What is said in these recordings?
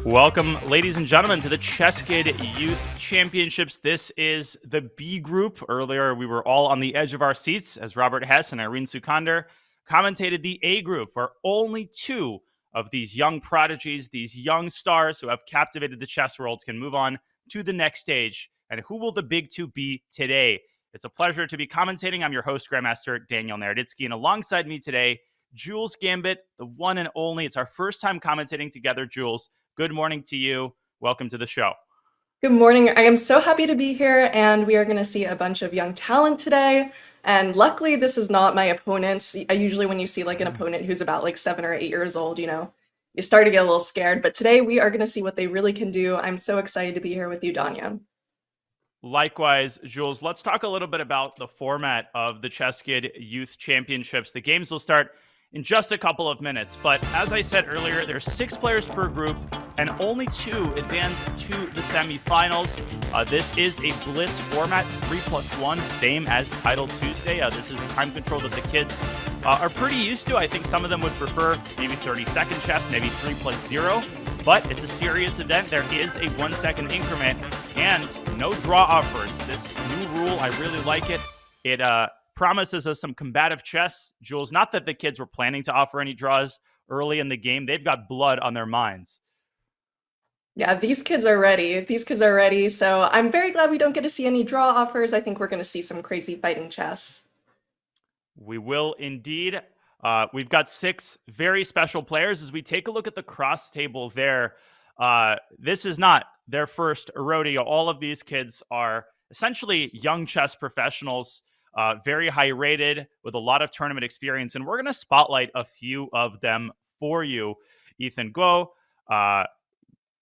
Welcome, ladies and gentlemen, to the ChessKid Youth Championships. This is the B group. Earlier, we were all on the edge of our seats as Robert Hess and Irene Sukander commentated the A group, where only two of these young prodigies, these young stars who have captivated the chess world, can move on to the next stage. And who will the big two be today? It's a pleasure to be commentating. I'm your host, Grandmaster Daniel Naroditsky, and alongside me today, Jules Gambit, the one and only. It's our first time commentating together, Jules. Good morning to you. Welcome to the show. Good morning. I am so happy to be here, and we are going to see a bunch of young talent today. And luckily, this is not my opponent. Usually when you see like an opponent who's about like 7 or 8 years old, you start to get a little scared. But today we are going to see what they really can do. I'm so excited to be here with you, Danya. Likewise, Jules, let's talk a little bit about the format of the ChessKid Youth Championships. The games will start in just a couple of minutes. But as I said earlier, there's 6 players per group and only 2 advance to the semifinals. This is a blitz format, 3+1, same as Title Tuesday. This is the time control that the kids are pretty used to. I think some of them would prefer maybe 30-second chess, maybe 3+0. But it's a serious event. There is a 1-second increment and no draw offers. This new rule, I really like it. It promises us some combative chess, Jules. Not that the kids were planning to offer any draws early in the game. They've got blood on their minds. Yeah, these kids are ready. So I'm very glad we don't get to see any draw offers. I think we're going to see some crazy fighting chess. We will indeed. We've got 6 very special players. As we take a look at the cross table there, this is not their first rodeo. All of these kids are essentially young chess professionals, very high rated with a lot of tournament experience. And we're going to spotlight a few of them for you. Ethan Guo,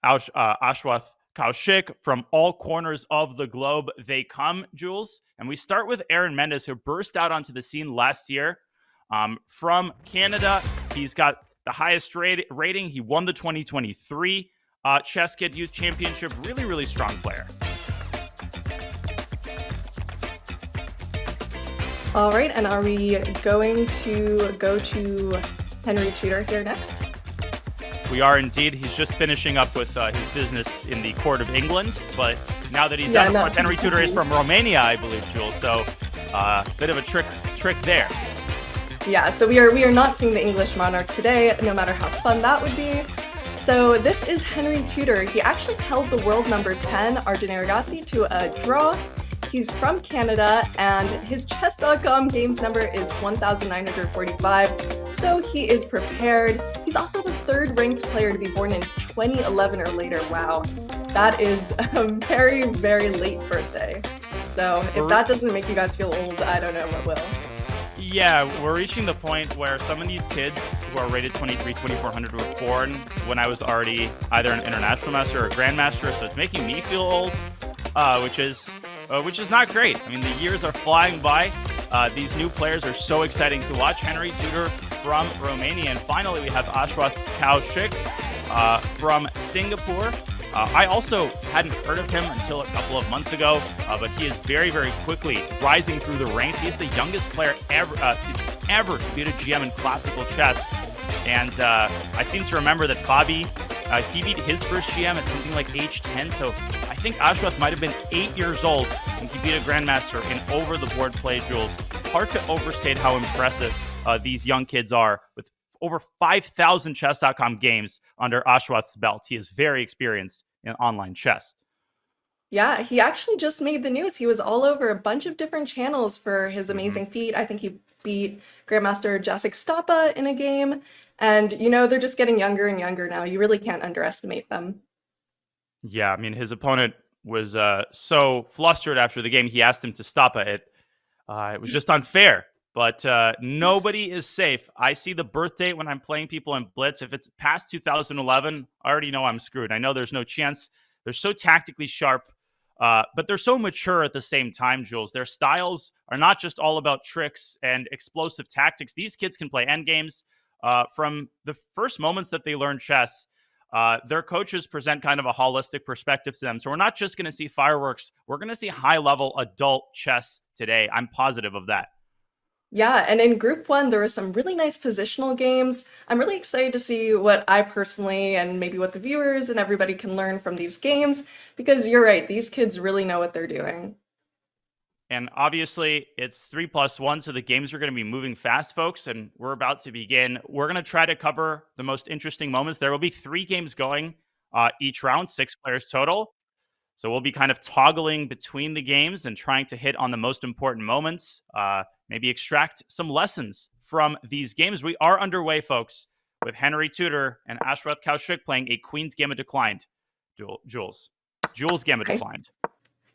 Ashwath Kaushik, from all corners of the globe they come, Jules. And we start with Aaron Mendes, who burst out onto the scene last year. From Canada, he's got the highest rating. He won the 2023 ChessKid Youth Championship. Really, really strong player. All right, and are we going to go to Henry Tudor here next? We are indeed. He's just finishing up with his business in the court of England, but now that he's done, of course, Henry Tudor is from Romania, I believe, Jules. So, bit of a trick there. Yeah, so we are not seeing the English monarch today, no matter how fun that would be. So this is Henry Tudor. He actually held the world number 10, Arjun Aragasi, to a draw. He's from Canada, and his Chess.com games number is 1,945, so he is prepared. He's also the 3rd ranked player to be born in 2011 or later. Wow, that is a very, very late birthday. So if that doesn't make you guys feel old, I don't know what will. Yeah, we're reaching the point where some of these kids who are rated 23, 2400 were born when I was already either an international master or a grandmaster, so it's making me feel old, which is not great. I mean, the years are flying by. These new players are so exciting to watch. Henry Tudor from Romania, and finally we have Ashwath Kaushik from Singapore. I also hadn't heard of him until a couple of months ago, but he is very, very quickly rising through the ranks. He's the youngest player ever to beat a GM in classical chess. And I seem to remember that Fabi, he beat his first GM at something like age 10. So I think Ashwath might have been 8 years old when he beat a grandmaster in over-the-board play, Jules. Hard to overstate how impressive these young kids are with over 5,000 Chess.com games under Ashwath's belt. He is very experienced in online chess. Yeah, he actually just made the news. He was all over a bunch of different channels for his amazing feat. I think he beat Grandmaster Jacek Stoppa in a game. And, they're just getting younger and younger now. You really can't underestimate them. Yeah, I mean, his opponent was so flustered after the game, he asked him to stop it. It was just unfair. But nobody is safe. I see the birth date when I'm playing people in Blitz. If it's past 2011, I already know I'm screwed. I know there's no chance. They're so tactically sharp, but they're so mature at the same time, Jules. Their styles are not just all about tricks and explosive tactics. These kids can play endgames from the first moments that they learn chess. Their coaches present kind of a holistic perspective to them. So we're not just going to see fireworks. We're going to see high-level adult chess today. I'm positive of that. Yeah, and in Group 1, there were some really nice positional games. I'm really excited to see what I personally and maybe what the viewers and everybody can learn from these games because you're right, these kids really know what they're doing. And obviously, it's 3+1, so the games are going to be moving fast, folks, and we're about to begin. We're going to try to cover the most interesting moments. There will be 3 games going each round, 6 players total. So we'll be kind of toggling between the games and trying to hit on the most important moments, maybe extract some lessons from these games. We are underway, folks, with Henry Tudor and Ashwath Kaushik playing a Queen's Gambit Declined. Jules. Jules Gambit Nice. Declined.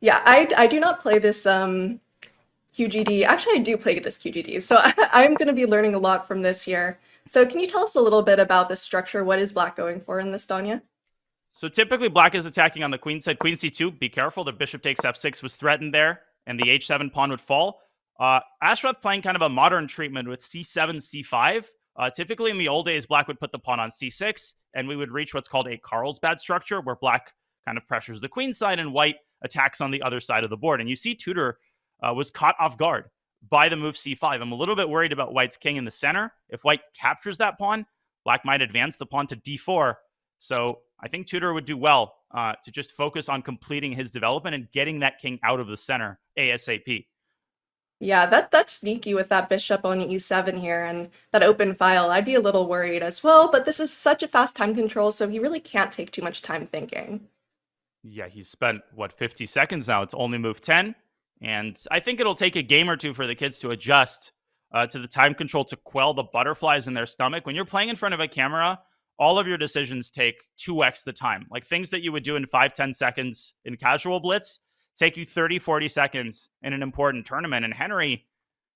Yeah, I do not play this QGD. Actually, I do play this QGD, so I'm going to be learning a lot from this here. So can you tell us a little bit about the structure? What is Black going for in this, Danya? So typically, Black is attacking on the queen side. Queen c2, be careful. The bishop takes f6 was threatened there, and the h7 pawn would fall. Ashrath playing kind of a modern treatment with c7, c5. Typically, in the old days, Black would put the pawn on c6, and we would reach what's called a Carlsbad structure, where Black kind of pressures the queen side and White attacks on the other side of the board. And you see Tudor was caught off guard by the move c5. I'm a little bit worried about White's king in the center. If White captures that pawn, Black might advance the pawn to d4. So I think Tudor would do well to just focus on completing his development and getting that king out of the center ASAP. Yeah, that's sneaky with that bishop on e7 here and that open file. I'd be a little worried as well, but this is such a fast time control, so he really can't take too much time thinking. Yeah, he's spent, 50 seconds now? It's only move 10. And I think it'll take a game or two for the kids to adjust to the time control to quell the butterflies in their stomach. When you're playing in front of a camera, all of your decisions take 2x the time. Like things that you would do in 5-10 seconds in casual blitz take you 30-40 seconds in an important tournament. And Henry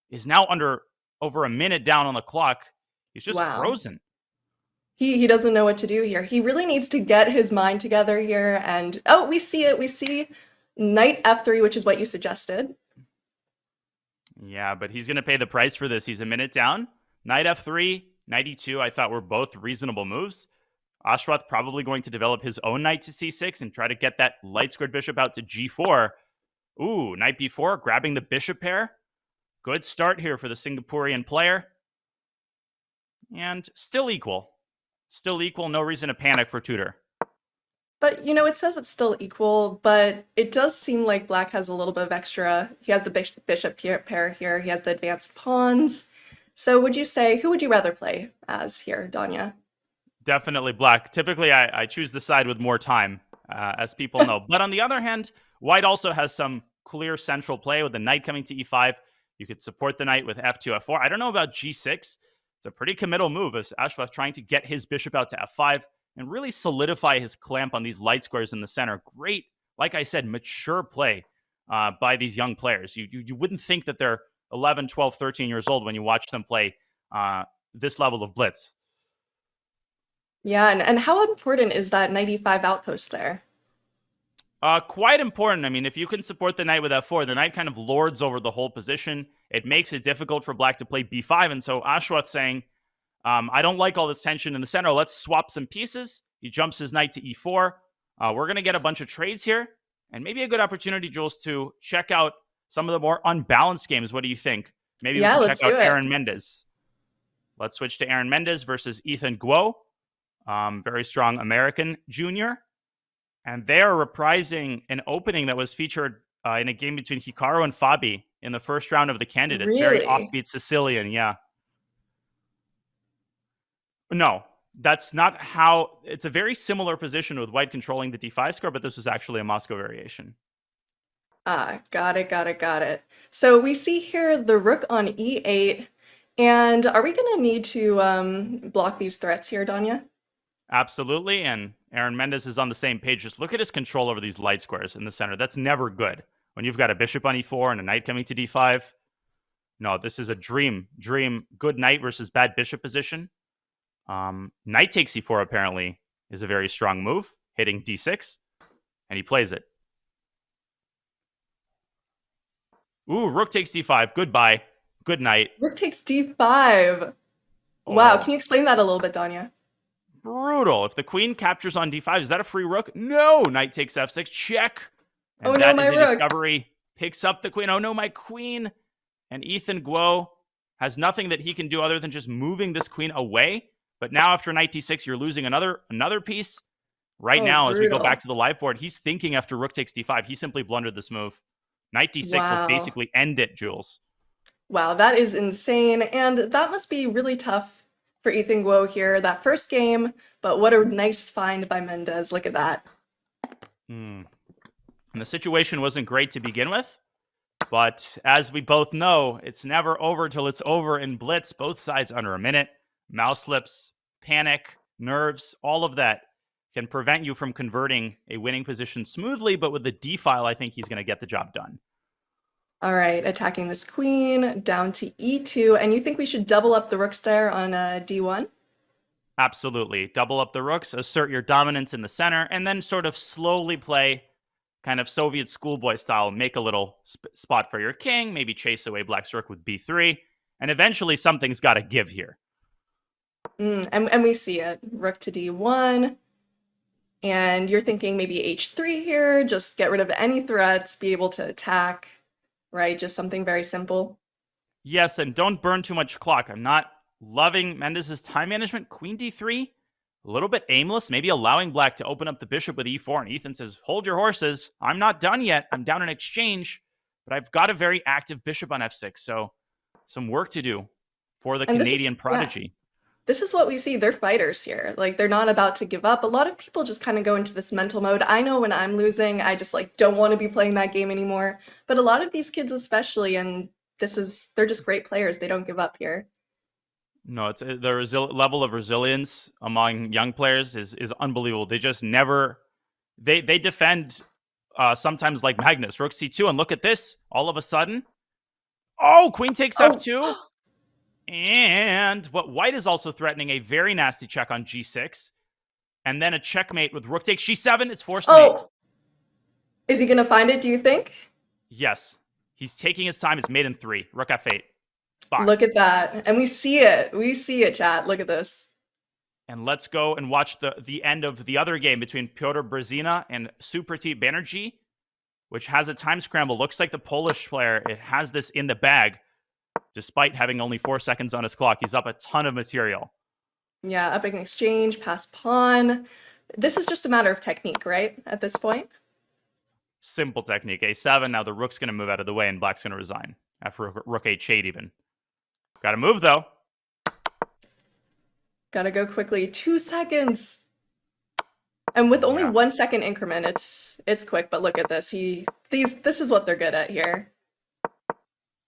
is now under over a minute down on the clock. He's just Wow. frozen. He doesn't know what to do here. He really needs to get his mind together here and oh, we see it. We see knight f3, which is what you suggested. Yeah, but he's going to pay the price for this. He's a minute down. Knight f3, knight e2, I thought were both reasonable moves. Ashwath probably going to develop his own knight to c6 and try to get that light squared bishop out to g4. Ooh, knight b4, grabbing the bishop pair. Good start here for the Singaporean player. And still equal. Still equal, no reason to panic for Tudor. But, it says it's still equal, but it does seem like Black has a little bit of extra. He has the bishop pair here. He has the advanced pawns. So would you say, who would you rather play as here, Danya? Definitely Black. Typically, I choose the side with more time, as people know. But on the other hand, White also has some clear central play with the knight coming to e5. You could support the knight with f2, f4. I don't know about g6. It's a pretty committal move as Ashwath trying to get his bishop out to f5 and really solidify his clamp on these light squares in the center. Great, like I said, mature play by these young players. You wouldn't think that they're 11, 12, 13 years old when you watch them play this level of blitz. Yeah, and how important is that knight e5 outpost there? Quite important. I mean, if you can support the knight with f4, the knight kind of lords over the whole position. It makes it difficult for Black to play b5. And so Ashwath saying, I don't like all this tension in the center. Let's swap some pieces. He jumps his knight to e4. We're going to get a bunch of trades here. And maybe a good opportunity, Jules, to check out some of the more unbalanced games. What do you think? Maybe Yeah, we can let's check out do it. Aaron Mendes. Let's switch to Aaron Mendes versus Ethan Guo. Very strong American junior. And they are reprising an opening that was featured in a game between Hikaru and Fabi in the first round of the candidates. Very Really? offbeat Sicilian, yeah. No, that's not how... It's a very similar position with White controlling the d5 square, but this was actually a Moscow variation. Ah, got it. So we see here the rook on e8. And are we going to need to block these threats here, Danya? Absolutely, and Aaron Mendes is on the same page. Just look at his control over these light squares in the center. That's never good. When you've got a bishop on e4 and a knight coming to d5. No, this is a dream. Good knight versus bad bishop position. Knight takes e4 apparently is a very strong move, hitting d6, and he plays it. Ooh, rook takes d5. Goodbye. Good night. Rook takes d5. Wow, can you explain that a little bit, Danya? Brutal. If the queen captures on d5, is that a free rook? No. Knight takes f6. Check. And Oh no, that my is a rook. discovery. Picks up the queen. Oh no, my queen. And Ethan Guo has nothing that he can do other than just moving this queen away. But now after knight d6, you're losing another piece. Right Oh, now, as we go brutal. back to the live board, he's thinking after rook takes d5. He simply blundered this move. Knight d6 will Wow. basically end it, Jules. Wow, that is insane. And that must be really tough for Ethan Guo here, that first game. But what a nice find by Mendes. Look at that. And the situation wasn't great to begin with. But as we both know, it's never over till it's over in Blitz. Both sides under a minute. Mouse slips, panic, nerves, all of that can prevent you from converting a winning position smoothly. But with the D file, I think he's going to get the job done. All right, attacking this queen down to e2. And you think we should double up the rooks there on d1? Absolutely. Double up the rooks, assert your dominance in the center, and then sort of slowly play kind of Soviet schoolboy style. Make a little spot for your king, maybe chase away black's rook with b3, and eventually something's got to give here. And we see it. Rook to d1. And you're thinking maybe h3 here, just get rid of any threats, be able to attack, right? Just something very simple. Yes, and don't burn too much clock. I'm not loving Mendes' time management. Queen d3, a little bit aimless, maybe allowing black to open up the bishop with e4. And Ethan says, hold your horses. I'm not done yet. I'm down in exchange, but I've got a very active bishop on f6. So some work to do for the Canadian prodigy. Yeah. This is what we see. They're fighters here. Like, they're not about to give up. A lot of people just kind of go into this mental mode. I know when I'm losing, I just like don't want to be playing that game anymore. But a lot of these kids especially, and they're just great players. They don't give up here. No, it's the level of resilience among young players is unbelievable. They just never they defend sometimes like Magnus, rook c2, and look at this. All of a sudden, queen takes f2. And what white is also threatening a very nasty check on g6. And then a checkmate with rook takes g7. It's forced mate. Is he going to find it, do you think? Yes. He's taking his time. It's mate in 3. Rook f8. Fine. Look at that. And we see it. We see it, chat. Look at this. And let's go and watch the end of the other game between Piotr Brzezina and Supratit Banerjee, which has a time scramble. Looks like the Polish player, it has this in the bag. Despite having only 4 seconds on his clock, he's up a ton of material. Yeah, up in exchange, pass pawn. This is just a matter of technique, right? At this point? Simple technique. A7, now the rook's going to move out of the way and black's going to resign. After rook h8 even. Got to move, though. Gotta go quickly. 2 seconds! And with only 1 second increment, it's quick, but look at this. This is what they're good at here.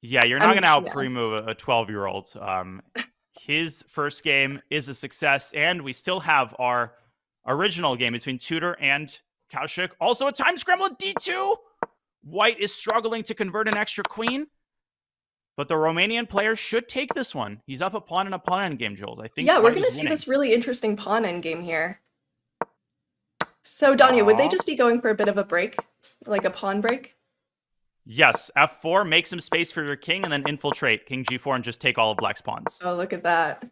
Yeah, you're not going to out-pre-move a 12-year-old. His first game is a success, and we still have our original game between Tudor and Kaushik. Also a time scramble at d2. White is struggling to convert an extra queen, but the Romanian player should take this one. He's up a pawn and a pawn endgame, Jules. I think. Yeah, we're going to see this really interesting pawn endgame here. So, Danya, would they just be going for a bit of a break? Like a pawn break? Yes, f4, make some space for your king, and then infiltrate king g4 and just take all of black's pawns. Oh, look at that.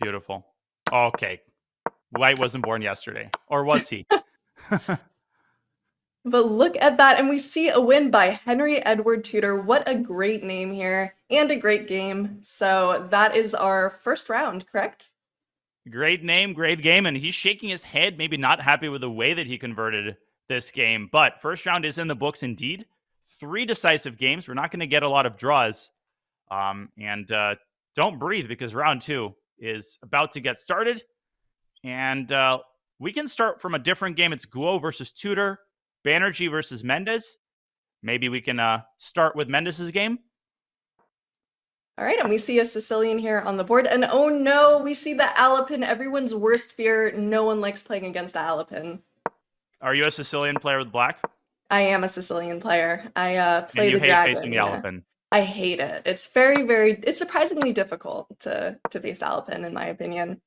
Beautiful. Okay. White wasn't born yesterday. Or was he? But look at that, and we see a win by Henry Edward Tudor. What a great name here, and a great game. So that is our first round, correct? Great name, great game, and he's shaking his head, maybe not happy with the way that he converted this game. But first round is in the books indeed. 3 decisive games. We're not going to get a lot of draws. Don't breathe, because round 2 is about to get started. And we can start from a different game. It's Guo versus Tudor, Banerjee versus Mendes. Maybe we can start with Mendes' game. All right, and we see a Sicilian here on the board. And oh no, we see the Alapin, everyone's worst fear. No one likes playing against the Alapin. Are you a Sicilian player with black? I am a Sicilian player. I play the dragon. And you hate facing the Alapin. I hate it. It's it's surprisingly difficult to face Alapin, in my opinion.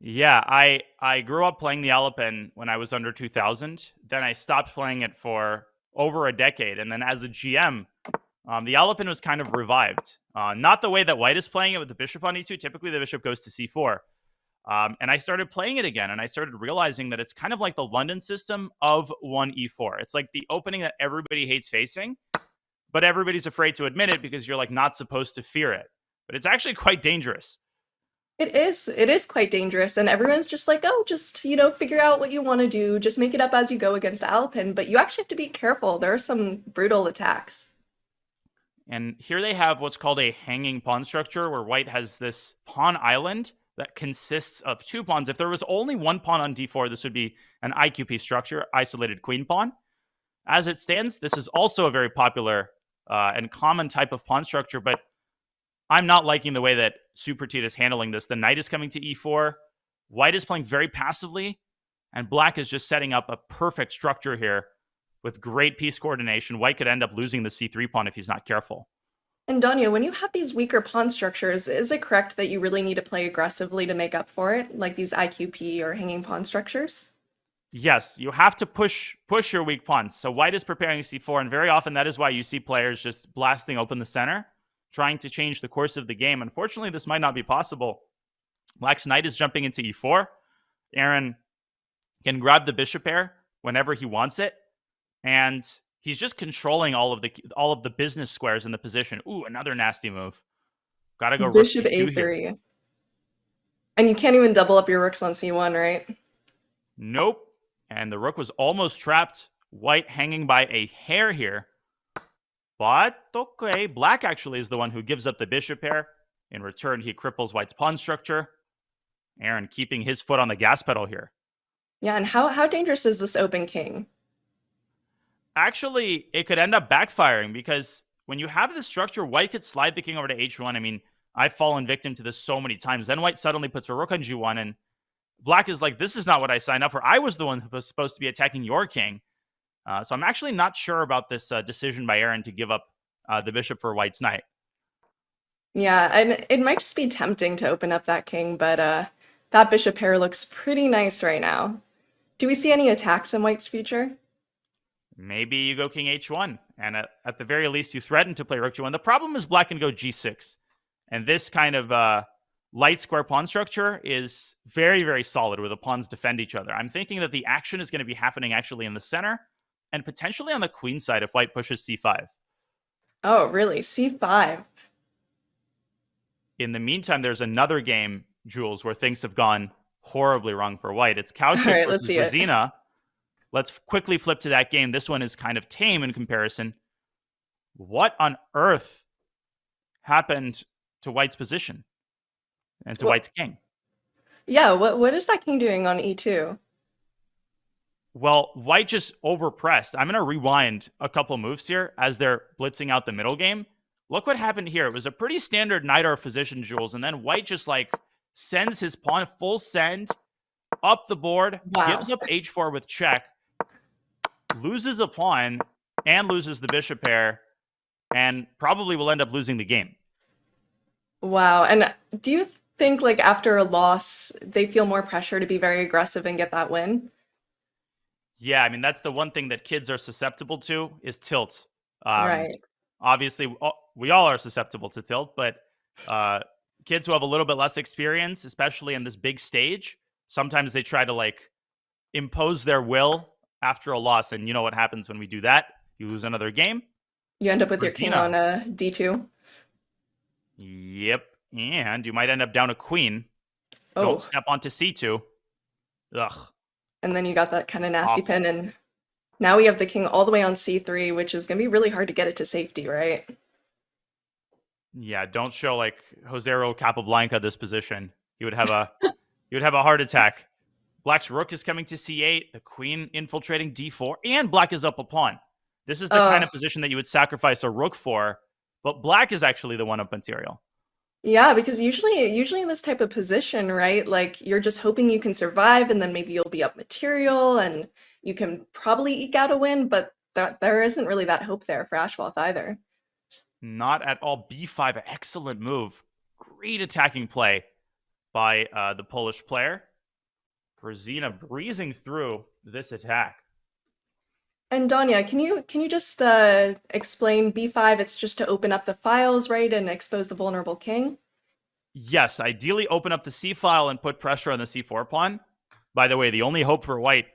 Yeah, I grew up playing the Alapin when I was under 2000. Then I stopped playing it for over a decade. And then as a GM, the Alapin was kind of revived. Not the way that white is playing it with the bishop on e2. Typically, the bishop goes to c4. And I started playing it again, and I started realizing that it's kind of like the London system of 1e4. It's like the opening that everybody hates facing, but everybody's afraid to admit it because you're like not supposed to fear it. But it's actually quite dangerous. It is quite dangerous, and everyone's just like, oh, just, figure out what you want to do, just make it up as you go against the Alpin, but you actually have to be careful. There are some brutal attacks. And here they have what's called a hanging pawn structure, where white has this pawn island that consists of 2 pawns. If there was only 1 pawn on d4, this would be an IQP structure, isolated queen pawn. As it stands, this is also a very popular and common type of pawn structure, but I'm not liking the way that Superteed is handling this. The knight is coming to e4. White is playing very passively, and black is just setting up a perfect structure here with great piece coordination. White could end up losing the c3 pawn if he's not careful. And Danya, when you have these weaker pawn structures, is it correct that you really need to play aggressively to make up for it, like these IQP or hanging pawn structures? Yes, you have to push your weak pawns. So white is preparing c4, and very often that is why you see players just blasting open the center, trying to change the course of the game. Unfortunately, this might not be possible. Black's knight is jumping into e4. Aaron can grab the bishop pair whenever he wants it, and he's just controlling all of the business squares in the position. Ooh, another nasty move. Gotta go Bishop rook c2 here. a3. And you can't even double up your rooks on c1, right? Nope. And the rook was almost trapped. White hanging by a hair here. But, okay, black actually is the one who gives up the bishop pair. In return, he cripples white's pawn structure. Aaron keeping his foot on the gas pedal here. Yeah, and how dangerous is this open king? Actually, it could end up backfiring because when you have this structure, white could slide the king over to h1. I mean, I've fallen victim to this so many times. Then white suddenly puts a rook on g1, and black is like, this is not what I signed up for. I was the one who was supposed to be attacking your king. So I'm actually not sure about this decision by Aaron to give up the bishop for white's knight. Yeah, and it might just be tempting to open up that king, but that bishop pair looks pretty nice right now. Do we see any attacks in white's future? Maybe you go king h1, and at the very least, you threaten to play rook g1. The problem is black can go g6, and this kind of light square pawn structure is very, very solid where the pawns defend each other. I'm thinking that the action is going to be happening actually in the center, and potentially on the queen side if white pushes c5. Oh, really? c5? In the meantime, there's another game, Jules, where things have gone horribly wrong for white. It's Cowship All right, versus let's see it. Brzezina. Let's quickly flip to that game. This one is kind of tame in comparison. What on earth happened to white's position and to white's king? Yeah, what is that king doing on e2? Well, white just overpressed. I'm going to rewind a couple moves here as they're blitzing out the middle game. Look what happened here. It was a pretty standard knight or position, Jules, and then white just like sends his pawn full send up the board, Wow. gives up h4 with check, loses a pawn, and loses the bishop pair, and probably will end up losing the game. Wow, and do you think like after a loss, they feel more pressure to be very aggressive and get that win? Yeah, I mean, that's the one thing that kids are susceptible to is tilt. Right. Obviously, we all are susceptible to tilt, but kids who have a little bit less experience, especially in this big stage, sometimes they try to like impose their will after a loss. And you know what happens when we do that? You lose another game. You end up with your king Brzezina. on d2. Yep. And you might end up down a queen. Oh, Don't step onto c2. Ugh. and then you got that kind of nasty Awful. pin, and now we have the king all the way on c3, which is going to be really hard to get it to safety, right? Yeah, don't show like Josero Capablanca this position. You would have a heart attack. Black's rook is coming to c8, the queen infiltrating d4, and black is up a pawn. This is the kind of position that you would sacrifice a rook for, but black is actually the one-up material. Yeah, because usually in this type of position, right, like you're just hoping you can survive, and then maybe you'll be up material and you can probably eke out a win, but there isn't really that hope there for Ashwath either. Not at all. b5, excellent move. Great attacking play by the Polish player. Brzezina breezing through this attack. And Danya, can you just explain b5? It's just to open up the files, right, and expose the vulnerable king? Yes, ideally open up the c file and put pressure on the c4 pawn. By the way, the only hope for white,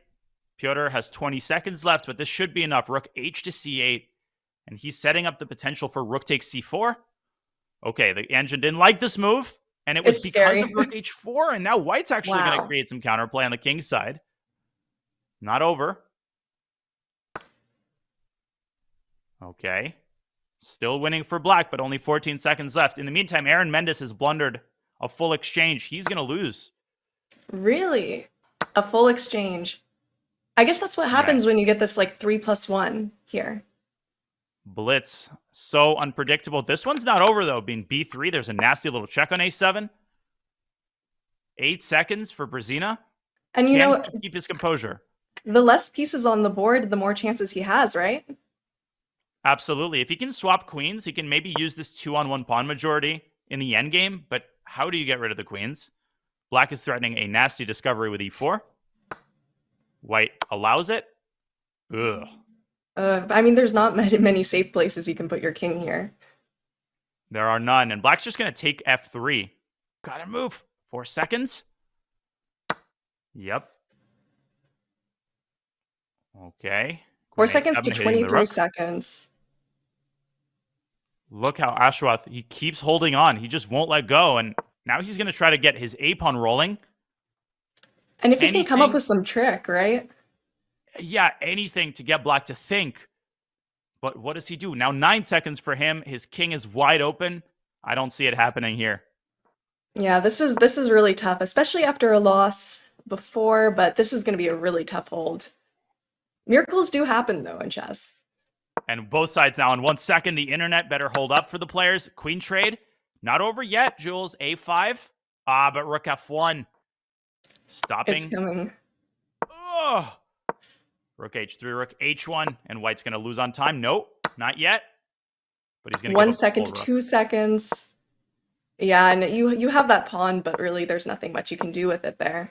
Piotr has 20 seconds left, but this should be enough. Rook h to c8, And he's setting up the potential for rook takes c4. Okay, the engine didn't like this move, and it was It's because scary. of rook h4, and now white's actually going to Wow. create some counterplay on the king's side. Not over. Okay. Still winning for black, but only 14 seconds left. In the meantime, Aaron Mendes has blundered a full exchange. He's going to lose. Really? A full exchange. I guess that's what Yeah. happens when you get this like 3+1 here. Blitz. So unpredictable. This one's not over, though. Being b3, there's a nasty little check on a7. 8 seconds for Brzezina. And you Can know, he keep his composure? the less pieces on the board, the more chances he has, right? Absolutely. If he can swap queens, he can maybe use this 2-on-1 pawn majority in the endgame. But how do you get rid of the queens? Black is threatening a nasty discovery with e4. White allows it. Ugh. I mean, there's not many safe places you can put your king here. There are none. And black's just going to take f3. Gotta move. 4 seconds. Yep. Okay. 4 Queen seconds a7 to hitting the 23 rook. seconds. Look how Ashwath, he keeps holding on. He just won't let go. And now he's going to try to get his a-pawn rolling. And if he can come up Anything- with some trick, right? Yeah, anything to get black to think. But what does he do? Now 9 seconds for him. His king is wide open. I don't see it happening here. Yeah, this is really tough, especially after a loss before, but this is going to be a really tough hold. Miracles do happen, though, in chess. And both sides now in 1 second. The internet better hold up for the players. Queen trade. Not over yet, Jules. a5. But rook f1. Stopping. It's coming. Oh. Rook h3, rook h1. And white's going to lose on time. Nope, not yet. But he's going to 1 second, 2 seconds. Yeah, and you have that pawn, but really there's nothing much you can do with it there.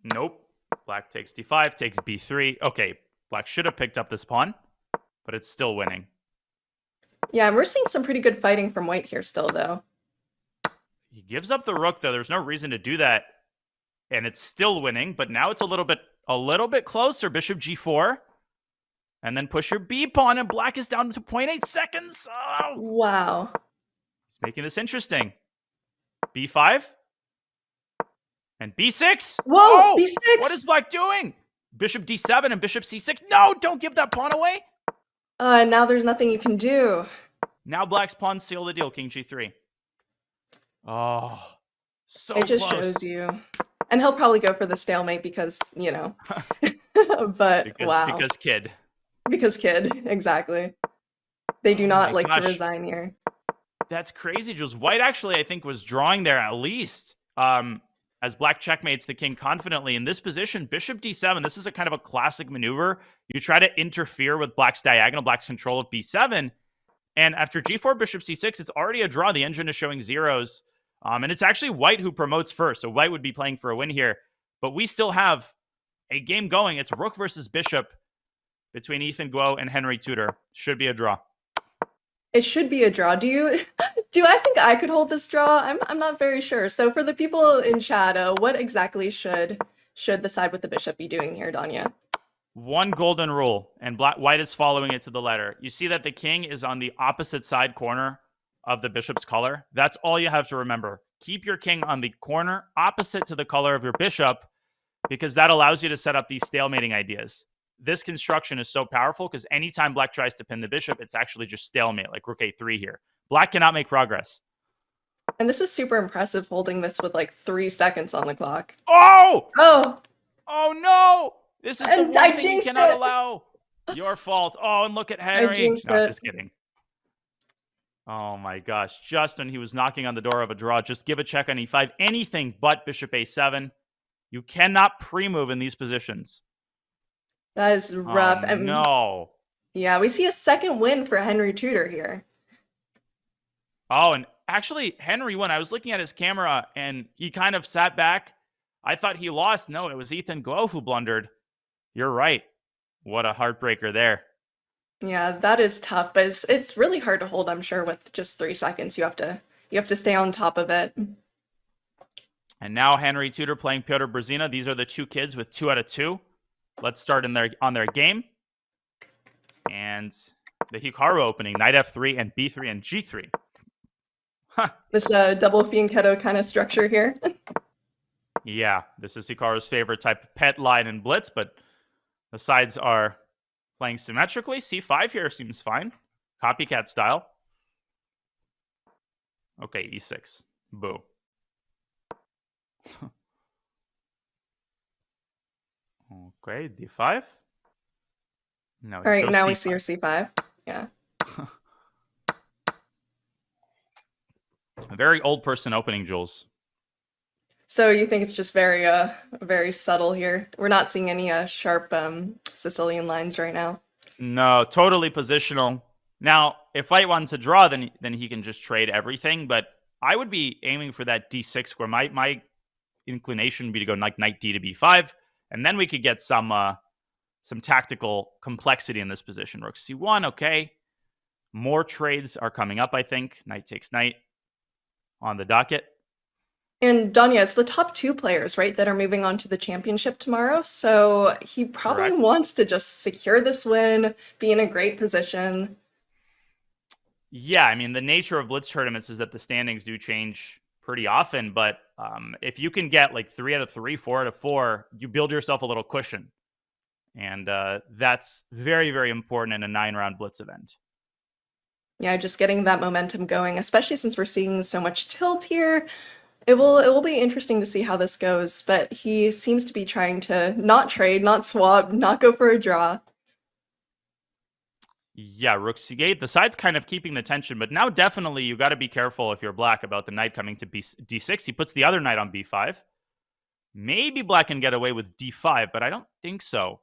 Nope. Black takes d5, takes b3. Okay, black should have picked up this pawn, but it's still winning. Yeah, and we're seeing some pretty good fighting from white here still, though. He gives up the rook, though. There's no reason to do that. And it's still winning, but now it's a little bit closer. Bishop g4. And then push your b pawn, and black is down to 0.8 seconds. Oh! Wow. He's making this interesting. b5. And b6. Whoa, Oh! b6! What is black doing? Bishop d7 and bishop c6. No, don't give that pawn away. Now there's nothing you can do. Now black's pawns seal the deal. King g3. Oh, so It just close. shows you. And he'll probably go for the stalemate because, you know. But wow. Because kid. Because kid, exactly. They do Oh not my like gosh. to resign here. That's crazy, Jules. White actually, I think, was drawing there at least. As black checkmates the king confidently. In this position, bishop d7, this is a kind of a classic maneuver. You try to interfere with black's diagonal, black's control of b7. And after g4, bishop c6, it's already a draw. The engine is showing zeros. And it's actually white who promotes first. So white would be playing for a win here. But we still have a game going. It's rook versus bishop between Ethan Guo and Henry Tudor. Should be a draw. It should be a draw. Do I think I could hold this draw? I'm not very sure. So for the people in chat, what exactly should the side with the bishop be doing here, Danya? One golden rule, and white is following it to the letter. You see that the king is on the opposite side corner of the bishop's color. That's all you have to remember. Keep your king on the corner opposite to the color of your bishop, because that allows you to set up these stalemating ideas. This construction is so powerful because anytime black tries to pin the bishop, it's actually just stalemate, like rook a3 here. Black cannot make progress. And this is super impressive holding this with like 3 seconds on the clock. Oh! Oh! Oh no! This is the And one I thing you jinxed cannot it. allow. Your fault. Oh, and look at Henry. jinxed No, it. just kidding. Oh my gosh. Just when he was knocking on the door of a draw, just give a check on e5. Anything but bishop a7. You cannot pre-move in these positions. That is rough. Oh, no. Yeah, we see a second win for Henry Tudor here. Oh, and actually, Henry won. I was looking at his camera, and he kind of sat back. I thought he lost. No, it was Ethan Guo who blundered. You're right. What a heartbreaker there. Yeah, that is tough, but it's really hard to hold, I'm sure, with just 3 seconds. You have to stay on top of it. And now Henry Tudor playing Piotr Brzezina. These are the two kids with 2 out of 2. Let's start on their game. And the Hikaru opening, knight f3 and b3 and g3. Huh. This double fianchetto kind of structure here. Yeah, this is Hikaru's favorite type of pet line and blitz, but the sides are playing symmetrically. c5 here seems fine. Copycat style. Okay, e6. Boo. Okay, d5. No. All right, now we see your c5. Yeah. A very old person opening, Jules. So you think it's just very subtle here? We're not seeing any sharp Sicilian lines right now. No, totally positional. Now, if White wants to draw, then he can just trade everything. But I would be aiming for that d6 square. My inclination would be to go like knight d to b5, and then we could get some tactical complexity in this position. Rook c1, okay. More trades are coming up, I think. Knight takes knight on the docket. And Danya, it's the top 2 players, right, that are moving on to the championship tomorrow. So he probably Correct. wants to just secure this win, be in a great position. Yeah, I mean, the nature of blitz tournaments is that the standings do change pretty often. But if you can get like 3 out of 3, 4 out of 4, you build yourself a little cushion. And that's very, very important in a 9-round blitz event. Yeah, just getting that momentum going, especially since we're seeing so much tilt here. It will be interesting to see how this goes, but he seems to be trying to not trade, not swap, not go for a draw. Yeah, rook c8. The side's kind of keeping the tension, but now definitely you got to be careful if you're black about the knight coming to d6. He puts the other knight on b5. Maybe black can get away with d5, but I don't think so.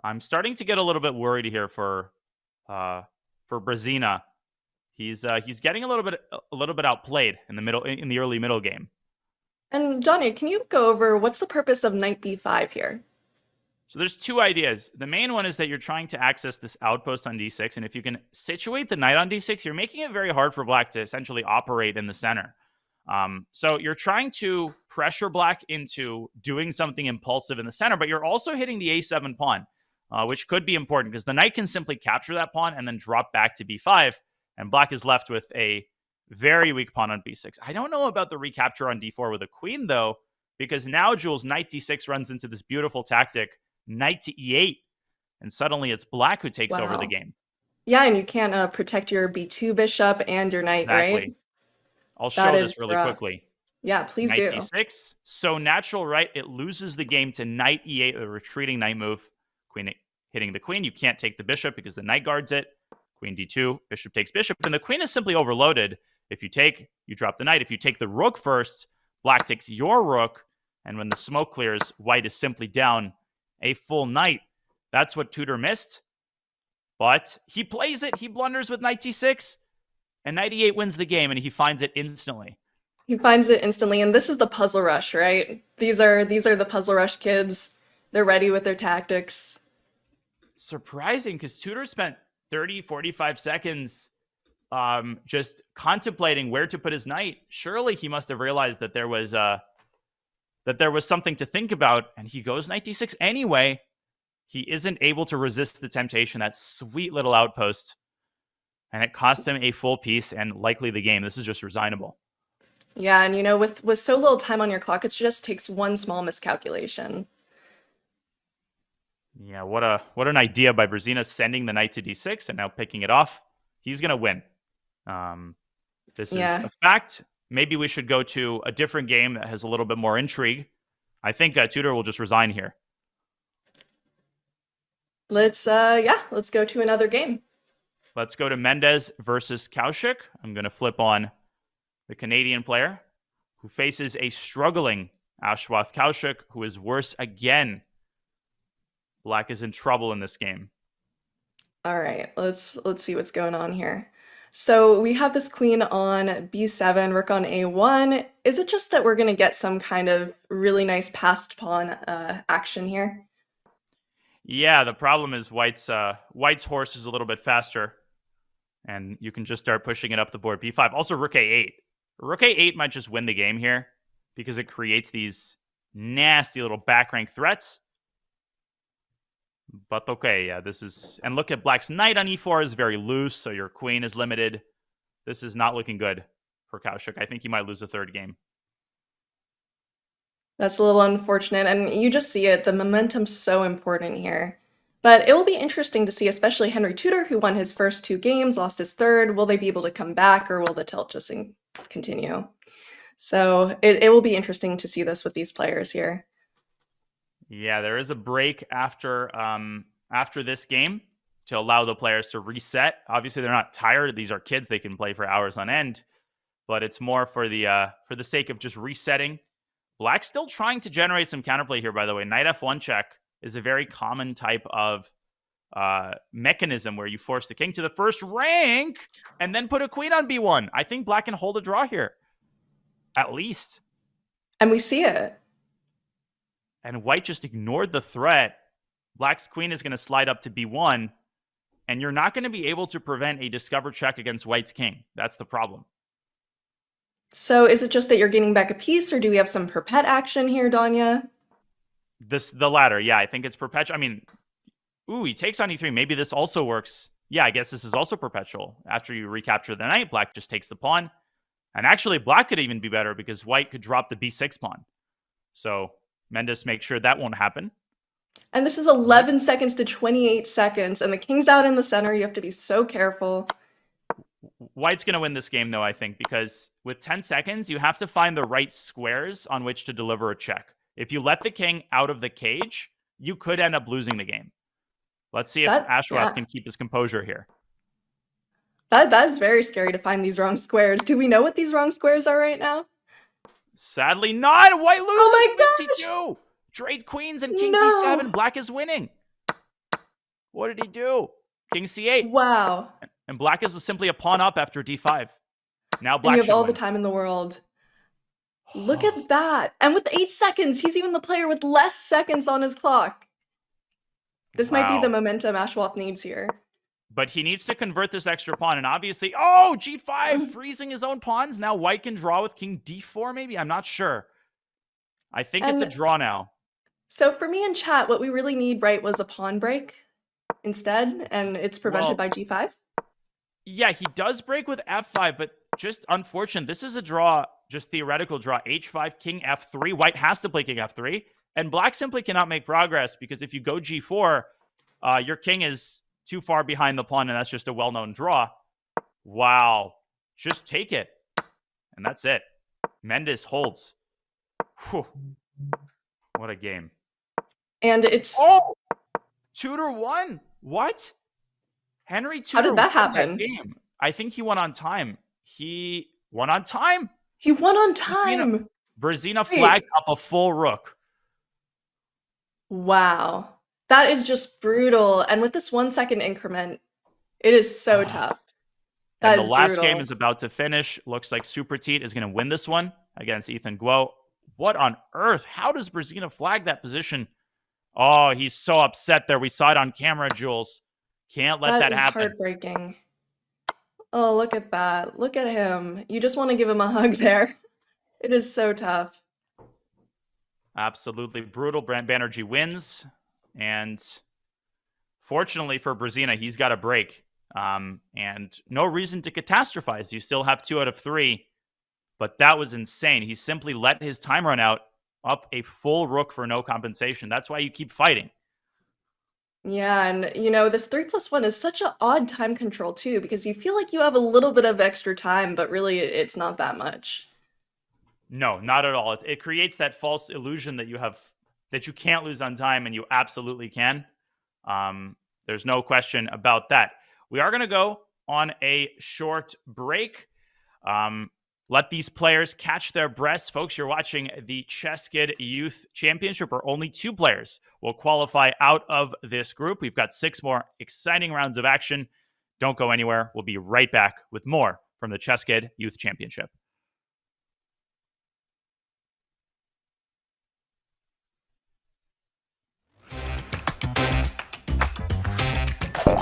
I'm starting to get a little bit worried here for Brzezina. He's getting a little bit outplayed in the early middle game. And Johnny, can you go over what's the purpose of knight b5 here? So there's 2 ideas. The main one is that you're trying to access this outpost on d6, and if you can situate the knight on d6, you're making it very hard for black to essentially operate in the center. So you're trying to pressure black into doing something impulsive in the center, but you're also hitting the a7 pawn, which could be important because the knight can simply capture that pawn and then drop back to b5. And black is left with a very weak pawn on b6. I don't know about the recapture on d4 with a queen, though, because now, Jules, knight d6 runs into this beautiful tactic, knight to e8, and suddenly it's black who takes over the game. Yeah, and you can't protect your b2 bishop and your knight, exactly. Right? I'll show this really quickly. Yeah, please knight do. d6. So natural, right? It loses the game to knight e8, a retreating knight move. Queen hitting the queen. You can't take the bishop because the knight guards it. Queen d2, bishop takes bishop, and the queen is simply overloaded. If you take, you drop the knight. If you take the rook first, black takes your rook, and when the smoke clears, white is simply down a full knight. That's what Tudor missed, but he plays it. He blunders with knight d6, and knight e8 wins the game, and he finds it instantly. He finds it instantly, and this is the puzzle rush, right? These are the puzzle rush kids. They're ready with their tactics. Surprising, because Tudor spent 30, 45 seconds just contemplating where to put his knight. Surely he must have realized that there was something to think about, and he goes knight d6 anyway. He isn't able to resist the temptation, that sweet little outpost, and it costs him a full piece and likely the game. This is just resignable. Yeah, and with so little time on your clock, it just takes one small miscalculation. Yeah, what an idea by Brzezina, sending the knight to d6 and now picking it off. He's going to win. This is a fact. Maybe we should go to a different game that has a little bit more intrigue. I think Tudor will just resign here. Let's go to another game. Let's go to Mendes versus Kaushik. I'm going to flip on the Canadian player who faces a struggling Ashwath Kaushik, who is worse again. Black is in trouble in this game. All right, let's see what's going on here. So we have this queen on b7, rook on a1. Is it just that we're going to get some kind of really nice passed pawn action here? Yeah, the problem is White's horse is a little bit faster, and you can just start pushing it up the board. b5. Also, rook a8. Rook a8 might just win the game here because it creates these nasty little back rank threats. But okay, yeah, this is... And look at Black's knight on e4 is very loose, so your queen is limited. This is not looking good for Kaushik. I think he might lose the third game. That's a little unfortunate, and you just see it. The momentum's so important here. But it will be interesting to see, especially Henry Tudor, who won his first 2 games, lost his third. Will they be able to come back, or will the tilt just continue? So it will be interesting to see this with these players here. Yeah, there is a break after this game to allow the players to reset. Obviously, they're not tired. These are kids; they can play for hours on end. But it's more for the sake of just resetting. Black's still trying to generate some counterplay here, by the way. Knight f1 check is a very common type of mechanism where you force the king to the first rank and then put a queen on b1. I think Black can hold a draw here, at least. And we see it. And White just ignored the threat. Black's queen is going to slide up to b1, and you're not going to be able to prevent a discover check against White's king. That's the problem. So is it just that you're getting back a piece, or do we have some perpet action here, Danya? The latter, yeah. I think it's perpetual. I mean, ooh, he takes on e3. Maybe this also works. Yeah, I guess this is also perpetual. After you recapture the knight, Black just takes the pawn. And actually, Black could even be better because White could drop the b6 pawn. So Mendes makes sure that won't happen. And this is 11 seconds to 28 seconds, and the king's out in the center. You have to be so careful. White's going to win this game, though, I think, because with 10 seconds, you have to find the right squares on which to deliver a check. If you let the king out of the cage, you could end up losing the game. Let's see if Ashraf can keep his composure here. That is very scary to find these wrong squares. Do we know what these wrong squares are right now? Sadly not. White loses. Oh my gosh! C2. Trade queens and king d7. Black is winning. What did he do? King c8. Wow. And Black is simply a pawn up after d5. Now Black and you have all win. the time in the world. Look at that. And with 8 seconds, he's even the player with less seconds on his clock. This might be the momentum Ashraf needs here. But he needs to convert this extra pawn. And obviously, oh, g5, freezing his own pawns. Now White can draw with king d4, maybe? I'm not sure. I think it's a draw now. So for me in chat, what we really need, right, was a pawn break instead. And it's prevented by g5. Yeah, he does break with f5, but just unfortunate. This is a draw, just theoretical draw. h5, king f3. White has to play king f3. And Black simply cannot make progress because if you go g4, your king is too far behind the pawn, and that's just a well-known draw. Wow. Just take it. And that's it. Mendes holds. Whew. What a game. And it's... Oh! Tudor won. What? Henry Tudor How did that won happen? That game. I think he won on time. He won on time. He won on time. Brzezina flagged up a full rook. Wow. That is just brutal. And with this 1 second increment, it is so tough. And the last game is about to finish. Looks like Super Teat is going to win this one against Ethan Guo. What on earth? How does Brzezina flag that position? Oh, he's so upset there. We saw it on camera, Jules. Can't let that happen. That is heartbreaking. Oh, look at that. Look at him. You just want to give him a hug there. It is so tough. Absolutely brutal. Banerjee wins. And fortunately for Brzezina, he's got a break. And no reason to catastrophize. You still have 2 out of 3. But that was insane. He simply let his time run out, up a full rook for no compensation. That's why you keep fighting. Yeah, and you know, this 3+1 is such an odd time control too, because you feel like you have a little bit of extra time, but really it's not that much. No, not at all. It creates that false illusion that you have, that you can't lose on time, and you absolutely can. There's no question about that. We are going to go on a short break. Let these players catch their breaths. Folks, you're watching the ChessKid Youth Championship, where only 2 players will qualify out of this group. We've got 6 more exciting rounds of action. Don't go anywhere. We'll be right back with more from the ChessKid Youth Championship.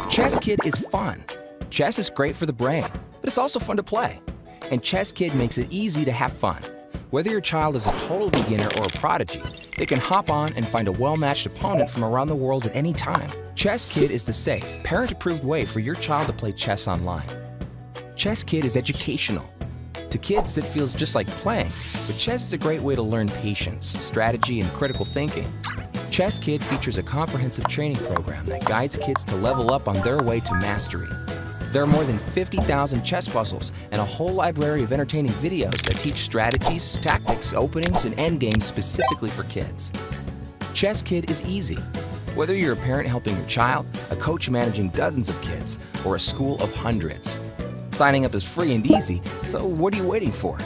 ChessKid is fun. Chess is great for the brain, but it's also fun to play. And ChessKid makes it easy to have fun. Whether your child is a total beginner or a prodigy, They can hop on and find a well-matched opponent from around the world at any time. ChessKid is the safe, parent-approved way for your child to play chess online. ChessKid is educational. To kids, it feels just like playing, but chess is a great way to learn patience, strategy, and critical thinking. ChessKid features a comprehensive training program that guides kids to level up on their way to mastery. There are more than 50,000 chess puzzles and a whole library of entertaining videos that teach strategies, tactics, openings, and endgames specifically for kids. ChessKid is easy. Whether you're a parent helping your child, a coach managing dozens of kids, or a school of hundreds. Signing up is free and easy, so what are you waiting for?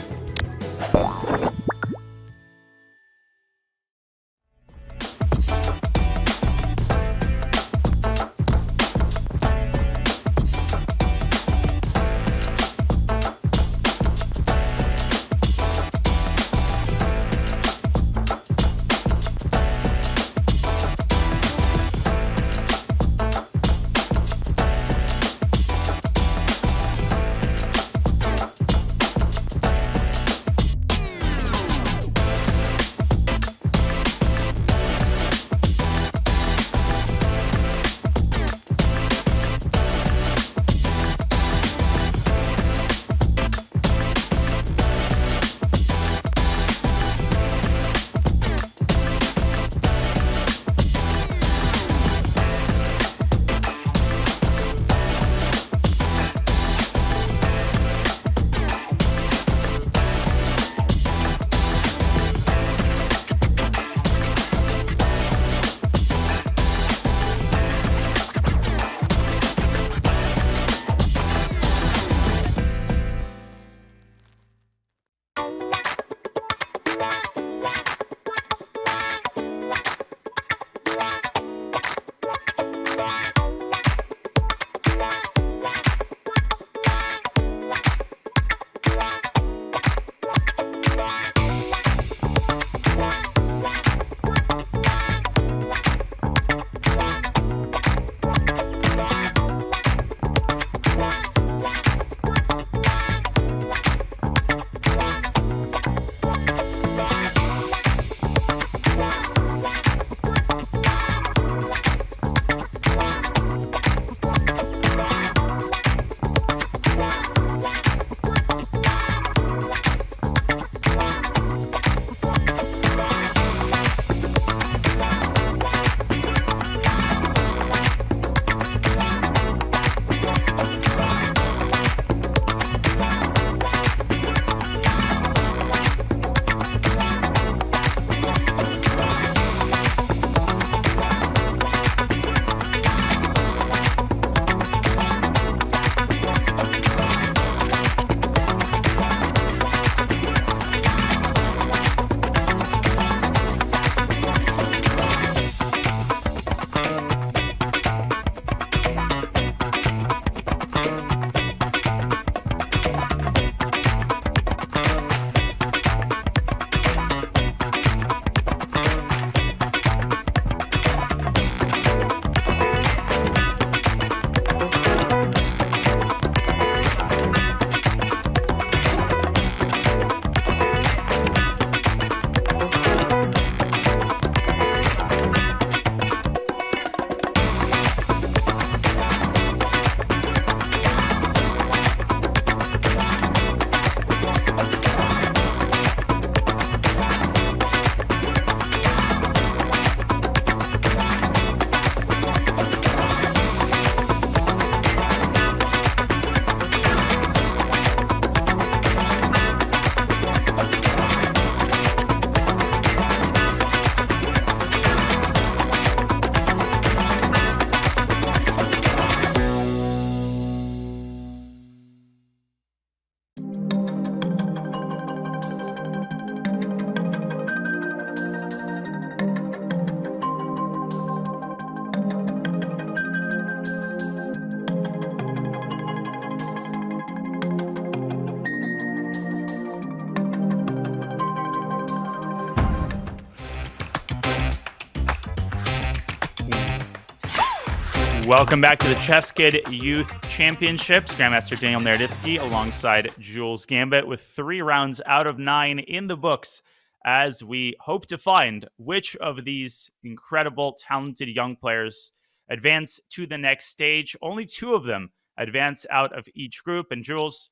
Welcome back to the ChessKid Youth Championships. Grandmaster Daniel Naroditsky alongside Jules Gambit with 3 rounds out of 9 in the books as we hope to find which of these incredible, talented young players advance to the next stage. Only 2 of them advance out of each group. And Jules,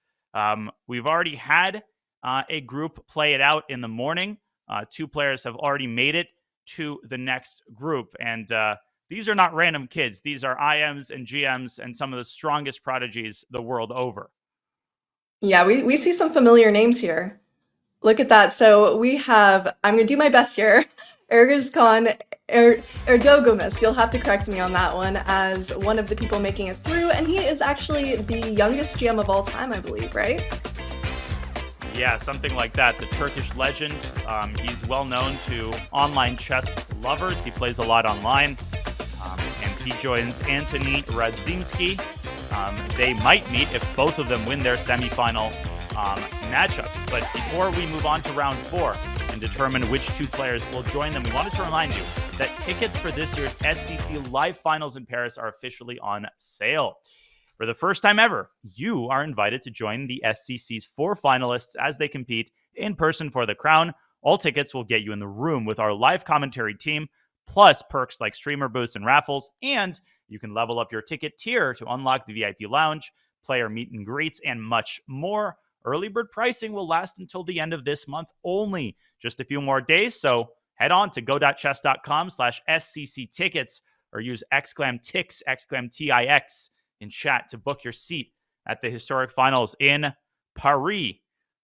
we've already had a group play it out in the morning. 2 players have already made it to the next group. And these are not random kids. These are IMs and GMs and some of the strongest prodigies the world over. Yeah, we see some familiar names here. Look at that. So we have, I'm going to do my best here, Ergizcan Erdogamus, you'll have to correct me on that one, as one of the people making it through, and he is actually the youngest GM of all time, I believe, right? Yeah, something like that. The Turkish legend. He's well known to online chess lovers. He plays a lot online. And he joins Antoni Radzimski. They might meet if both of them win their semifinal matchups. But before we move on to round 4 and determine which 2 players will join them, we wanted to remind you that tickets for this year's SCC Live Finals in Paris are officially on sale. For the first time ever, you are invited to join the SCC's 4 finalists as they compete in person for the crown. All tickets will get you in the room with our live commentary team, plus perks like streamer boosts and raffles, and you can level up your ticket tier to unlock the VIP lounge, player meet and greets, and much more. Early bird pricing will last until the end of this month only. Just a few more days, so head on to go.chess.com/SCC tickets or use !TIX, !TIX in chat to book your seat at the historic finals in Paris,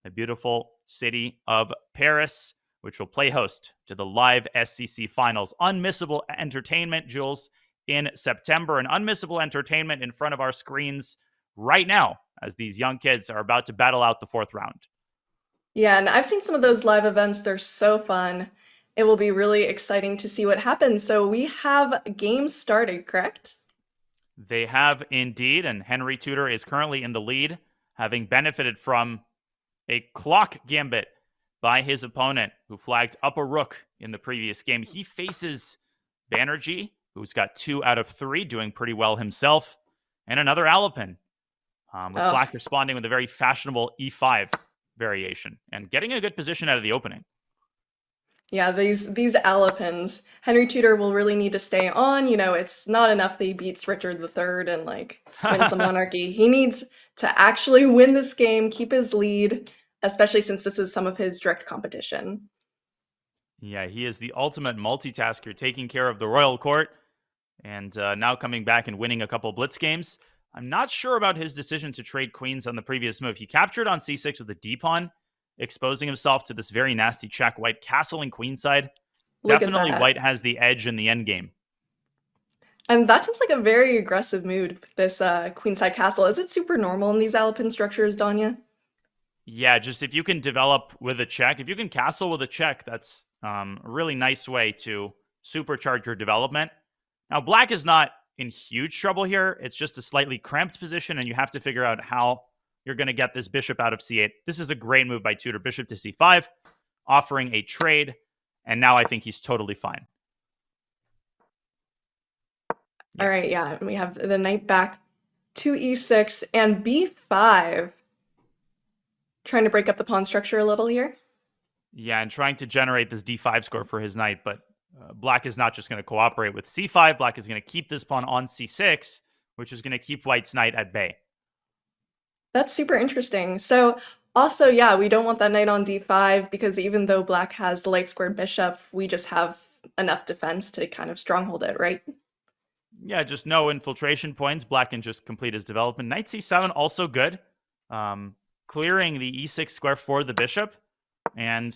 the beautiful city of Paris, which will play host to the live SCC finals. Unmissable entertainment, Jules, in September, and unmissable entertainment in front of our screens right now as these young kids are about to battle out the 4th round. Yeah, and I've seen some of those live events. They're so fun. It will be really exciting to see what happens. So we have games started, correct? They have indeed, and Henry Tudor is currently in the lead, having benefited from a clock gambit by his opponent, who flagged up a rook in the previous game. He faces Banerjee, who's got 2 out of 3, doing pretty well himself, and another Alapin, with Black responding with a very fashionable E5 variation and getting a good position out of the opening. Yeah, these Alapins, Henry Tudor will really need to stay on. You know, it's not enough that he beats Richard III and like wins the monarchy. He needs to actually win this game, keep his lead, especially since this is some of his direct competition. Yeah, he is the ultimate multitasker, taking care of the royal court and now coming back and winning a couple blitz games. I'm not sure about his decision to trade queens on the previous move. He captured on c6 with a d-pawn, exposing himself to this very nasty check. White castling queenside. Definitely white has the edge in the endgame. And that seems like a very aggressive move, this queenside castle. Is it super normal in these Alapin structures, Danya? Yeah, just if you can develop with a check, if you can castle with a check, that's a really nice way to supercharge your development. Now, Black is not in huge trouble here. It's just a slightly cramped position, and you have to figure out how you're going to get this bishop out of c8. This is a great move by Tudor. Bishop to c5, offering a trade, and now I think he's totally fine. All right, yeah, we have the knight back to e6 and b5. Trying to break up the pawn structure a little here. Yeah, and trying to generate this d5 score for his knight, but Black is not just going to cooperate with c5. Black is going to keep this pawn on c6, which is going to keep White's knight at bay. That's super interesting. So also, yeah, we don't want that knight on d5 because even though Black has the light squared bishop, we just have enough defense to kind of stronghold it, right? Yeah, just no infiltration points. Black can just complete his development. Knight c7 also good. Clearing the e6 square for the bishop. And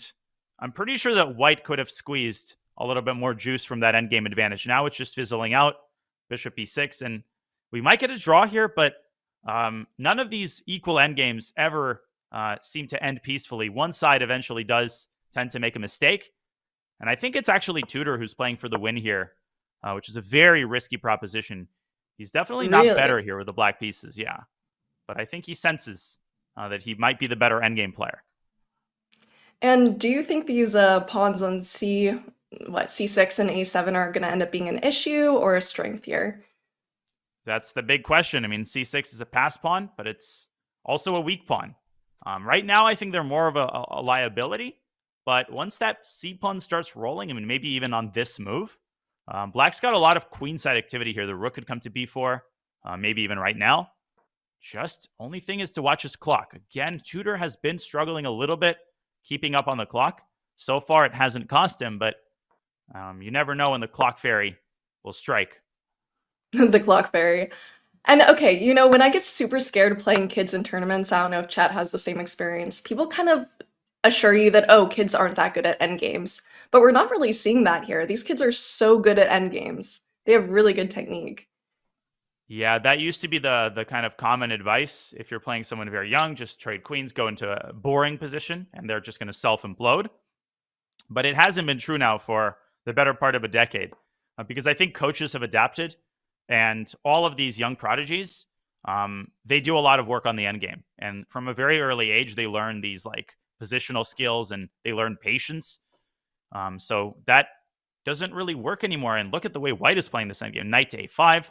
I'm pretty sure that White could have squeezed a little bit more juice from that endgame advantage. Now it's just fizzling out. Bishop e6. And we might get a draw here, but none of these equal endgames ever seem to end peacefully. One side eventually does tend to make a mistake. And I think it's actually Tudor who's playing for the win here, which is a very risky proposition. He's definitely not better here with the black pieces, yeah. But I think he senses that he might be the better endgame player. And do you think these pawns on c6 and a7 are going to end up being an issue or a strength here? That's the big question. I mean, c6 is a pass pawn, but it's also a weak pawn. Right now, I think they're more of a liability. But once that C pawn starts rolling, I mean, maybe even on this move, Black's got a lot of queenside activity here. The rook could come to b4, maybe even right now. Just only thing is to watch his clock. Again, Tudor has been struggling a little bit keeping up on the clock. So far, it hasn't cost him, but you never know when the clock fairy will strike. The clock fairy. And okay, you know, when I get super scared playing kids in tournaments, I don't know if chat has the same experience. People kind of assure you that, oh, kids aren't that good at endgames. But we're not really seeing that here. These kids are so good at endgames. They have really good technique. Yeah, that used to be the kind of common advice. If you're playing someone very young, just trade queens, go into a boring position, and they're just going to self-implode. But it hasn't been true now for the better part of a decade, because I think coaches have adapted, and all of these young prodigies, they do a lot of work on the end game. And from a very early age, they learn these like positional skills and they learn patience. So that doesn't really work anymore. And look at the way White is playing this end game. Knight to a5,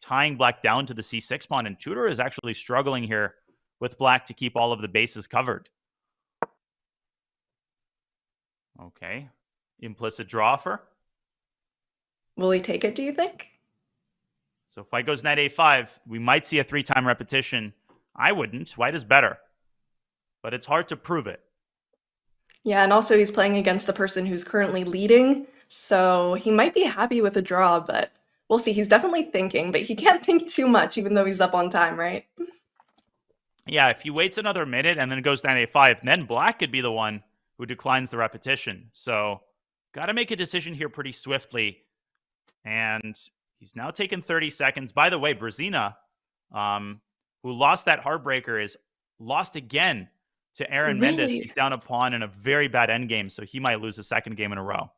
tying Black down to the c6 pawn. And Tudor is actually struggling here with Black to keep all of the bases covered. Okay. Implicit draw offer. Will he take it, do you think? So if White goes knight a5, we might see a 3-time repetition. I wouldn't. White is better. But it's hard to prove it. Yeah, and also he's playing against the person who's currently leading, so he might be happy with a draw, but we'll see. He's definitely thinking, but he can't think too much even though he's up on time, right? Yeah, if he waits another minute and then goes knight a5, then Black could be the one who declines the repetition. So got to make a decision here pretty swiftly. And he's now taken 30 seconds. By the way, Brzezina, who lost that heartbreaker, is lost again to Aaron Mendes. He's down a pawn in a very bad endgame, so he might lose a second game in a row.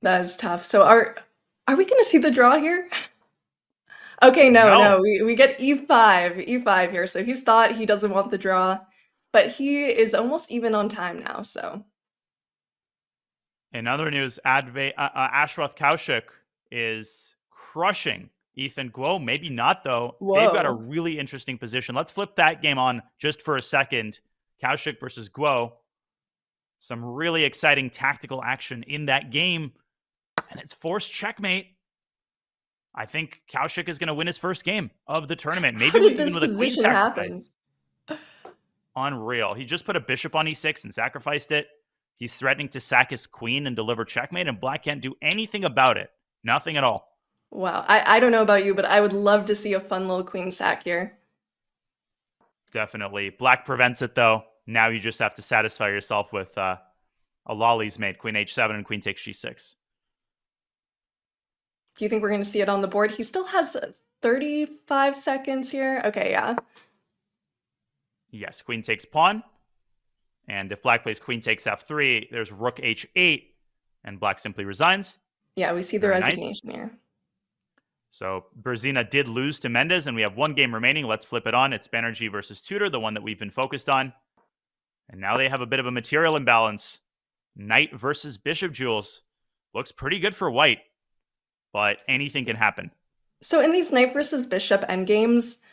That is tough. So are we going to see the draw here? Okay, no. We get e5 here. So he's thought he doesn't want the draw, but he is almost even on time now, so. In other news, Ashwath Kaushik is crushing Ethan Guo. Maybe not, though. Whoa. They've got a really interesting position. Let's flip that game on just for a second. Kaushik versus Guo. Some really exciting tactical action in that game. And it's forced checkmate. I think Kaushik is going to win his first game of the tournament. Maybe even with a queen sacrifice. Unreal. He just put a bishop on e6 and sacrificed it. He's threatening to sack his queen and deliver checkmate, and Black can't do anything about it. Nothing at all. Wow. I don't know about you, but I would love to see a fun little queen sack here. Definitely. Black prevents it, though. Now you just have to satisfy yourself with a lolly's mate. Queen h7 and queen takes g6. Do you think we're going to see it on the board? He still has 35 seconds here. Okay, yeah. Yes, queen takes pawn. And if Black plays queen takes f3, there's rook h8, and Black simply resigns. Yeah, we see the Very resignation nice. here. So Brzezina did lose to Mendes, and we have one game remaining. Let's flip it on. It's Banerjee versus Tudor, the one that we've been focused on. And now they have a bit of a material imbalance. Knight versus bishop duels. Looks pretty good for White, but anything can happen. So in these knight versus bishop endgames,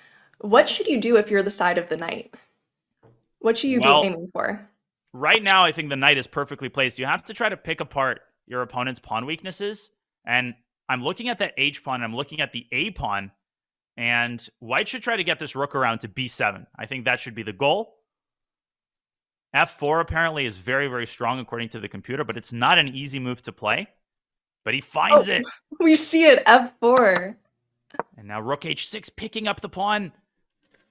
what should you do if you're the side of the knight? What should you be aiming for? Right now, I think the knight is perfectly placed. You have to try to pick apart your opponent's pawn weaknesses. And I'm looking at that h pawn, and I'm looking at the a pawn, and White should try to get this rook around to b7. I think that should be the goal. f4 apparently is very, very strong according to the computer, but it's not an easy move to play. But he finds it. We see it, f4. And now rook h6 picking up the pawn.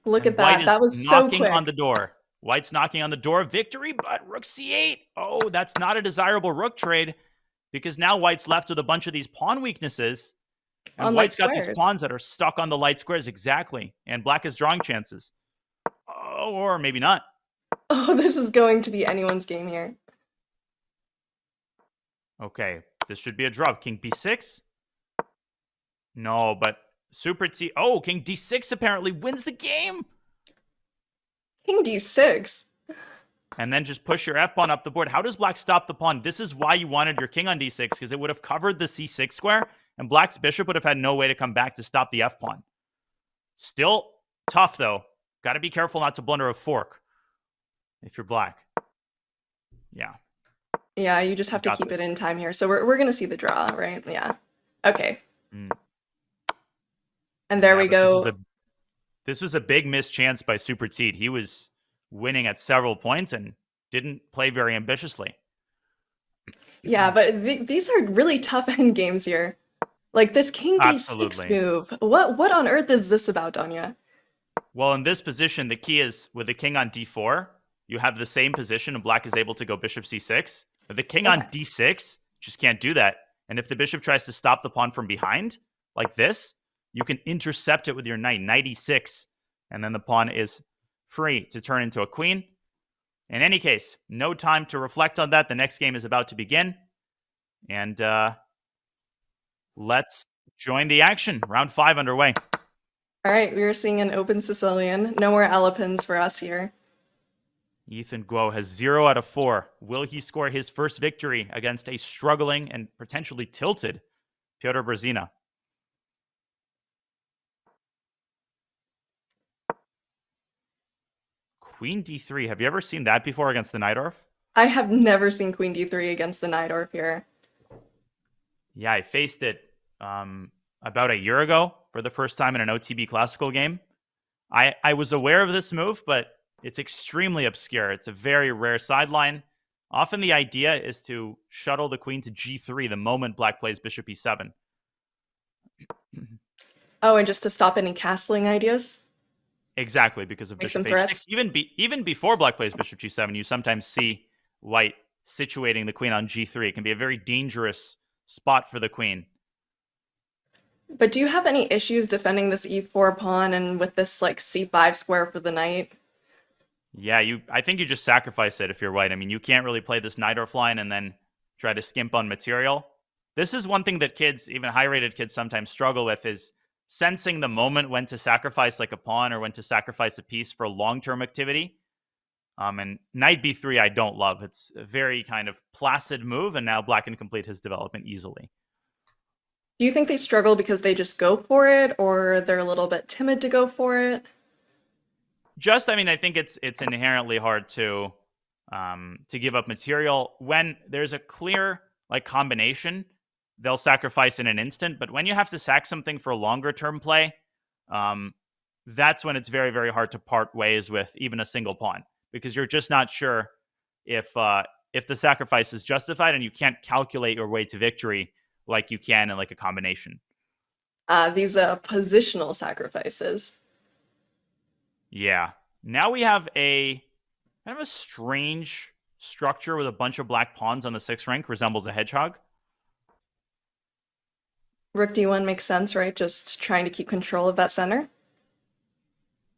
Look at that. That was so quick. Knocking on the door. White's knocking on the door. Victory, but rook c8. Oh, that's not a desirable rook trade, because now White's left with a bunch of these pawn weaknesses. And White's got these pawns that are stuck on the light squares. Exactly. And Black has drawing chances. Oh, or maybe not. Oh, this is going to be anyone's game here. Okay. This should be a draw. King b6. No, but super T. Oh, king d6 apparently wins the game. King d6. And then just push your f-pawn up the board. How does Black stop the pawn? This is why you wanted your king on d6, because it would have covered the c6 square, and Black's bishop would have had no way to come back to stop the f-pawn. Still tough, though. Got to be careful not to blunder a fork if you're Black. Yeah. Yeah, you just have to Got keep it this. in time here. So we're gonna see the draw, right? Yeah. Okay. Mm. And there Yeah, we but go. this was a big missed chance by Super Teed. He was winning at several points and didn't play very ambitiously. Yeah, but these are really tough end games here. Like this king d6 Absolutely. move. What on earth is this about, Anya? Well, in this position, the key is with the king on d4, you have the same position and black is able to go bishop c6. But the king on Okay. d6 just can't do that. And if the bishop tries to stop the pawn from behind, like this, you can intercept it with your knight, knight e6, and then the pawn is free to turn into a queen. In any case, no time to reflect on that. The next game is about to begin. And let's join the action. Round 5 underway. All right, we are seeing an open Sicilian. No more Alapins for us here. Ethan Guo has 0 out of 4. Will he score his first victory against a struggling and potentially tilted Piotr Brzezina? Queen d3. Have you ever seen that before against the Najdorf? I have never seen Queen d3 against the Najdorf here. Yeah, I faced it about a year ago for the first time in an OTB classical game. I was aware of this move, but it's extremely obscure. It's a very rare sideline. Often the idea is to shuttle the queen to g3 the moment black plays bishop e7. Oh, and just to stop any castling ideas? Exactly, because of Make some bishop h6. threats? Even before black plays bishop g7, you sometimes see white situating the queen on g3. It can be a very dangerous spot for the queen. But do you have any issues defending this e4 pawn and with this like c5 square for the knight? Yeah, I think you just sacrifice it if you're white. I mean, you can't really play this Najdorf line and then try to skimp on material. This is one thing that kids, even high-rated kids, sometimes struggle with, is sensing the moment when to sacrifice like a pawn or when to sacrifice a piece for long-term activity. And knight b3 I don't love. It's a very kind of placid move, and now black can complete his development easily. Do you think they struggle because they just go for it, or they're a little bit timid to go for it? I mean, I think it's inherently hard to give up material when there's a clear like combination. They'll sacrifice in an instant, but when you have to sack something for longer term play, that's when it's very, very hard to part ways with even a single pawn, because you're just not sure if the sacrifice is justified, and you can't calculate your way to victory like you can in like a combination. These positional sacrifices. Yeah. Now we have a kind of a strange structure with a bunch of black pawns on the 6th rank, resembles a hedgehog. Rook d1 makes sense, right? Just trying to keep control of that center.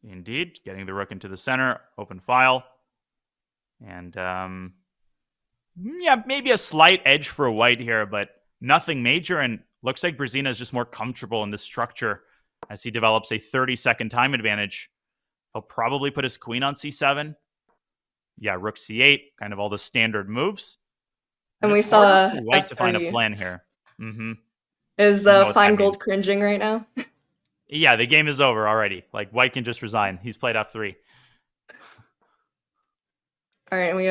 Indeed, getting the rook into the center, open file. And yeah, maybe a slight edge for white here, but nothing major. And looks like Brzezina is just more comfortable in this structure as he develops a 30-second time advantage. He'll probably put his queen on c7. Yeah, rook c8, kind of all the standard moves. And we it's harder saw for white to find a f3. plan here. Mm-hmm. Is You know what Fine that Gold means. cringing right now? Yeah, the game is over already. Like, white can just resign. He's played f3. All right, and we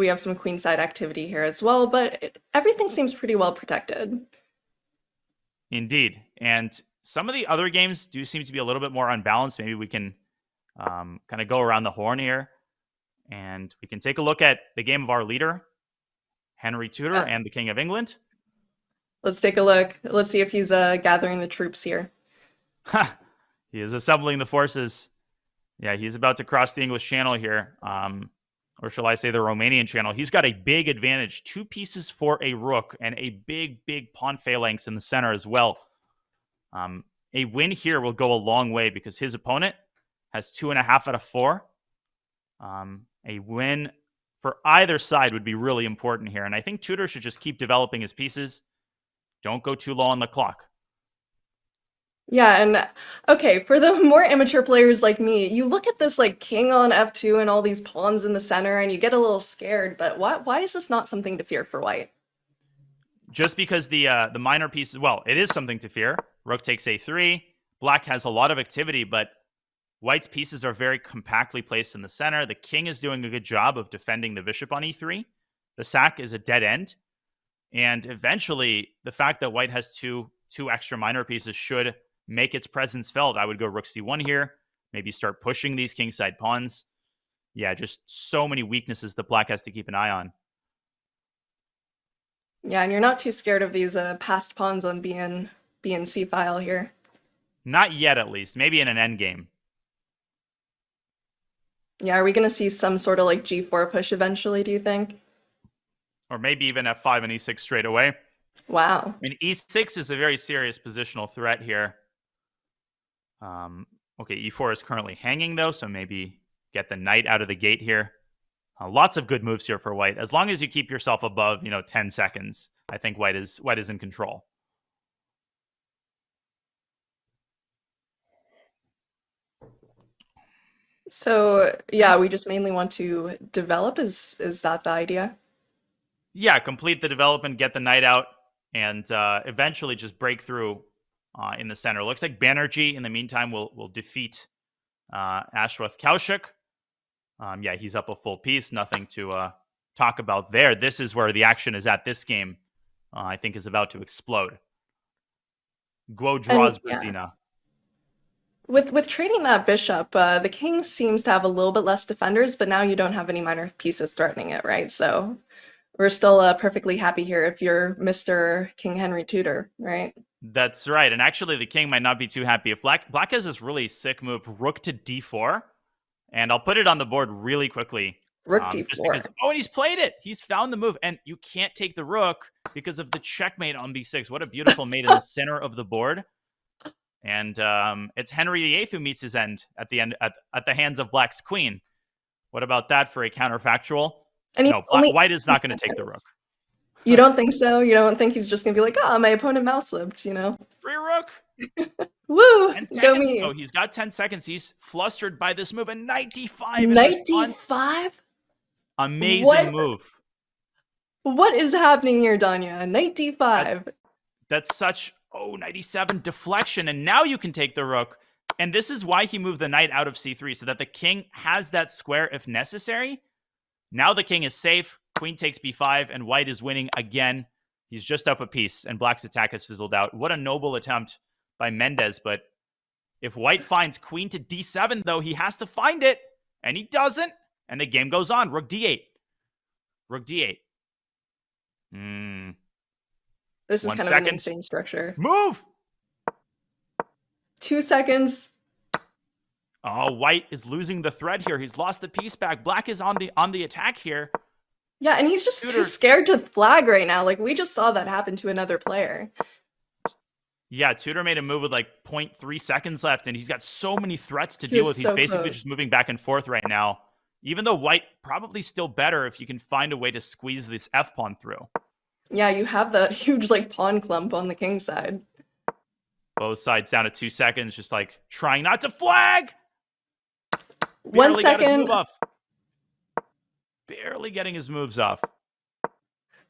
have some queenside activity here as well, but everything seems pretty well protected. Indeed. And some of the other games do seem to be a little bit more unbalanced. Maybe we can kind of go around the horn here, and we can take a look at the game of our leader, Henry Tudor, and the King of England. Let's take a look. Let's see if he's gathering the troops here. He is assembling the forces. Yeah, he's about to cross the English Channel here. Or shall I say the Romanian Channel. He's got a big advantage. 2 pieces for a rook and a big, big pawn phalanx in the center as well. A win here will go a long way because his opponent has 2.5 out of 4. A win for either side would be really important here. And I think Tudor should just keep developing his pieces. Don't go too low on the clock. Yeah, and okay, for the more amateur players like me, you look at this like king on f2 and all these pawns in the center and you get a little scared, but why is this not something to fear for white? Just because the minor pieces, well, it is something to fear. Rook takes a3. Black has a lot of activity, but White's pieces are very compactly placed in the center. The king is doing a good job of defending the bishop on e3. The sack is a dead end. And eventually, the fact that white has two extra minor pieces should make its presence felt. I would go rook c1 here, maybe start pushing these kingside pawns. Yeah, just so many weaknesses that black has to keep an eye on. Yeah, and you're not too scared of these passed pawns on BNC file here. Not yet, at least. Maybe in an endgame. Yeah, are we going to see some sort of like g4 push eventually, do you think? Or maybe even f5 and e6 straight away. Wow. I mean, e6 is a very serious positional threat here. Okay, e4 is currently hanging, though, so maybe get the knight out of the gate here. Lots of good moves here for white. As long as you keep yourself above, 10 seconds, I think white is in control. So, yeah, we just mainly want to develop. Is that the idea? Yeah, complete the development, get the knight out, and eventually just break through in the center. Looks like Banerjee, in the meantime, will defeat Ashwath Kaushik. Yeah, he's up a full piece. Nothing to talk about there. This is where the action is at. This game, I think, is about to explode. Guo draws Brzezina. Yeah. With trading that bishop, the king seems to have a little bit less defenders, but now you don't have any minor pieces threatening it, right? So we're still perfectly happy here if you're Mr. King Henry Tudor, right? That's right. And actually, the king might not be too happy. If black has this really sick move, rook to d4, and I'll put it on the board really quickly. Rook d4. Just because, and he's played it. He's found the move, and you can't take the rook because of the checkmate on b6. What a beautiful mate in the center of the board. And it's Henry VIII who meets his end at the hands of black's queen. What about that for a counterfactual? And no, white is not going to take the rook. You don't think so? You don't think he's just going to be like, my opponent mouse slipped, Free rook. Woo! 10 Go seconds. me. Oh, he's got 10 seconds. He's flustered by this move. And knight d5. Knight d5? Amazing move. What is happening here, Danya? Knight d5. That's such, knight e7 deflection. And now you can take the rook. And this is why he moved the knight out of c3, so that the king has that square if necessary. Now the king is safe. Queen takes b5, and white is winning again. He's just up a piece, and black's attack has fizzled out. What a noble attempt by Mendes, but if white finds queen to d7, though, he has to find it, and he doesn't, and the game goes on. Rook d8. Rook d8. This is kind of an insane structure. Move! 2 seconds. Oh, white is losing the thread here. He's lost the piece back. Black is on the attack here. Yeah, and he's just too scared to flag right now. Like, we just saw that happen to another player. Yeah, Tudor made a move with like 0.3 seconds left, and he's got so many threats to deal with. He's basically just moving back and forth right now. Even though white probably still better if you can find a way to squeeze this f-pawn through. Yeah, you have that huge like pawn clump on the king side. Both sides down to 2 seconds, just like trying not to flag. 1 second. Got his move off. Barely getting his moves off.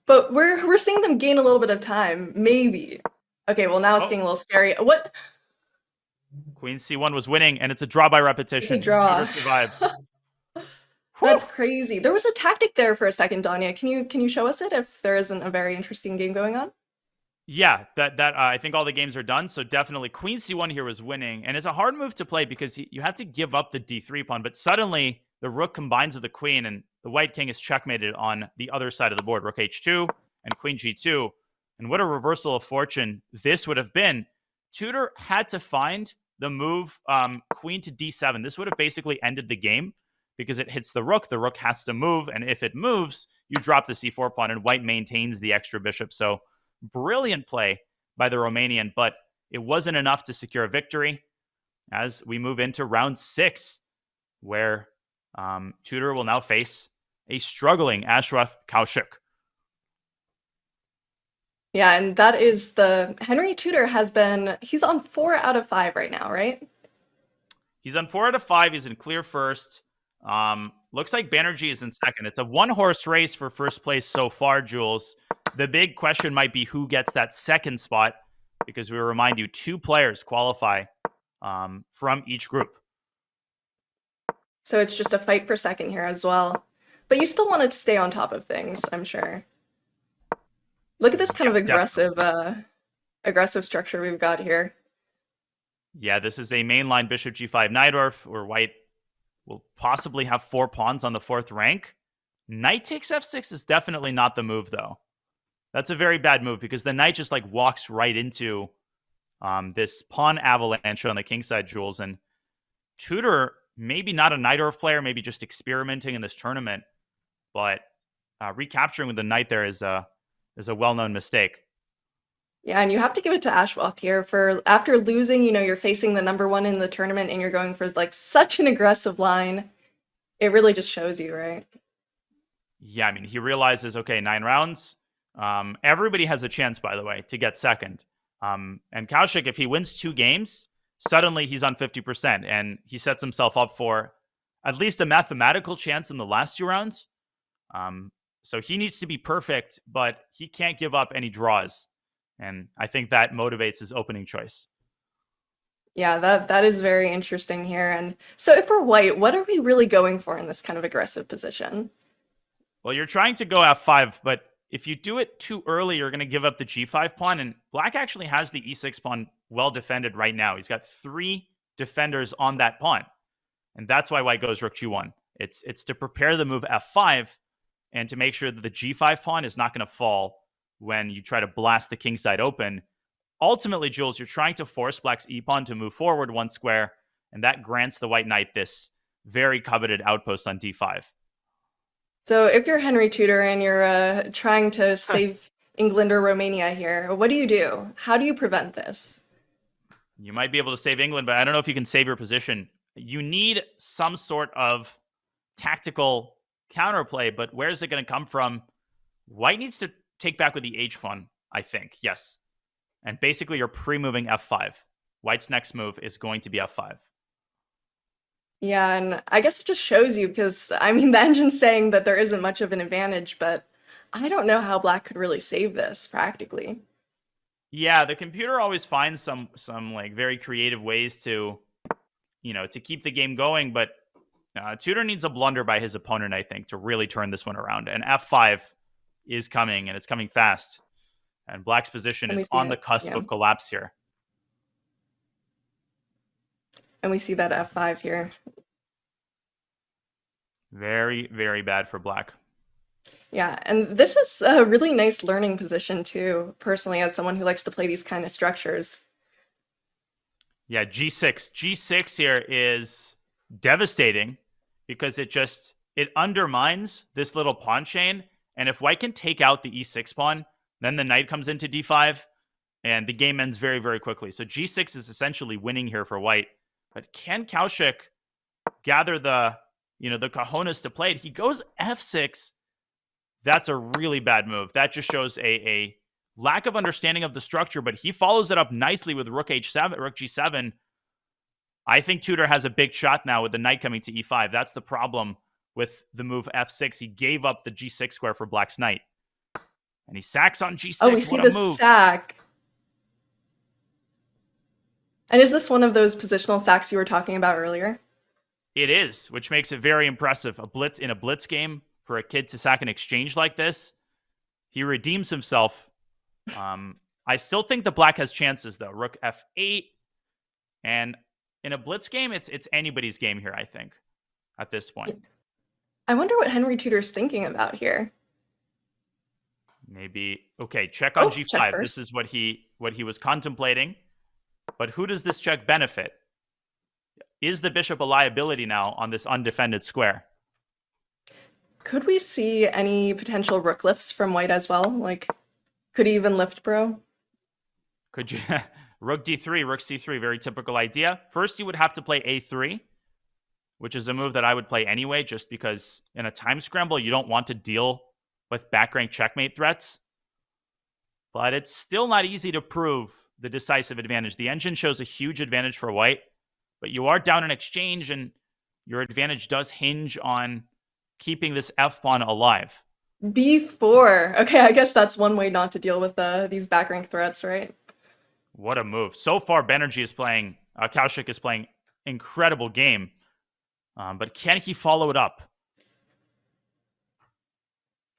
But we're seeing them gain a little bit of time, maybe. Okay, well now it's getting a little scary. What? Queen c1 was winning, and it's a draw by repetition. It's a draw. Tudor survives. That's crazy. There was a tactic there for a second, Danya. Can you show us it if there isn't a very interesting game going on? Yeah, that I think all the games are done. So definitely Queen c1 here was winning, and it's a hard move to play because you have to give up the d3 pawn. But suddenly the rook combines with the queen, and the white king is checkmated on the other side of the board. Rook h2 and queen g2. And what a reversal of fortune this would have been. Tudor had to find the move queen to d7. This would have basically ended the game because it hits the rook. The rook has to move, and if it moves, you drop the c4 pawn, and white maintains the extra bishop. So brilliant play by the Romanian, but it wasn't enough to secure a victory as we move into round 6, where Tudor will now face a struggling Ashwath Kaushik. Yeah, and that is Henry Tudor he's on 4 out of 5 right now, right? He's on 4 out of 5. He's in clear first. Looks like Banerjee is in second. It's a one-horse race for first place so far, Jules. The big question might be who gets that second spot, because we remind you 2 players qualify from each group. So it's just a fight for second here as well. But you still wanted to stay on top of things, I'm sure. Look at this kind of Definitely. aggressive structure we've got here. Yeah, this is a mainline bishop g5 Najdorf, where white will possibly have 4 pawns on the 4th rank. Knight takes f6 is definitely not the move, though. That's a very bad move because the knight just like walks right into this pawn avalanche on the kingside, Jules. And Tudor, maybe not a Najdorf player, maybe just experimenting in this tournament, but recapturing with the knight there is a well-known mistake. Yeah, and you have to give it to Ashworth here for after losing, you're facing the number one in the tournament and you're going for like such an aggressive line. It really just shows you, right? Yeah, I mean, he realizes, okay, 9 rounds. Everybody has a chance, by the way, to get second. And Kaushik, if he wins 2 games, suddenly he's on 50%, and he sets himself up for at least a mathematical chance in the last 2 rounds. So he needs to be perfect, but he can't give up any draws. And I think that motivates his opening choice. Yeah, that is very interesting here. And so if we're white, what are we really going for in this kind of aggressive position? Well, you're trying to go f5, but if you do it too early, you're going to give up the g5 pawn, and black actually has the e6 pawn well defended right now. He's got 3 defenders on that pawn, and that's why white goes rook g1. It's to prepare the move f5 and to make sure that the g5 pawn is not going to fall when you try to blast the kingside open. Ultimately, Jules, you're trying to force black's e-pawn to move forward 1 square, and that grants the white knight this very coveted outpost on d5. So if you're Henry Tudor and you're trying to save England or Romania here, what do you do? How do you prevent this? You might be able to save England, but I don't know if you can save your position. You need some sort of tactical counterplay, but where is it going to come from? White needs to take back with the h1, I think. Yes. And basically, you're pre-moving f5. White's next move is going to be f5. Yeah, and I guess it just shows you because, I mean, the engine's saying that there isn't much of an advantage, but I don't know how black could really save this practically. Yeah, the computer always finds some like very creative ways to, to keep the game going, but Tudor needs a blunder by his opponent, I think, to really turn this one around. And f5 is coming, and it's coming fast. And black's position is on the cusp of collapse here. And we see that f5 here. Very, very bad for black. Yeah, and this is a really nice learning position too, personally, as someone who likes to play these kind of structures. Yeah, g6. G6 here is devastating because it undermines this little pawn chain. And if white can take out the e6 pawn, then the knight comes into d5, and the game ends very, very quickly. So g6 is essentially winning here for white. But can Kaushik gather the cojones to play it? He goes f6. That's a really bad move. That just shows a lack of understanding of the structure, but he follows it up nicely with rook h7, rook g7. I think Tudor has a big shot now with the knight coming to e5. That's the problem with the move f6. He gave up the g6 square for black's knight. And he sacks on g6. Oh, we see the sack. And is this one of those positional sacks you were talking about earlier? It is, which makes it very impressive. In a blitz game, for a kid to sack an exchange like this, he redeems himself. I still think the black has chances, though. Rook f8. And in a blitz game, it's anybody's game here, I think, at this point. I wonder what Henry Tudor's thinking about here. Maybe, okay, check on g5. Check this is what he was contemplating. But who does this check benefit? Is the bishop a liability now on this undefended square? Could we see any potential rook lifts from white as well? Like, could he even lift bro? Could you? Rook d3, rook c3, very typical idea. First, you would have to play a3, which is a move that I would play anyway, just because in a time scramble, you don't want to deal with back rank checkmate threats. But it's still not easy to prove the decisive advantage. The engine shows a huge advantage for white, but you are down an exchange, and your advantage does hinge on keeping this f-pawn alive. b4. Okay, I guess that's one way not to deal with these back rank threats, right? What a move. So far, Banerjee is playing, Kaushik is playing incredible game. But can he follow it up?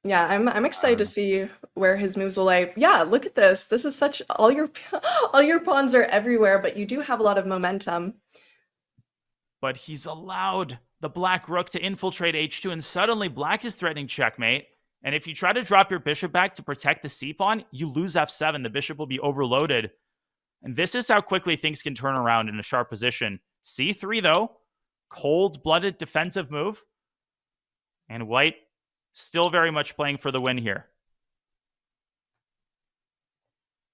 Yeah, I'm excited to see where his moves will lay. Yeah, look at this. This is such all your all your pawns are everywhere, but you do have a lot of momentum. But he's allowed the black rook to infiltrate h2, and suddenly black is threatening checkmate. And if you try to drop your bishop back to protect the c-pawn, you lose f7. The bishop will be overloaded. And this is how quickly things can turn around in a sharp position. c3, though, cold-blooded defensive move. And white still very much playing for the win here.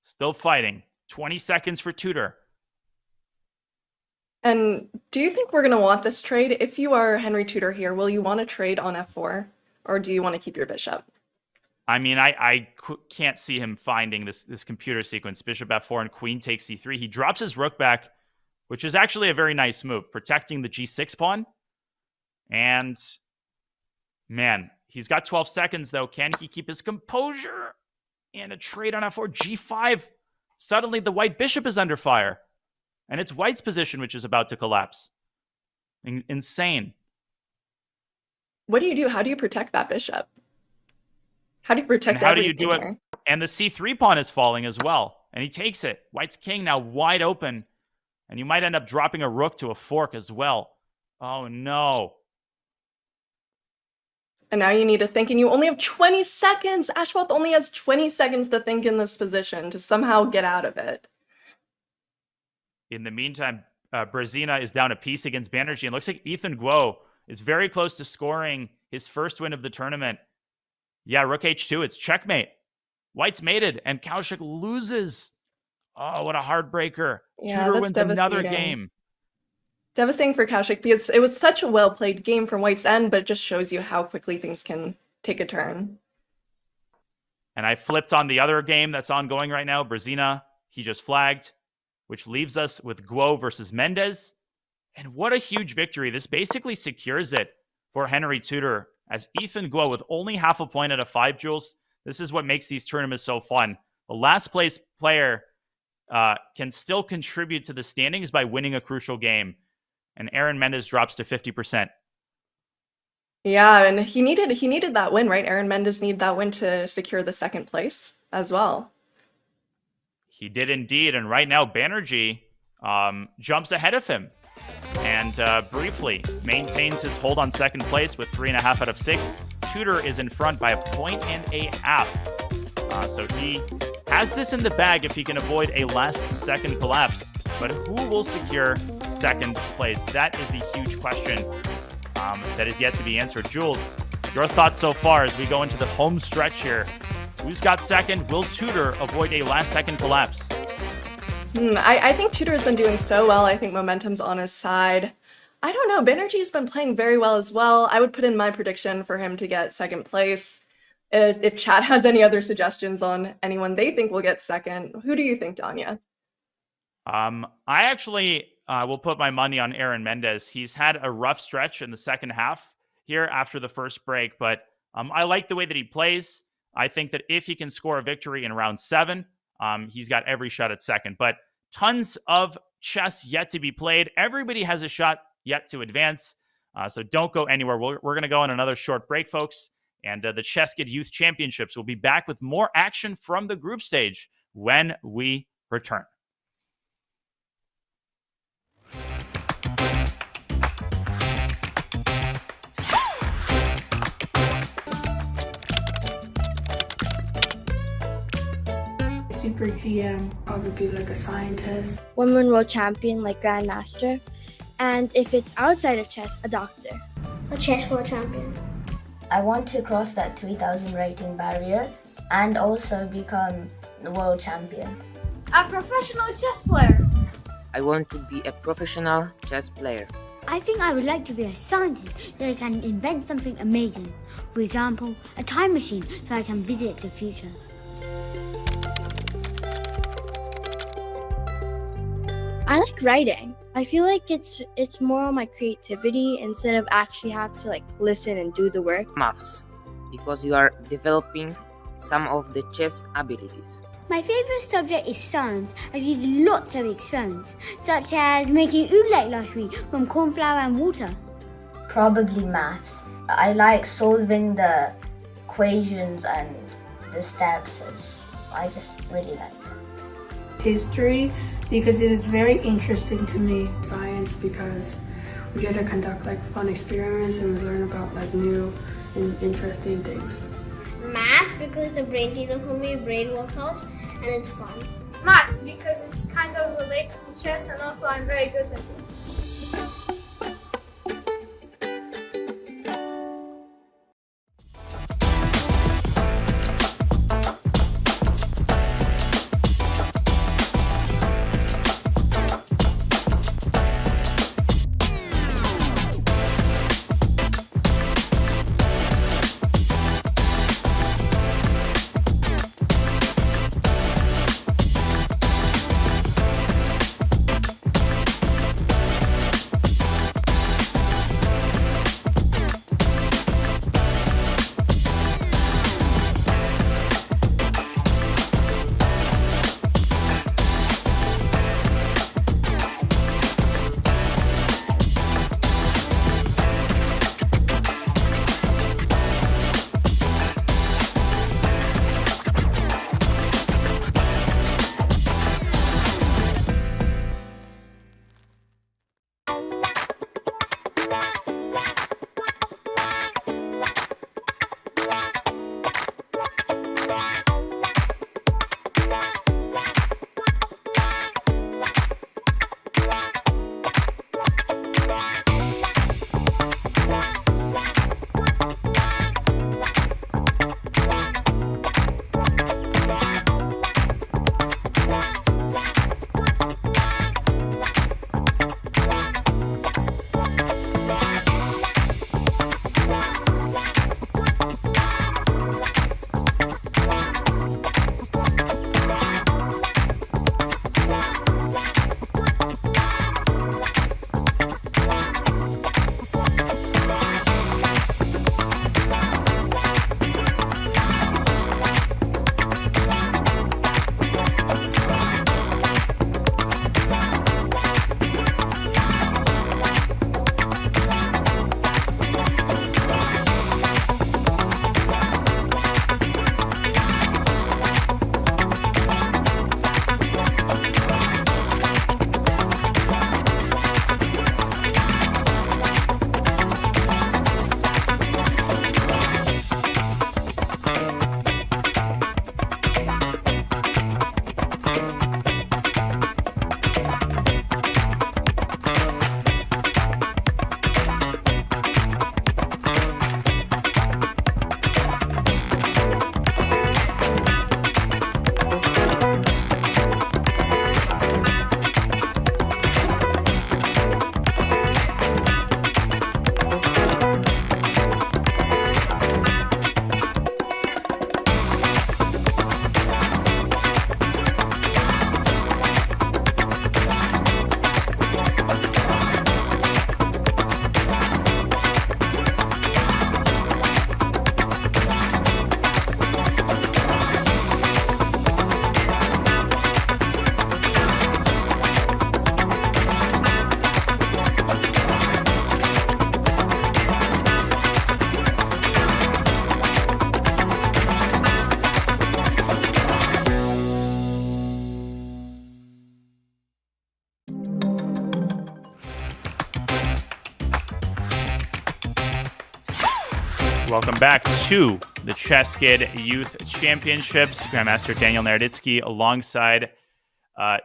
Still fighting. 20 seconds for Tudor. And do you think we're going to want this trade? If you are Henry Tudor here, will you want to trade on f4? Or do you want to keep your bishop? I mean, I can't see him finding this computer sequence. Bishop f4 and queen takes c3. He drops his rook back, which is actually a very nice move, protecting the g6 pawn. And, man, he's got 12 seconds, though. Can he keep his composure? And a trade on f4, g5. Suddenly, the white bishop is under fire. And it's white's position, which is about to collapse. Insane. What do you do? How do you protect that bishop? How do you protect how do you everything do it? here? And the c3 pawn is falling as well. And he takes it. White's king now wide open. And you might end up dropping a rook to a fork as well. Oh, no. And now you need to think, and you only have 20 seconds. Ashwath only has 20 seconds to think in this position to somehow get out of it. In the meantime, Brzezina is down a piece against Banerjee. And looks like Ethan Guo is very close to scoring his first win of the tournament. Yeah, rook h2. It's checkmate. White's mated, and Kaushik loses. Oh, what a heartbreaker. Yeah, Tudor that's wins another devastating. game. Devastating for Kaushik because it was such a well-played game from White's end, but it just shows you how quickly things can take a turn. And I flipped on the other game that's ongoing right now. Brzezina, he just flagged, which leaves us with Guo versus Mendes. And what a huge victory. This basically secures it for Henry Tudor, as Ethan Guo, with only half a point out of 5 joules. This is what makes these tournaments so fun. The last place player can still contribute to the standings by winning a crucial game. And Aaron Mendes drops to 50%. Yeah, and he needed that win, right? Aaron Mendes needed that win to secure the second place as well. He did indeed. And right now, Banerjee jumps ahead of him. And briefly maintains his hold on second place with 3.5 out of 6. Tudor is in front by 1.5 points. So he has this in the bag if he can avoid a last-second collapse. But who will secure second place? That is the huge question that is yet to be answered. Jules, your thoughts so far as we go into the home stretch here. Who's got second? Will Tudor avoid a last-second collapse? I think Tudor has been doing so well. I think momentum's on his side. I don't know. Banerjee's been playing very well as well. I would put in my prediction for him to get second place. If chat has any other suggestions on anyone they think will get second, who do you think, Danya? I actually will put my money on Aaron Mendes. He's had a rough stretch in the second half here after the first break, but I like the way that he plays. I think that if he can score a victory in round 7, he's got every shot at second. But tons of chess yet to be played. Everybody has a shot yet to advance. So don't go anywhere. We're going to go on another short break, folks. And the ChessKid Youth Championships will be back with more action from the group stage when we return. Super GM, probably like a scientist. Women world champion like grandmaster, and if it's outside of chess, a doctor. A chess world champion. I want to cross that 3,000 rating barrier and also become the world champion. A professional chess player. I want to be a professional chess player. I think I would like to be a scientist that I can invent something amazing. For example, a time machine so I can visit the future. I like writing. I feel like it's more on my creativity instead of actually have to listen and do the work. Maths, because you are developing some of the chess abilities. My favorite subject is science. I've used lots of experiments, such as making oolite last week from corn flour and water. probably maths. I like solving the equations and the steps. I just really like that. History, because it is very interesting to me. Science, because we get to conduct like fun experiments and we learn about like new and interesting things. Math, because the brain teaser for me, brain workouts, and it's fun. Maths, because it's kind of related to chess and also I'm very good at it. Welcome back to the ChessKid Youth Championships. Grandmaster Daniel Naroditsky alongside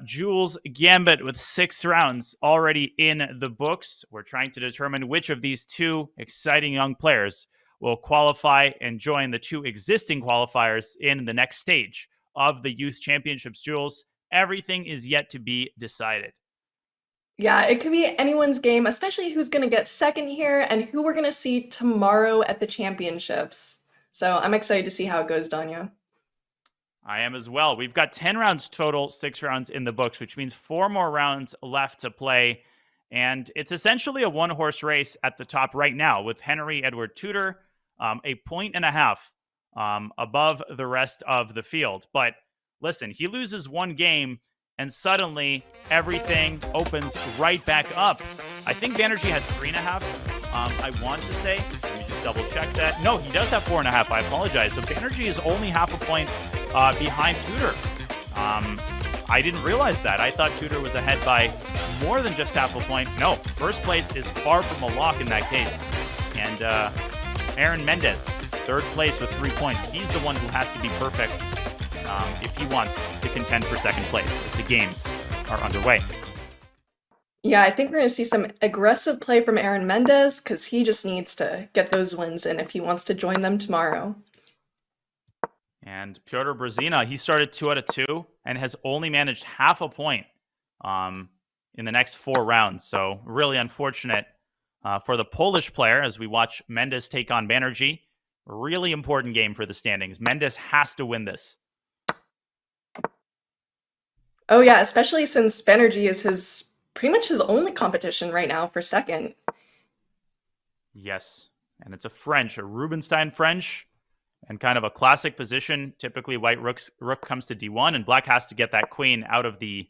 Jules Gambit with 6 rounds already in the books. We're trying to determine which of these two exciting young players will qualify and join the 2 existing qualifiers in the next stage of the Youth Championships. Jules, everything is yet to be decided. Yeah, it could be anyone's game, especially who's going to get second here and who we're going to see tomorrow at the championships. So I'm excited to see how it goes, Danya. I am as well. We've got 10 rounds total, 6 rounds in the books, which means 4 more rounds left to play. And it's essentially a one-horse race at the top right now with Henry Edward Tudor, a point and a half above the rest of the field. But listen, he loses one game, and suddenly everything opens right back up I think Banerjee has 3.5. I want to say, let me just double check that. No, he does have 4.5. I apologize. So Banerjee is only half a point behind Tudor. I didn't realize that. I thought Tudor was ahead by more than just half a point. No, first place is far from a lock in that case. And Aaron Mendes, third place with 3 points. He's the one who has to be perfect if he wants to contend for second place as the games are underway. Yeah, I think we're going to see some aggressive play from Aaron Mendes because he just needs to get those wins in if he wants to join them tomorrow. And Piotr Brzezina, he started 2 out of 2 and has only managed half a point in the next 4 rounds. So really unfortunate for the Polish player as we watch Mendes take on Banerjee. Really important game for the standings. Mendes has to win this. Oh yeah, especially since Banerjee is pretty much his only competition right now for second. Yes, and it's a Rubinstein French, and kind of a classic position. Typically, white rook comes to d1, and black has to get that queen out of the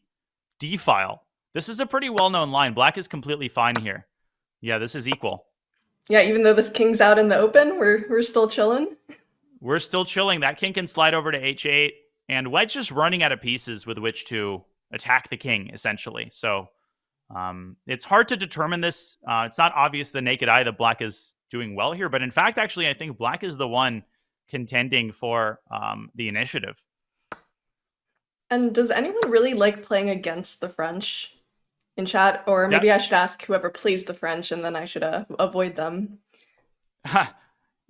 d file. This is a pretty well-known line. Black is completely fine here. Yeah, this is equal. Yeah, even though this king's out in the open, we're still chilling. We're still chilling. That king can slide over to h8, and white's just running out of pieces with which to attack the king, essentially. So it's hard to determine this. It's not obvious to the naked eye that black is doing well here, but in fact, actually, I think black is the one contending for the initiative. And does anyone really like playing against the French in chat? Or maybe I should ask whoever plays the French and then I should avoid them.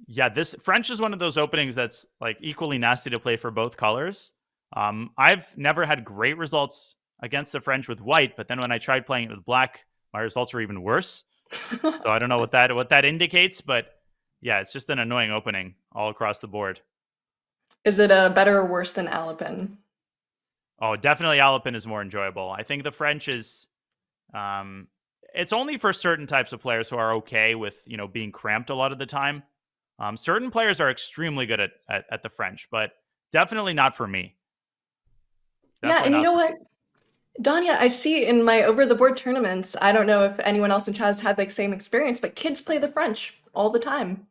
Yeah, this French is one of those openings that's like equally nasty to play for both colors. I've never had great results against the French with white, but then when I tried playing it with black, my results were even worse. So I don't know what that indicates, but yeah, it's just an annoying opening all across the board. Is it better or worse than Alapin? Oh, definitely Alapin is more enjoyable. I think the French is, it's only for certain types of players who are okay with, being cramped a lot of the time. Certain players are extremely good at the French, but definitely not for me. Yeah, and you know what? Danya, I see in my over-the-board tournaments, I don't know if anyone else in chat has had the same experience, but kids play the French all the time.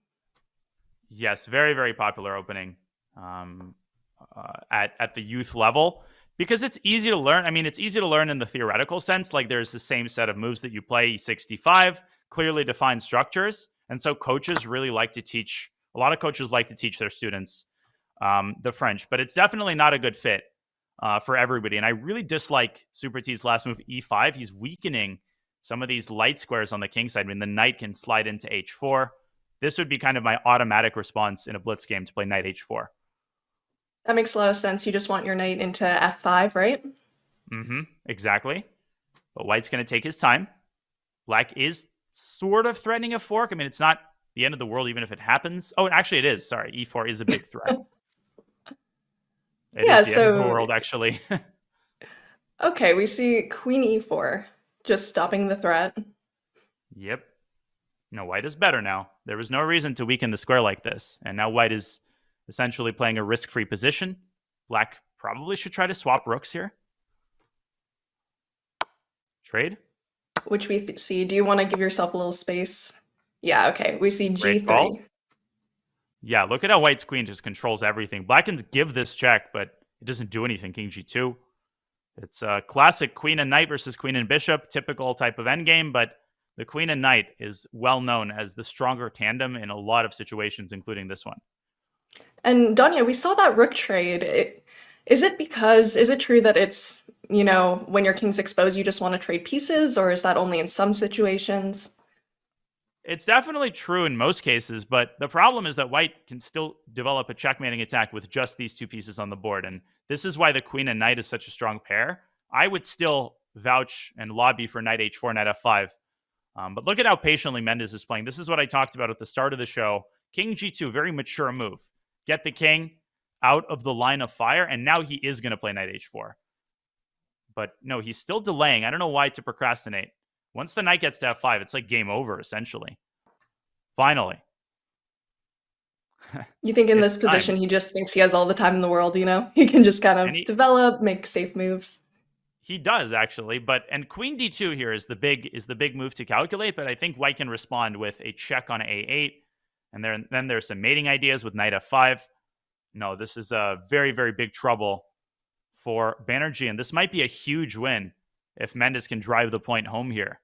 Yes, very, very popular opening at the youth level because it's easy to learn. I mean, it's easy to learn in the theoretical sense. Like there's the same set of moves that you play, E65, clearly defined structures. And so coaches really like to teach, a lot of coaches like to teach their students the French, but it's definitely not a good fit for everybody. And I really dislike Super T's last move, E5. He's weakening some of these light squares on the king side. I mean, the knight can slide into H4. This would be kind of my automatic response in a blitz game to play knight H4. That makes a lot of sense. You just want your knight into F5, right? Mm-hmm, exactly. But white's going to take his time. Black is sort of threatening a fork. I mean, it's not the end of the world even if it happens. Oh, actually it is. Sorry, E4 is a big threat. It is the end of the world, actually. Okay, we see Queen E4, just stopping the threat. Yep. No, white is better now. There was no reason to weaken the square like this. And now white is essentially playing a risk-free position. Black probably should try to swap rooks here. Trade. Which we see. Do you want to give yourself a little space? Yeah, okay. We see G3. Yeah, look at how white's queen just controls everything. Black can give this check, but it doesn't do anything. King G2. It's a classic queen and knight versus queen and bishop, typical type of endgame, but the queen and knight is well known as the stronger tandem in a lot of situations, including this one. And Danya, we saw that rook trade. Is it true that it's, when your king's exposed, you just want to trade pieces, or is that only in some situations? It's definitely true in most cases, but the problem is that white can still develop a checkmating attack with just these two pieces on the board. And this is why the queen and knight is such a strong pair. I would still vouch and lobby for knight h4, knight f5. But look at how patiently Mendes is playing. This is what I talked about at the start of the show. King g2, very mature move. Get the king out of the line of fire, and now he is going to play knight h4. But no, he's still delaying. I don't know why to procrastinate. Once the knight gets to f5, it's like game over, essentially. Finally. You think in this position, he just thinks he has all the time in the world, He can just kind of develop, make safe moves. He does actually, and queen d2 here is the big move to calculate. But I think white can respond with a check on a8, and then there's some mating ideas with knight f5. No, this is a very, very big trouble for Banerjee, and this might be a huge win if Mendes can drive the point home here.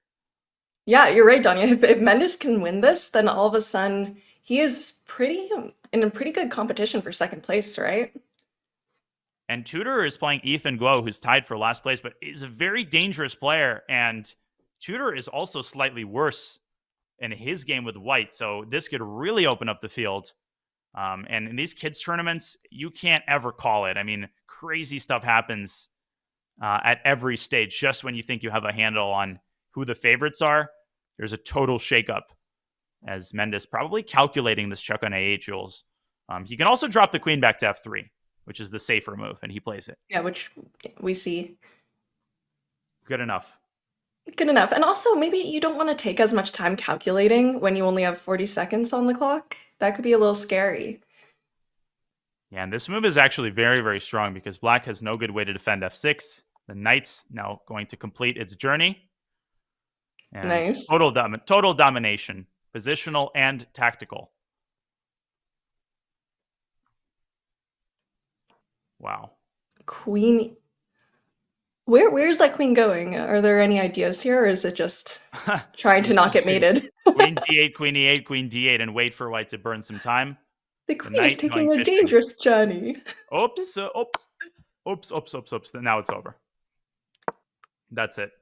Yeah, you're right, Danya. If Mendes can win this, then all of a sudden he is in a pretty good competition for second place, right? And Tudor is playing Ethan Guo, who's tied for last place, but is a very dangerous player. And Tudor is also slightly worse in his game with white, so this could really open up the field. And in these kids tournaments, you can't ever call it. I mean, crazy stuff happens at every stage. Just when you think you have a handle on who the favorites are, there's a total shakeup, as Mendes probably calculating this check on a8, Jules. He can also drop the queen back to f3, which is the safer move, and he plays it. Yeah, which we see. Good enough. Good enough. And also, maybe you don't want to take as much time calculating when you only have 40 seconds on the clock. That could be a little scary. Yeah, and this move is actually very, very strong because black has no good way to defend f6. The knight's now going to complete its journey. And nice. Total domination, positional and tactical. Wow. Queen. Where's that queen going? Are there any ideas here, or is it just trying to not get mated? Queen d8, queen e8, queen d8, and wait for white to burn some time. The queen is taking a dangerous journey. Oops. Now it's over. That's it.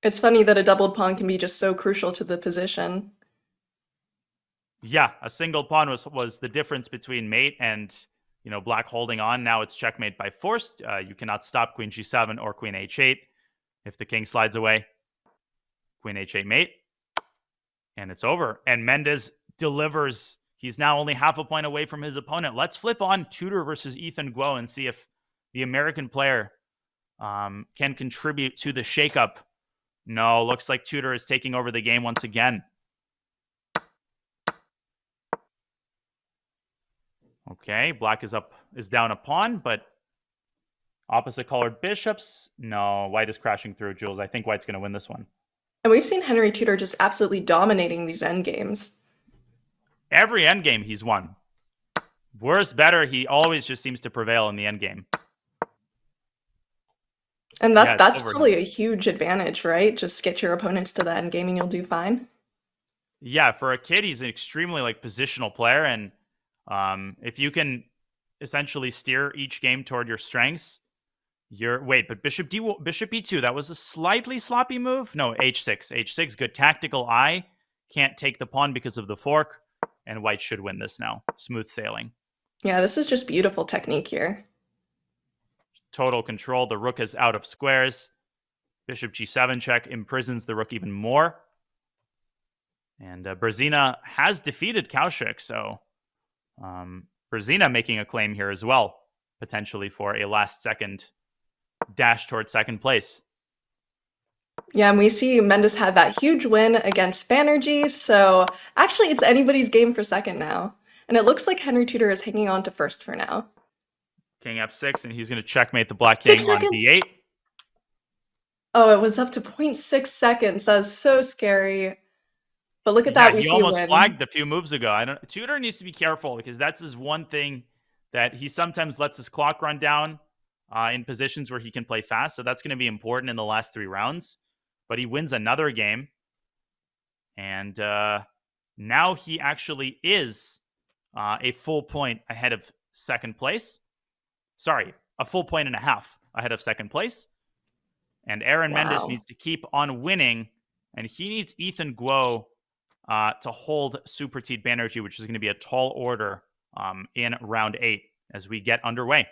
It's funny that a doubled pawn can be just so crucial to the position. Yeah, a single pawn was the difference between mate and, black holding on. Now it's checkmate by force. You cannot stop queen g7 or queen h8 if the king slides away. Queen h8 mate. And it's over. And Mendes delivers. He's now only half a point away from his opponent. Let's flip on Tudor versus Ethan Guo and see if the American player can contribute to the shakeup. No, looks like Tudor is taking over the game once again. Okay, black is down a pawn, but opposite colored bishops. No, white is crashing through, Jules. I think white's going to win this one. And we've seen Henry Tudor just absolutely dominating these endgames. Every endgame he's won. Worse, better, he always just seems to prevail in the endgame. And that's probably a huge advantage, right? Just get your opponents to the endgame and you'll do fine. Yeah, for a kid, he's an extremely positional player, and if you can essentially steer each game toward your strengths, but bishop e2, that was a slightly sloppy move. No, h6, good tactical eye. Can't take the pawn because of the fork, and white should win this now. Smooth sailing. Yeah, this is just beautiful technique here. Total control. The rook is out of squares. Bishop g7 check imprisons the rook even more. And Brzezina has defeated Kaushik, so Brzezina making a claim here as well, potentially for a last-second dash towards second place. Yeah, and we see Mendes had that huge win against Banerjee, so actually it's anybody's game for second now. And it looks like Henry Tudor is hanging on to first for now. King f6, and he's going to checkmate the black king on d8. Oh, it was up to 0.6 seconds. That was so scary. But look at that, we see a win. He almost flagged a few moves ago. Tudor needs to be careful because that's his one thing that he sometimes lets his clock run down in positions where he can play fast. So that's going to be important in the last 3 rounds. But he wins another game. And now he actually is a full point ahead of second place. Sorry, a full point and a half ahead of second place. And Aaron Mendes needs to keep on winning. And he needs Ethan Guo to hold Supratit Banerjee, which is going to be a tall order in round 8 as we get underway.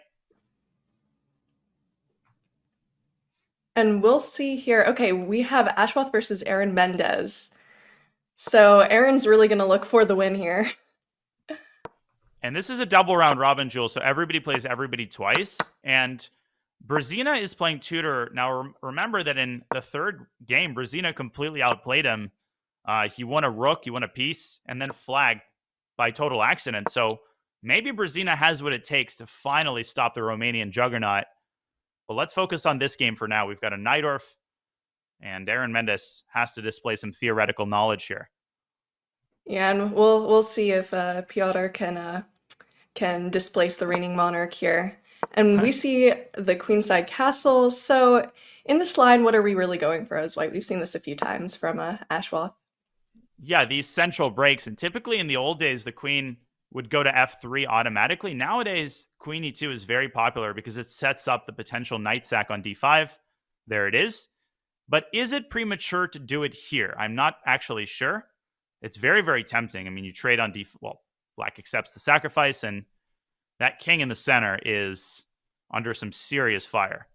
And we'll see here. Okay, we have Ashwath versus Aaron Mendes. So Aaron's really going to look for the win here. And this is a double round robin, Jules, so everybody plays everybody twice. And Brzezina is playing Tudor. Now, remember that in the third game, Brzezina completely outplayed him. He won a rook, he won a piece, and then flagged by total accident. So Maybe Brzezina has what it takes to finally stop the Romanian juggernaut. But let's focus on this game for now. We've got a Najdorf, and Aaron Mendes has to display some theoretical knowledge here. Yeah, and we'll see if Piotr can displace the reigning monarch here. And we see the queenside castle. So in this line, what are we really going for as white? We've seen this a few times from Ashwath. Yeah, these central breaks. And typically in the old days, the queen would go to f3 automatically. Nowadays, queen e2 is very popular because it sets up the potential knight sack on d5. There it is. But is it premature to do it here? I'm not actually sure. It's very, very tempting. I mean, you trade on d4. Well, black accepts the sacrifice, and that king in the center is under some serious fire.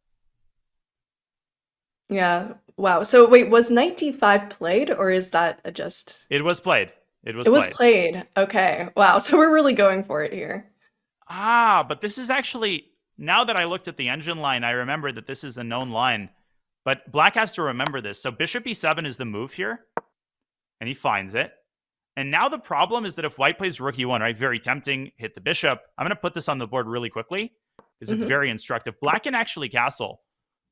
Yeah. Wow. So wait, was knight d5 played, or is that just... It was played. It was played. Okay. Wow. So we're really going for it here. But this is actually, now that I looked at the engine line, I remember that this is a known line. But black has to remember this. So bishop e7 is the move here, and he finds it. And now the problem is that if white plays rook e1, right, very tempting, hit the bishop. I'm going to put this on the board really quickly because it's very instructive. Black can actually castle.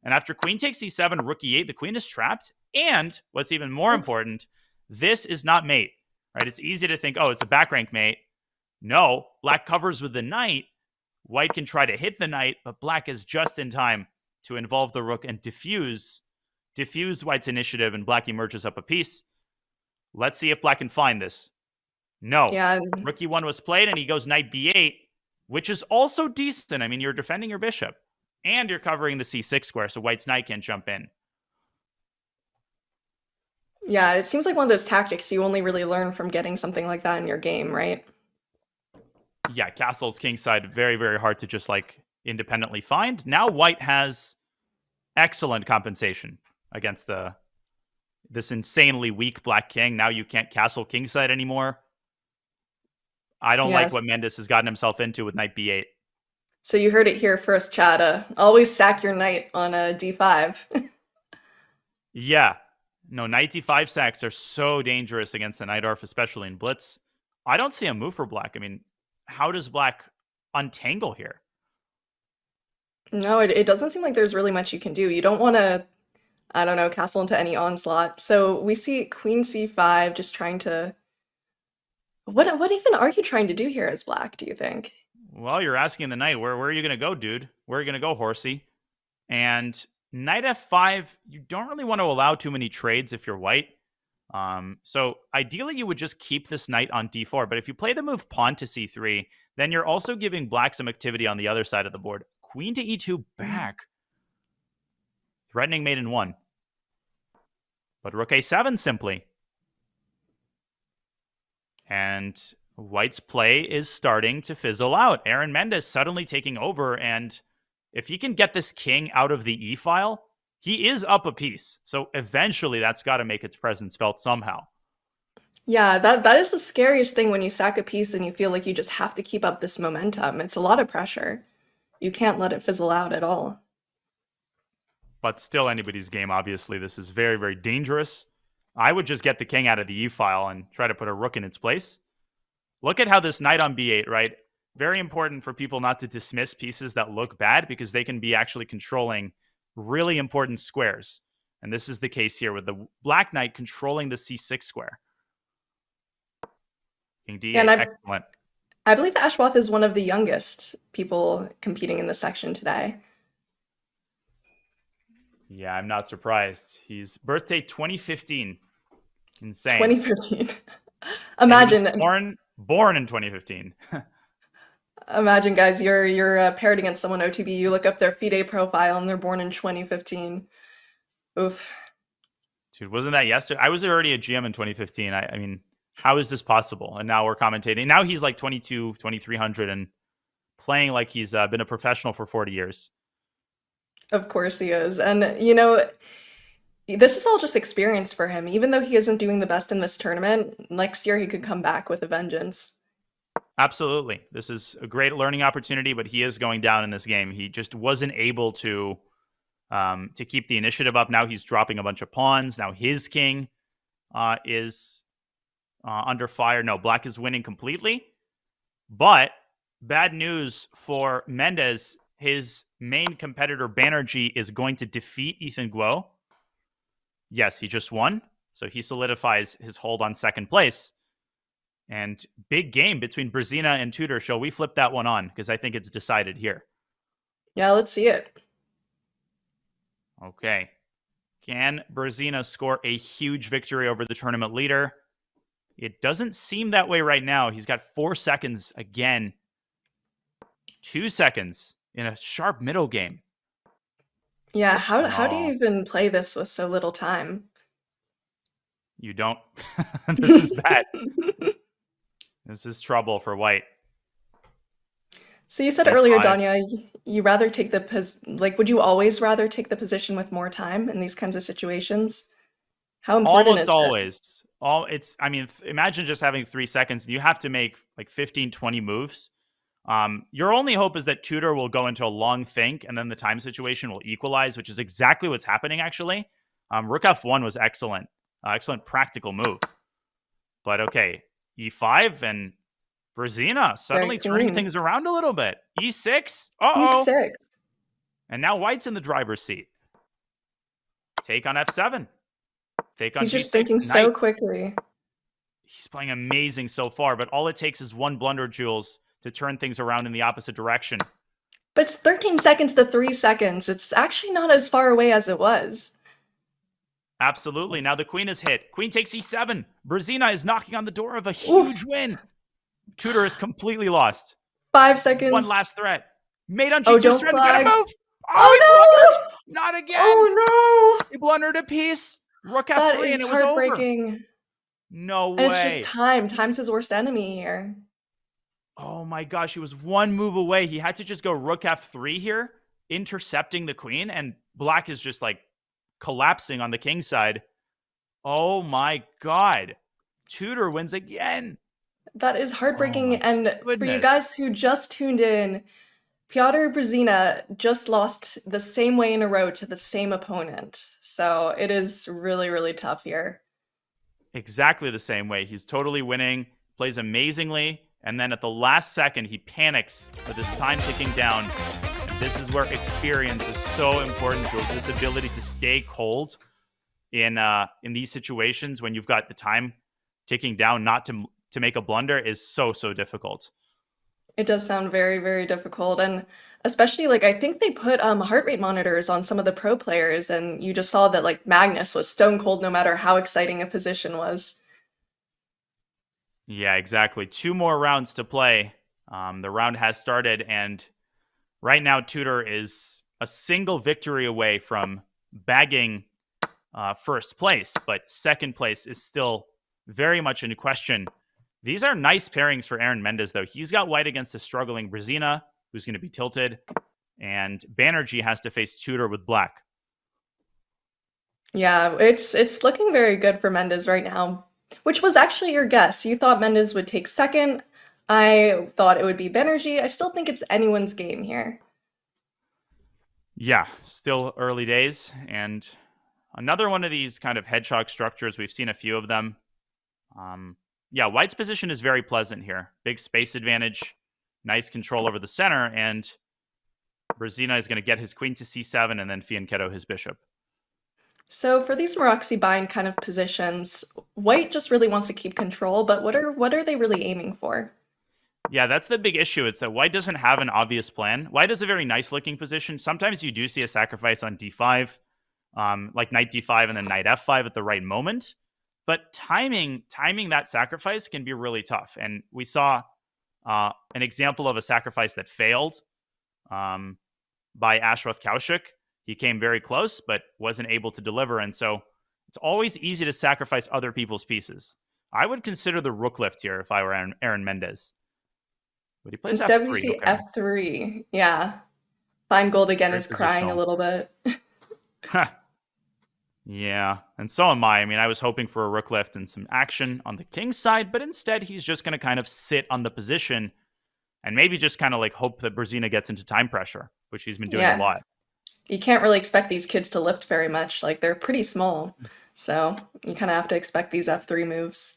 And after queen takes e7, rook e8, the queen is trapped. And what's even more important, this is not mate. Right? It's easy to think, oh, it's a back rank mate. No, black covers with the knight. White can try to hit the knight, but black is just in time to involve the rook and diffuse white's initiative, and black emerges up a piece. Let's see if black can find this. No. Yeah. Rook e1 was played, and he goes knight b8, which is also decent. I mean, you're defending your bishop, and you're covering the c6 square, so white's knight can't jump in. Yeah, it seems like one of those tactics you only really learn from getting something like that in your game, right? Yeah, castle's kingside, very, very hard to just like independently find. Now white has excellent compensation against this insanely weak black king. Now you can't castle kingside anymore. I don't like what Mendes has gotten himself into with knight b8. So you heard it here first, Chad. Always sack your knight on a d5. Yeah. No, knight d5 sacks are so dangerous against the Najdorf, especially in blitz. I don't see a move for black. I mean, how does black untangle here? No, it doesn't seem like there's really much you can do. You don't want to, I don't know, castle into any onslaught. So we see queen c5 just trying to... What even are you trying to do here as black, do you think? Well, you're asking the knight, where are you going to go, dude? Where are you going to go, horsey? And knight f5, you don't really want to allow too many trades if you're white. So ideally, you would just keep this knight on d4. But if you play the move pawn to c3, then you're also giving black some activity on the other side of the board. Queen to e2 back. Threatening mate in 1. But rook a7 simply. And white's play is starting to fizzle out. Aaron Mendes suddenly taking over, and if he can get this king out of the e-file, he is up a piece. So eventually that's got to make its presence felt somehow. Yeah, that is the scariest thing when you sack a piece and you feel like you just have to keep up this momentum. It's a lot of pressure. You can't let it fizzle out at all. But still anybody's game, obviously. This is very, very dangerous. I would just get the king out of the e-file and try to put a rook in its place. Look at how this knight on b8, right? Very important for people not to dismiss pieces that look bad because they can be actually controlling really important squares. And this is the case here with the black knight controlling the c6 square. King d8, excellent. I believe Ashwath is one of the youngest people competing in this section today. Yeah, I'm not surprised. He's birthday 2015. Insane. 2015. Imagine. Born in 2015. Imagine, guys, you're paired against someone OTB. You look up their FIDE profile, and they're born in 2015. Oof. Dude, wasn't that yesterday? I was already a GM in 2015. I mean, how is this possible? And now we're commentating. Now he's like 22, 2300 and playing like he's been a professional for 40 years. Of course he is. And, you know, this is all just experience for him. Even though he isn't doing the best in this tournament, next year he could come back with a vengeance. Absolutely. This is a great learning opportunity, but he is going down in this game. He just wasn't able to keep the initiative up. Now he's dropping a bunch of pawns. Now his king is under fire. No, black is winning completely. But bad news for Mendes. His main competitor, Banerjee, is going to defeat Ethan Guo. Yes, he just won. So he solidifies his hold on second place. And big game between Brzezina and Tudor. Shall we flip that one on? Because I think it's decided here. Yeah, let's see it. Okay. Can Brzezina score a huge victory over the tournament leader? It doesn't seem that way right now. He's got 4 seconds again. 2 seconds in a sharp middle game. Yeah, how do you even play this with so little time? You don't. This is bad. This is trouble for White. So you said Take earlier, 5. Danya, you rather take the would you always rather take the position with more time in these kinds of situations? How important is Almost always. Imagine just having 3 seconds and you have to make like 15, 20 moves. Your only hope is that Tudor will go into a long think and then the time situation will equalize, which is exactly what's happening, actually. Rook F1 was excellent. Excellent practical move. But okay, E5 and Brzezina suddenly turning things around a little bit. E6. Uh-oh. E6. And now White's in the driver's seat. Take on F7. Take on He's just G6. thinking so quickly. He's playing amazing so far, but all it takes is one blunder, Jules, to turn things around in the opposite direction. But it's 13 seconds to 3 seconds. It's actually not as far away as it was. Absolutely. Now the queen is hit. Queen takes E7. Brzezina is knocking on the door of a huge win. Tudor is completely lost. 5 seconds. One last threat. Mate on G2 threat. Gotta move. Oh, no! Not again. Oh, no. He blundered a piece. Rook F3 That and is it was over. heartbreaking. No way. And it's just time. Time's his worst enemy here. Oh my gosh. He was one move away. He had to just go Rook F3 here, intercepting the queen, and Black is just like collapsing on the king side. Oh my god. Tudor wins again. That is heartbreaking. And goodness. For you guys who just tuned in, Piotr Brzezina just lost the same way in a row to the same opponent. So it is really, really tough here. Exactly the same way. He's totally winning, plays amazingly, and then at the last second, he panics with his time ticking down. And this is where experience is so important, Jules. This ability to stay cold in these situations when you've got the time ticking down, not to make a blunder, is so difficult. It does sound very, very difficult. And especially, I think they put heart rate monitors on some of the pro players, and you just saw that, Magnus was stone cold no matter how exciting a position was. Yeah, exactly. 2 more rounds to play. The round has started, and right now Tudor is a single victory away from bagging first place, but second place is still very much in question. These are nice pairings for Aaron Mendes, though. He's got White against a struggling Brzezina, who's going to be tilted, and Banerjee has to face Tudor with Black. Yeah, it's looking very good for Mendes right now, which was actually your guess. You thought Mendes would take second. I thought it would be Banerjee. I still think it's anyone's game here. Yeah, still early days, and another one of these kind of hedgehog structures. We've seen a few of them. Yeah, White's position is very pleasant here. Big space advantage, nice control over the center, and Brzezina is going to get his queen to c7 and then fianchetto his bishop. So for these Maroczy bind kind of positions, White just really wants to keep control, but what are they really aiming for? Yeah, that's the big issue. It's that White doesn't have an obvious plan. White is a very nice looking position. Sometimes you do see a sacrifice on d5, like knight d5 and then knight f5 at the right moment. But timing that sacrifice can be really tough. And we saw an example of a sacrifice that failed by Ashwath Kaushik. He came very close, but wasn't able to deliver. And so it's always easy to sacrifice other people's pieces. I would consider the rook lift here if I were Aaron Mendes. But he plays Instead, f3. we see okay. f3. Yeah. Fine Gold again Very is crying a positional. little bit. Yeah, and so am I. I mean, I was hoping for a rook lift and some action on the king's side, but instead he's just going to kind of sit on the position and maybe just kind of hope that Brzezina gets into time pressure, which he's been doing a lot. You can't really expect these kids to lift very much. They're pretty small. So you kind of have to expect these f3 moves.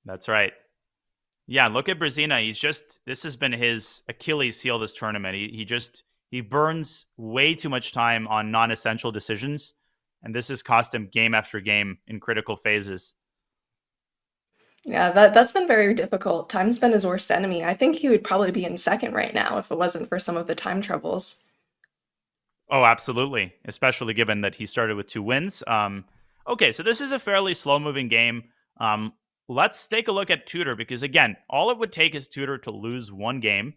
That's right. Yeah, look at Brzezina. This has been his Achilles heel this tournament. He burns way too much time on non-essential decisions, and this has cost him game after game in critical phases. Yeah, that's been very difficult. Time's been his worst enemy. I think he would probably be in second right now if it wasn't for some of the time troubles. Oh, absolutely, especially given that he started with 2 wins. Okay, so this is a fairly slow-moving game. Let's take a look at Tudor, because again, all it would take is Tudor to lose 1 game,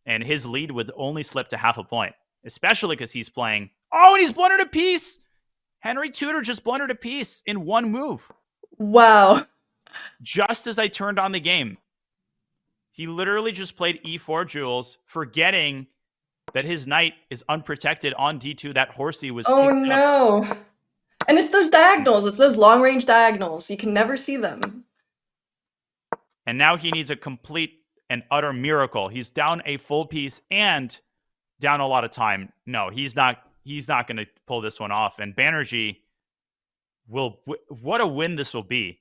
and his lead would only slip to half a point, especially because he's playing... Oh, and he's blundered a piece! Henry Tudor just blundered a piece in 1 move. Wow. Just as I turned on the game. He literally just played e4 Jules, forgetting that his knight is unprotected on d2. That horsey was... Oh, no. And it's those diagonals. It's those long-range diagonals. You can never see them. And now he needs a complete and utter miracle. He's down a full piece and down a lot of time. No, he's not going to pull this one off. And Banerjee will... What a win this will be.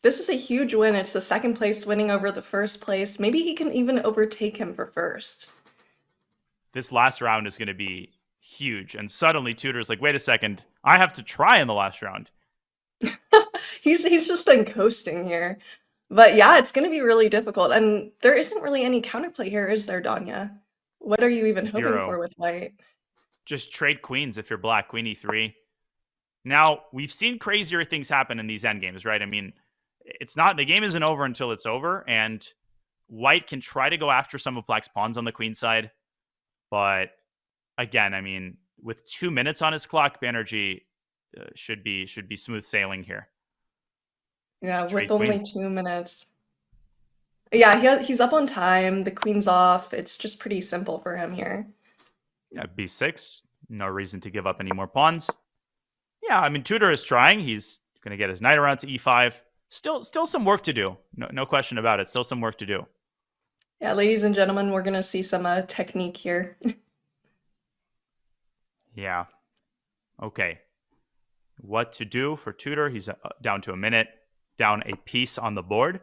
This is a huge win. It's the second place winning over the first place. Maybe he can even overtake him for first. This last round is going to be huge. And suddenly Tudor's like, wait a second, I have to try in the last round. He's just been coasting here. But yeah, it's going to be really difficult. And there isn't really any counterplay here, is there, Danya? What are you even hoping for with white? Just trade queens if you're black. Queen e3. Now, we've seen crazier things happen in these endgames, right? I mean, the game isn't over until it's over, and white can try to go after some of black's pawns on the queen side. But again, I mean, with 2 minutes on his clock, Banerjee should be smooth sailing here. Yeah, with only 2 minutes. Yeah, he's up on time. The queen's off. It's just pretty simple for him here. Yeah, b6. No reason to give up any more pawns. Yeah, I mean, Tudor is trying. He's going to get his knight around to e5. Still some work to do. No question about it. Still some work to do. Yeah, ladies and gentlemen, we're going to see some technique here. Yeah. Okay. What to do for Tudor? He's down to a minute. Down a piece on the board.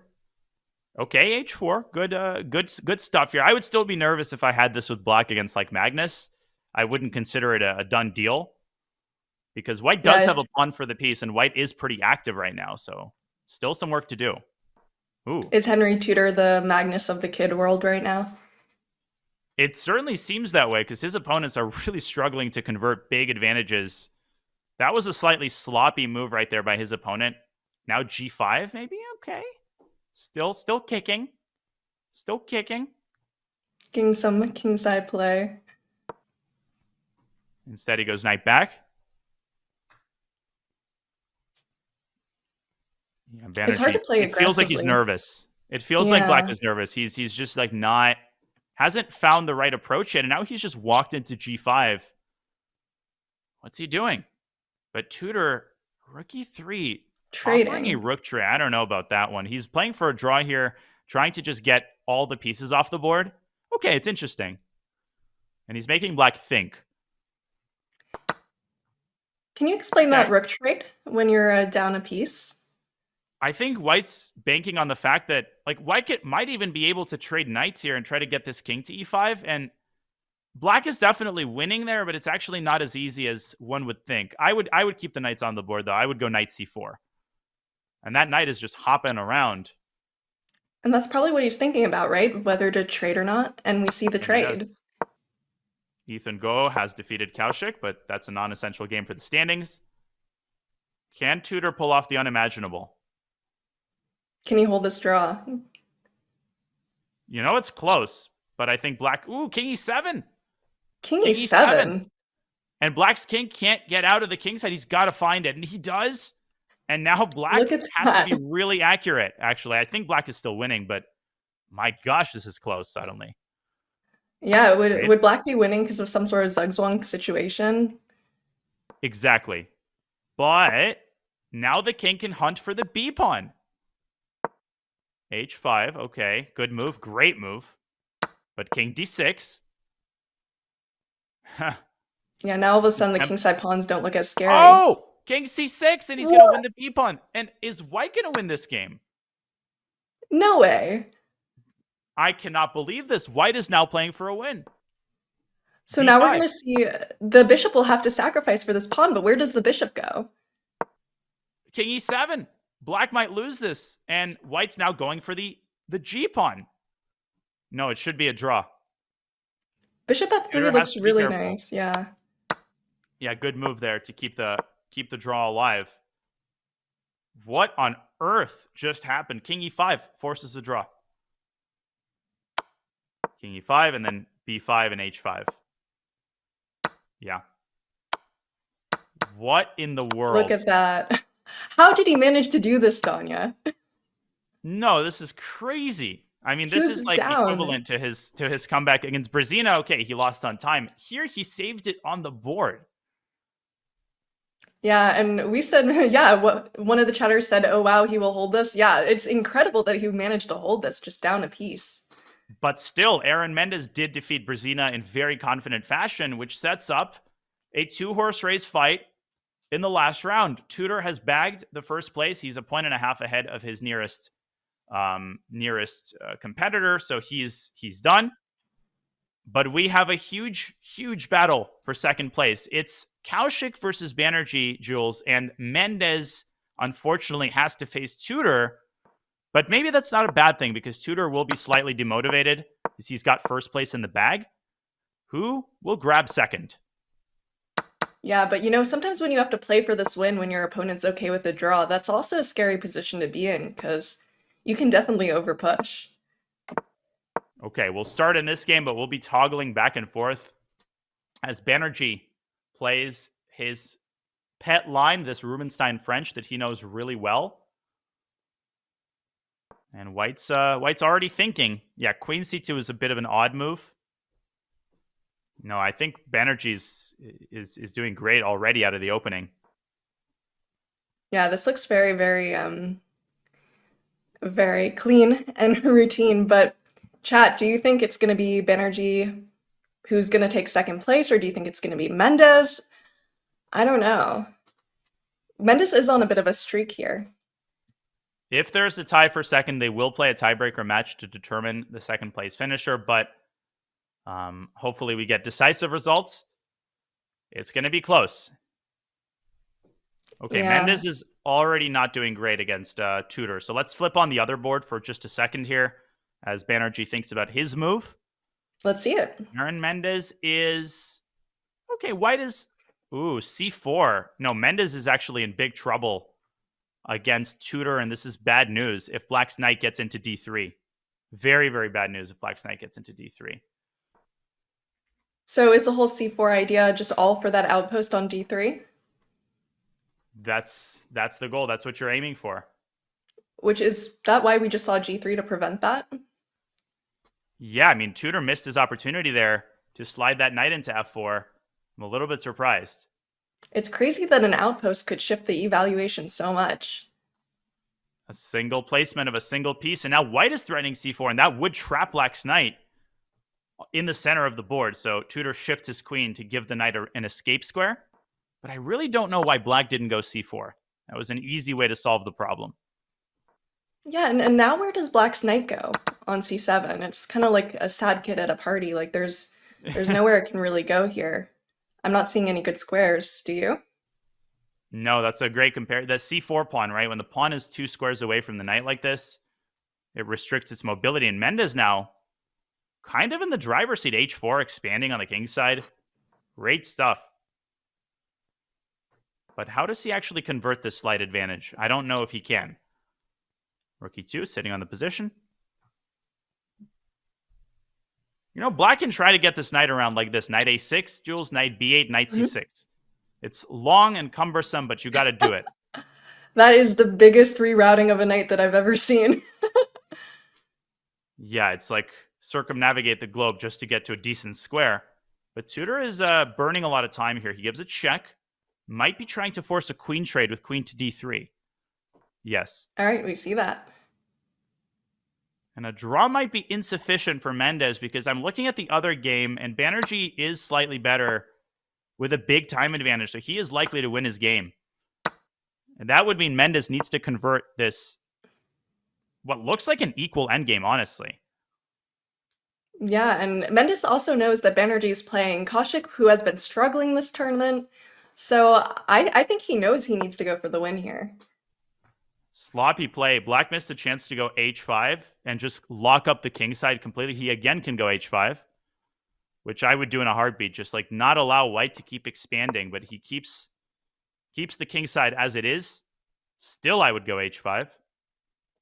Okay, h4. Good stuff here. I would still be nervous if I had this with black against like Magnus. I wouldn't consider it a done deal. Because white does have a pawn for the piece, and white is pretty active right now, so still some work to do. Ooh. Is Henry Tudor the Magnus of the kid world right now? It certainly seems that way, because his opponents are really struggling to convert big advantages. That was a slightly sloppy move right there by his opponent. Now g5, maybe? Okay. Still kicking. Still kicking. Getting some kingside play. Instead, he goes knight back. Yeah, it's hard to play aggressively. It feels like he's nervous. It feels like black is nervous. He's just like hasn't found the right approach yet, and now he's just walked into g5. What's he doing? But Tudor, rook e3. Trading a rook trade. I don't know about that one. He's playing for a draw here, trying to just get all the pieces off the board. Okay, it's interesting. And he's making black think. Can you explain that rook trade when you're down a piece? I think white's banking on the fact that like white might even be able to trade knights here and try to get this king to e5. And black is definitely winning there, but it's actually not as easy as one would think. I would keep the knights on the board, though. I would go knight c4. And that knight is just hopping around. And that's probably what he's thinking about, right? Whether to trade or not. And we see the trade. Ethan Go has defeated Kaushik, but that's a non-essential game for the standings. Can Tudor pull off the unimaginable? Can he hold this draw? You know, it's close, but I think black... Ooh, king e7! King e7? And black's king can't get out of the king side. He's got to find it, and he does. And now black has to be really accurate, actually. I think black is still winning, but my gosh, this is close suddenly. Yeah, would black be winning because of some sort of Zugzwang situation? Exactly. But now the king can hunt for the b pawn. h5, okay. Good move, great move. But king d6. Huh. Yeah, now all of a sudden the kingside pawns don't look as scary. Oh! King c6, and he's going to win the b pawn. And is white going to win this game? No way. I cannot believe this. White is now playing for a win. So now we're D5. going to see the bishop will have to sacrifice for this pawn, but where does the bishop go? King e7. Black might lose this, and white's now going for the G pawn. No, it should be a draw. Bishop Tudor f3 has looks to be really careful. nice. Yeah. Yeah, good move there to keep the draw alive. What on earth just happened? King e5 forces a draw. King e5 and then b5 and h5. Yeah. What in the world? Look at that. How did he manage to do this, Danya? No, this is crazy. I mean, this was is like down. equivalent to his comeback against Brzezina. Okay, he lost on time. Here, he saved it on the board. Yeah, and we said, yeah, one of the chatters said, oh, wow, he will hold this. Yeah, it's incredible that he managed to hold this just down a piece. But still, Aaron Mendes did defeat Brzezina in very confident fashion, which sets up a 2-horse race fight in the last round. Tudor has bagged the first place. He's a point and a half ahead of his nearest competitor, so he's done. But we have a huge battle for second place. It's Kaushik versus Banerjee, Jules, and Mendes unfortunately has to face Tudor. But maybe that's not a bad thing because Tudor will be slightly demotivated because he's got first place in the bag. Who will grab second? Yeah, but you know, sometimes when you have to play for this win when your opponent's okay with a draw, that's also a scary position to be in because you can definitely overpush. Okay, we'll start in this game, but we'll be toggling back and forth as Banerjee plays his pet line, this Rubinstein French that he knows really well. And White's already thinking. Yeah, Queen C2 is a bit of an odd move. No, I think Banerjee's is doing great already out of the opening. Yeah, this looks very, very clean and routine. But chat, do you think it's going to be Banerjee who's going to take second place, or do you think it's going to be Mendes? I don't know. Mendes is on a bit of a streak here. If there's a tie for second, they will play a tiebreaker match to determine the second place finisher, but hopefully we get decisive results. It's going to be close. Okay, Yeah. Mendes is already not doing great against Tudor. So let's flip on the other board for just a second here as Banerjee thinks about his move. Let's see it. Aaron Mendes is... Okay, white is... Ooh, c4. No, Mendes is actually in big trouble against Tudor, and this is bad news if black's knight gets into d3. Very, very bad news if black's knight gets into d3. So is the whole c4 idea just all for that outpost on d3? That's the goal. That's what you're aiming for. Which is that why we just saw g3 to prevent that? Yeah, I mean, Tudor missed his opportunity there to slide that knight into f4. I'm a little bit surprised. It's crazy that an outpost could shift the evaluation so much. A single placement of a single piece, and now white is threatening c4, and that would trap black's knight in the center of the board. So Tudor shifts his queen to give the knight an escape square. But I really don't know why black didn't go c4. That was an easy way to solve the problem. Yeah, and now where does black's knight go on c7? It's kind of like a sad kid at a party. Like there's nowhere it can really go here. I'm not seeing any good squares. Do you? No, that's a great compare. That c4 pawn, right? When the pawn is 2 squares away from the knight like this, it restricts its mobility. And Mendes now kind of in the driver's seat. h4 expanding on the king side. Great stuff. But how does he actually convert this slight advantage? I don't know if he can. Rook e2 sitting on the position. You know, black can try to get this knight around like this. Knight a6, Jules, knight b8, knight c6. It's long and cumbersome, but you got to do it. That is the biggest rerouting of a knight that I've ever seen. Yeah, it's like circumnavigate the globe just to get to a decent square. But Tudor is burning a lot of time here. He gives a check. Might be trying to force a queen trade with queen to d3. Yes. All right, we see that. And a draw might be insufficient for Mendes because I'm looking at the other game, and Banerjee is slightly better with a big time advantage, so he is likely to win his game. And that would mean Mendes needs to convert this, what looks like an equal endgame, honestly. Yeah, and Mendes also knows that Banerjee is playing Kaushik, who has been struggling this tournament. So I think he knows he needs to go for the win here. Sloppy play. Black missed a chance to go h5 and just lock up the king side completely. He again can go h5, which I would do in a heartbeat. Just like not allow white to keep expanding, but he keeps the king side as it is. Still, I would go h5.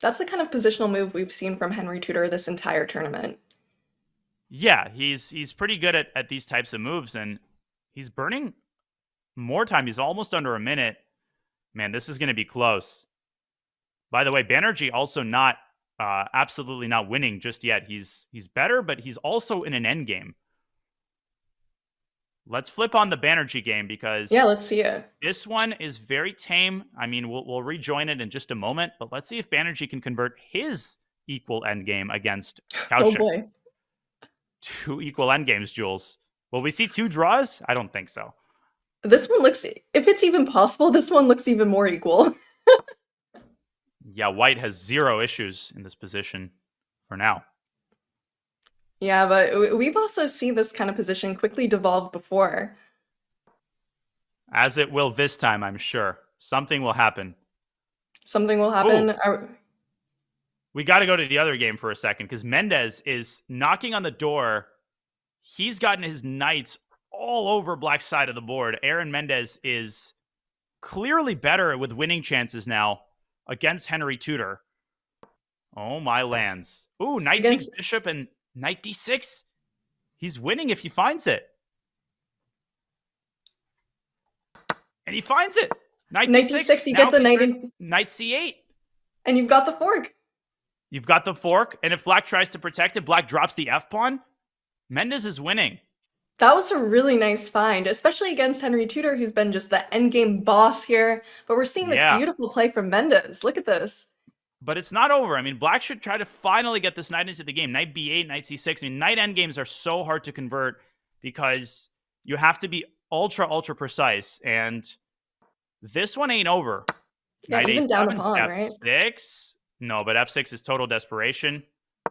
That's the kind of positional move we've seen from Henry Tudor this entire tournament. Yeah, he's pretty good at these types of moves, and he's burning more time. He's almost under a minute. Man, this is going to be close. By the way, Banerjee also not absolutely not winning just yet. He's better, but he's also in an end game. Let's flip on the Banerjee game because let's see it. This one is very tame. I mean, we'll rejoin it in just a moment, but let's see if Banerjee can convert his equal end game against Kaushik. Oh boy. 2 equal end games, Jules. Will we see 2 draws? I don't think so. This one looks, if it's even possible, this one looks even more equal. Yeah, white has 0 issues in this position for now. Yeah, but we've also seen this kind of position quickly devolve before. As it will this time, I'm sure. Something will happen. Something will happen. We got to go to the other game for a second because Mendes is knocking on the door. He's gotten his knights all over Black's side of the board. Aaron Mendes is clearly better with winning chances now against Henry Tudor. Oh, my lands. Ooh, knight takes bishop and knight d6. He's winning if he finds it. And he finds it. Knight d6. You get the knight in. Knight c8. And you've got the fork. You've got the fork. And if Black tries to protect it, Black drops the f-pawn. Mendes is winning. That was a really nice find, especially against Henry Tudor, who's been just the endgame boss here. But we're seeing this beautiful play from Mendes. Look at this. But it's not over. I mean, Black should try to finally get this knight into the game. Knight b8, knight c6. I mean, knight endgames are so hard to convert because you have to be ultra, ultra precise. And this one ain't over. Yeah, knight even a7, down a pawn, right? f6. No, but f6 is total desperation.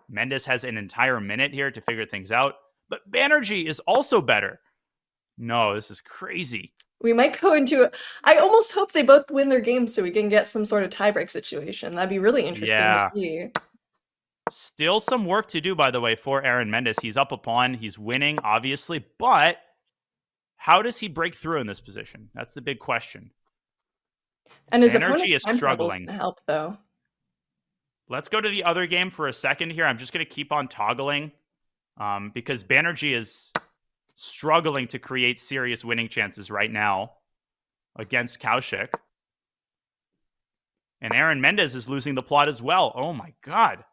Mendes has an entire minute here to figure things out. But Banerjee is also better. No, this is crazy. We might go into it. I almost hope they both win their games so we can get some sort of tiebreak situation. That'd be really interesting to see. Still some work to do, by the way, for Aaron Mendes. He's up a pawn. He's winning, obviously. But how does he break through in this position? That's the big question. And his Energy opponent's is time struggling. to help, though. Let's go to the other game for a second here. I'm just going to keep on toggling because Banerjee is struggling to create serious winning chances right now against Kaushik. And Aaron Mendes is losing the plot as well. Oh my god.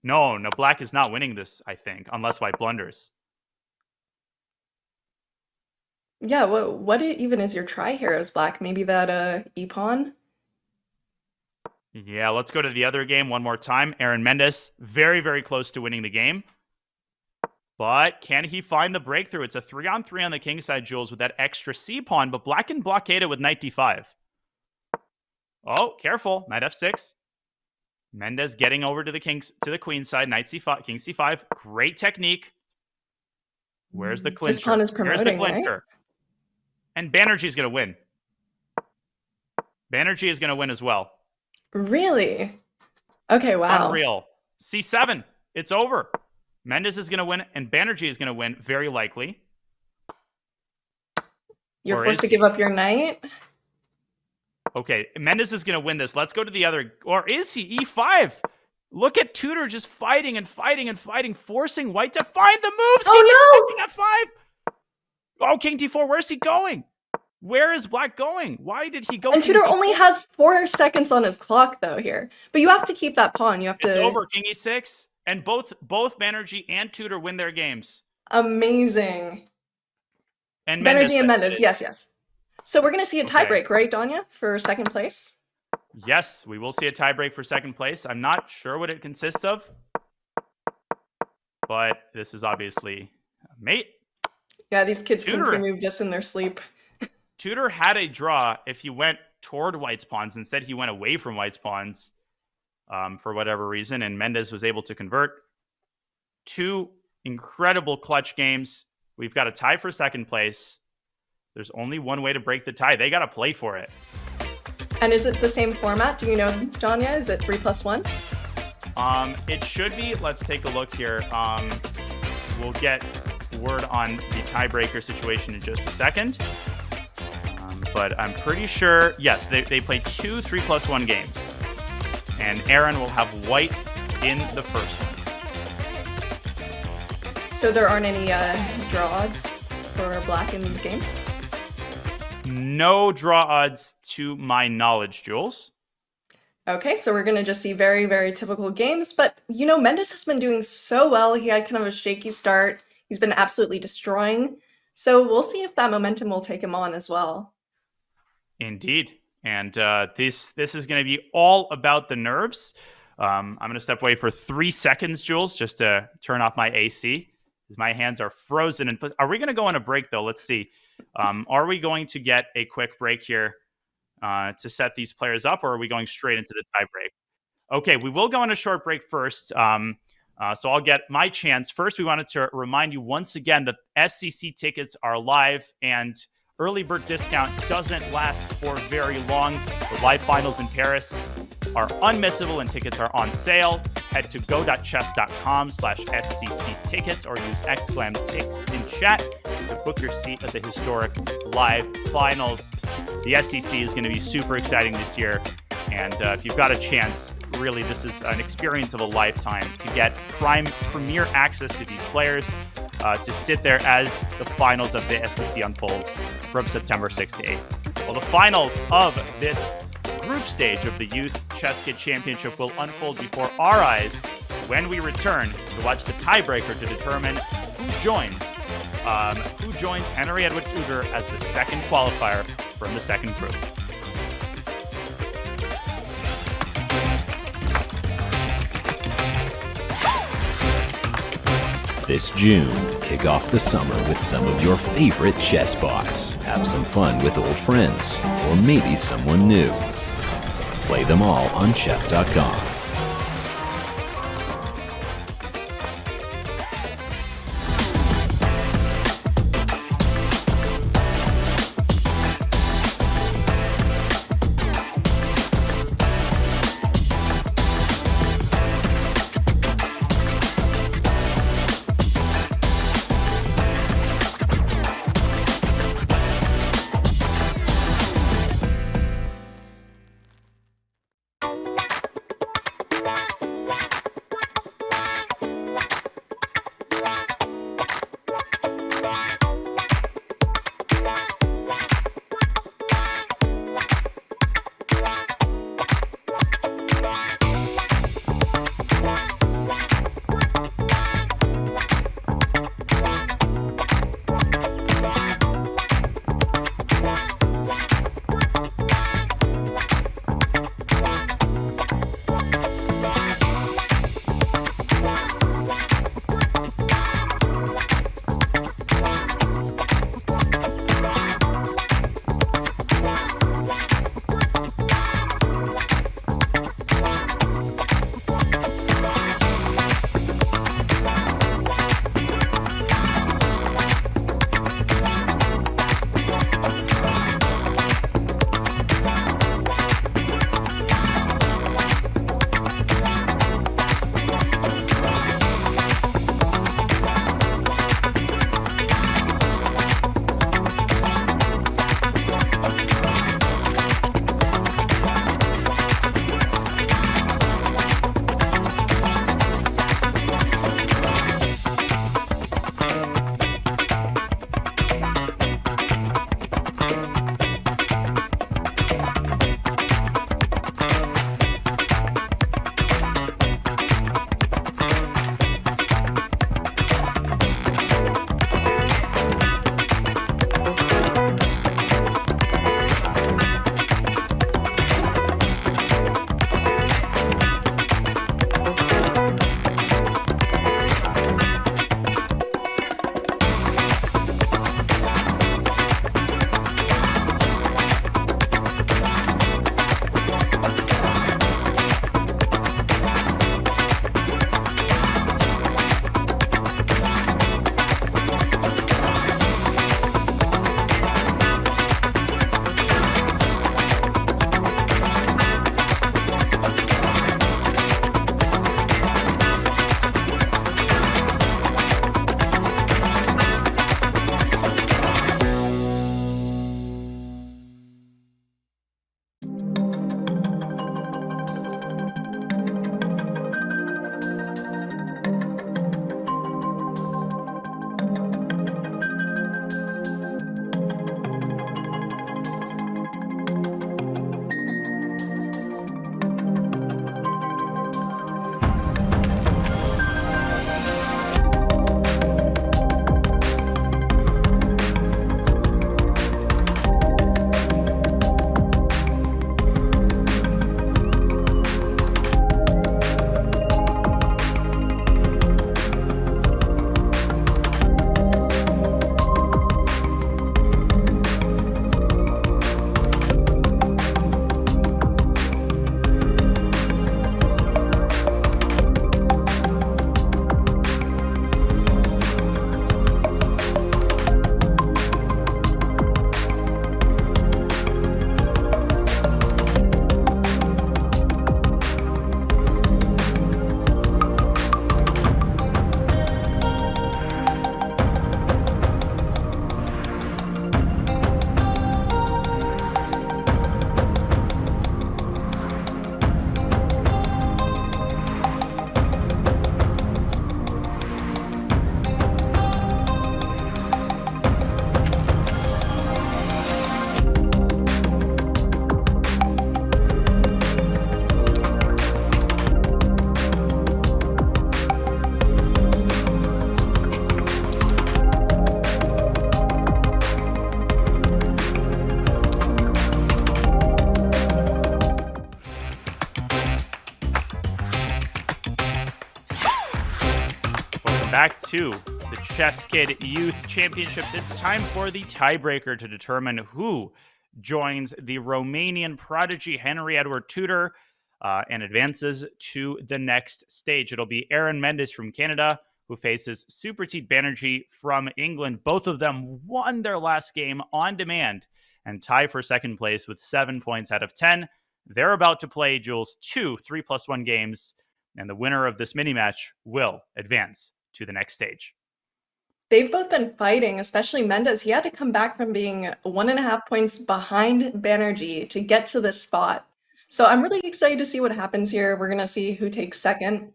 No, Black is not winning this, I think, unless white blunders. Yeah, what even is your try here as Black? Maybe that e-pawn? Yeah, let's go to the other game one more time. Aaron Mendes, very, very close to winning the game. But can he find the breakthrough? It's a 3-on-3 on the king side, Jules, with that extra c-pawn, but Black can blockade it with knight d5. Oh, careful. Knight f6. Mendes getting over to the queen side. Knight c5, king c5. Great technique. Where's the clincher? This pawn is promoting, Here's the clincher. right? And Banerjee's going to win. Banerjee is going to win as well. Really? Okay, wow. Unreal. c7. It's over. Mendes is going to win, and Banerjee is going to win, very likely. You're forced to give up your knight? Okay, Mendes is going to win this. Let's go to the other. Or is he? e5. Look at Tudor just fighting and fighting and fighting, forcing white to find the moves. Oh, no! King f5. Oh, king d4. Where's he going? Where is Black going? Why did he go? And Tudor only has 4 seconds on his clock, though, here. But you have to keep that pawn. You have to... It's over. King e6. And both Banerjee and Tudor win their games. Amazing. And Banerjee and Mendes, yes. So we're going to see a tiebreak, right, Danya, for second place? Yes, we will see a tiebreak for second place. I'm not sure what it consists of. But this is obviously a mate. Yeah, these kids Tudor can pre-move this in their sleep. Tudor had a draw if he went toward white's pawns. Instead, he went away from white's pawns for whatever reason, and Mendes was able to convert. 2 incredible clutch games. We've got a tie for second place. There's only one way to break the tie. They got to play for it. And is it the same format? Do you know, Janya? Is it 3+1? It should be. Let's take a look here. We'll get word on the tiebreaker situation in just a second. But I'm pretty sure, yes, they play 2 3+1 games. And Aaron will have white in the first one. So there aren't any draw odds for black in these games? No draw odds to my knowledge, Jules. Okay, so we're going to just see very, very typical games. But, you know, Mendes has been doing so well. He had kind of a shaky start. He's been absolutely destroying. So we'll see if that momentum will take him on as well. Indeed. And this is going to be all about the nerves. I'm going to step away for 3 seconds, Jules, just to turn off my AC, because my hands are frozen. And are we going to go on a break, though? Let's see. Are we going to get a quick break here to set these players up, or are we going straight into the tie break? Okay, we will go on a short break first. So I'll get my chance. First, we wanted to remind you once again that SCC tickets are live, and early bird discount doesn't last for very long. The live finals in Paris are unmissable and tickets are on sale. Head to go.chess.com/SCC tickets or use !TICKS in chat to book your seat at the historic live finals. The SCC is going to be super exciting this year. And if you've got a chance, really, this is an experience of a lifetime to get premier access to these players, to sit there as the finals of the SCC unfolds from September 6th to 8th. Well, the finals of this group stage of the Youth ChessKid Championship will unfold before our eyes when we return to watch the tiebreaker to determine who joins Henry Edward Tudor as the second qualifier from the second group. This June, kick off the summer with some of your favorite chess bots. Have some fun with old friends, or maybe someone new. Play them all on Chess.com. Back to the ChessKid Youth Championships. It's time for the tiebreaker to determine who joins the Romanian prodigy Henry Edward Tudor and advances to the next stage. It'll be Aaron Mendes from Canada who faces Supratit Banerjee from England. Both of them won their last game on demand and tie for second place with 7 points out of 10. They're about to play, Jules, 2 3+1 games, and the winner of this mini match will advance to the next stage. They've both been fighting, especially Mendes. He had to come back from being 1.5 points behind Banerjee to get to this spot. So I'm really excited to see what happens here. We're going to see who takes second.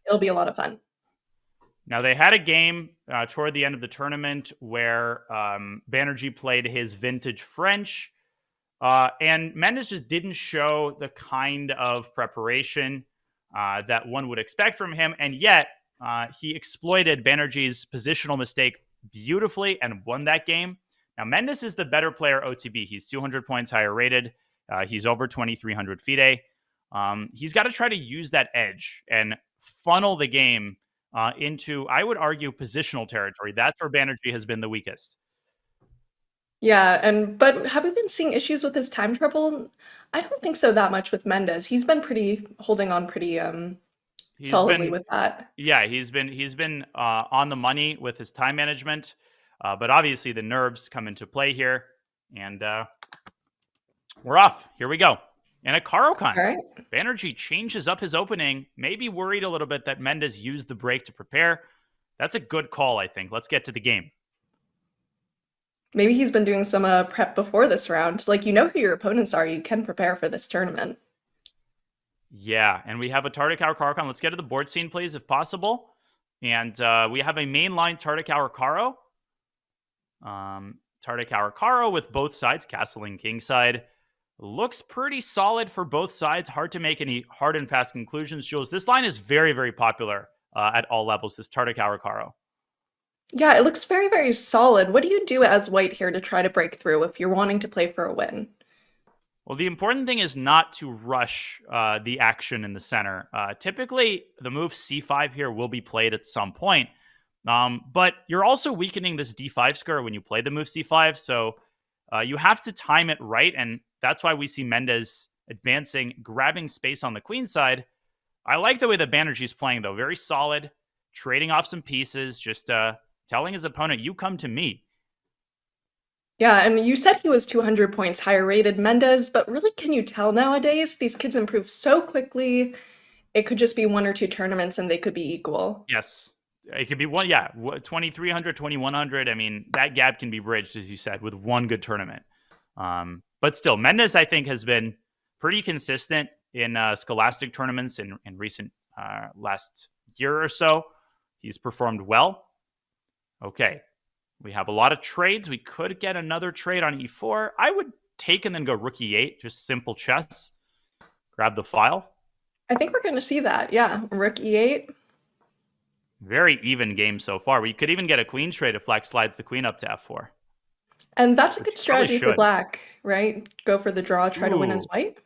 It'll be a lot of fun. Now, they had a game toward the end of the tournament where Banerjee played his vintage French, and Mendes just didn't show the kind of preparation that one would expect from him, and yet he exploited Banerjee's positional mistake beautifully and won that game. Now, Mendes is the better player OTB. He's 200 points higher rated. He's over 2,300 FIDE. He's got to try to use that edge and funnel the game into, I would argue, positional territory. That's where Banerjee has been the weakest. Yeah, but have we been seeing issues with his time trouble? I don't think so that much with Mendes. He's been holding on pretty solidly with that. Yeah, he's been on the money with his time management, but obviously the nerves come into play here, and we're off. Here we go. And a Caro-Kann. All right. Banerjee changes up his opening, maybe worried a little bit that Mendes used the break to prepare. That's a good call, I think. Let's get to the game. Maybe he's been doing some prep before this round. Like, you know who your opponents are. You can prepare for this tournament. Yeah, and we have a Tartakower Caro-Kann. Let's get to the board scene, please, if possible. And we have a mainline Tartakower Caro. Tartakower Caro with both sides, castling kingside. Looks pretty solid for both sides. Hard to make any hard and fast conclusions, Jules. This line is very, very popular at all levels, this Tartakower Caro. Yeah, it looks very, very solid. What do you do as white here to try to break through if you're wanting to play for a win? Well, the important thing is not to rush the action in the center. Typically, the move c5 here will be played at some point. But you're also weakening this d5 square when you play the move c5. So you have to time it right. And that's why we see Mendes advancing, grabbing space on the queen side. I like the way that Banerjee's playing, though. Very solid, trading off some pieces, just telling his opponent, you come to me. Yeah, and you said he was 200 points higher rated, Mendes, but really, can you tell nowadays? These kids improve so quickly. It could just be 1 or 2 tournaments and they could be equal. Yes. It could be 2,300, 2,100. I mean, that gap can be bridged, as you said, with one good tournament. But still, Mendes, I think, has been pretty consistent in scholastic tournaments in recent last year or so. He's performed well. Okay. We have a lot of trades. We could get another trade on e4. I would take and then go rook e8, just simple chess. Grab the file. I think we're going to see that. Yeah, rook e8. Very even game so far. We could even get a queen trade if black slides the queen up to f4. And that's a good strategy for black, right? Go for the draw, try to win as white.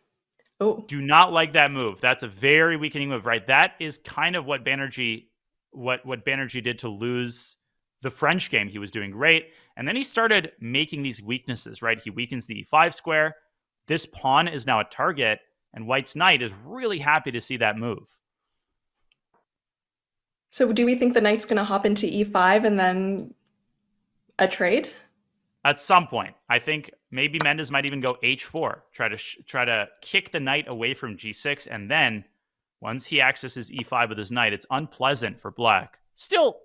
Oh, do not like that move. That's a very weakening move, right? That is kind of what Banerjee did to lose the French game. He was doing great. And then he started making these weaknesses, right? He weakens the e5 square. This pawn is now a target, and white's knight is really happy to see that move. So do we think the knight's going to hop into e5 and then a trade? At some point. I think maybe Mendes might even go h4, try to kick the knight away from g6, and then once he accesses e5 with his knight, it's unpleasant for black. Still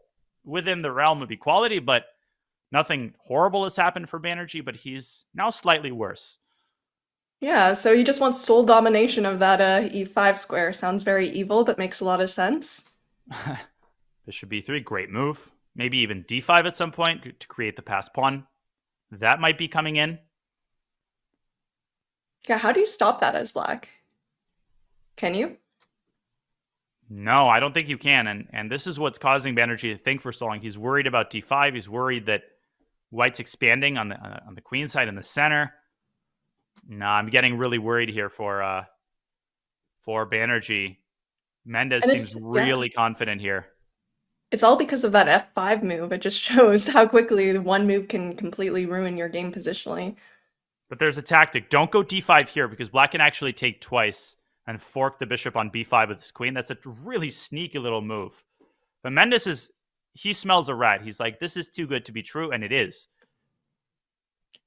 within the realm of equality, but nothing horrible has happened for Banerjee, but he's now slightly worse. Yeah, so he just wants sole domination of that e5 square. Sounds very evil, but makes a lot of sense. Bishop b3, great move. Maybe even d5 at some point to create the passed pawn. That might be coming in. Yeah, how do you stop that as black? Can you? No, I don't think you can. And this is what's causing Banerjee to think for so long. He's worried about d5. He's worried that white's expanding on the queen side in the center. No, I'm getting really worried here for Banerjee. Mendes seems really confident here. It's all because of that F5 move. It just shows how quickly one move can completely ruin your game positionally. But there's a tactic. Don't go d5 here because black can actually take twice and fork the bishop on b5 with his queen. That's a really sneaky little move. But Mendes he smells a rat. He's like, this is too good to be true, and it is.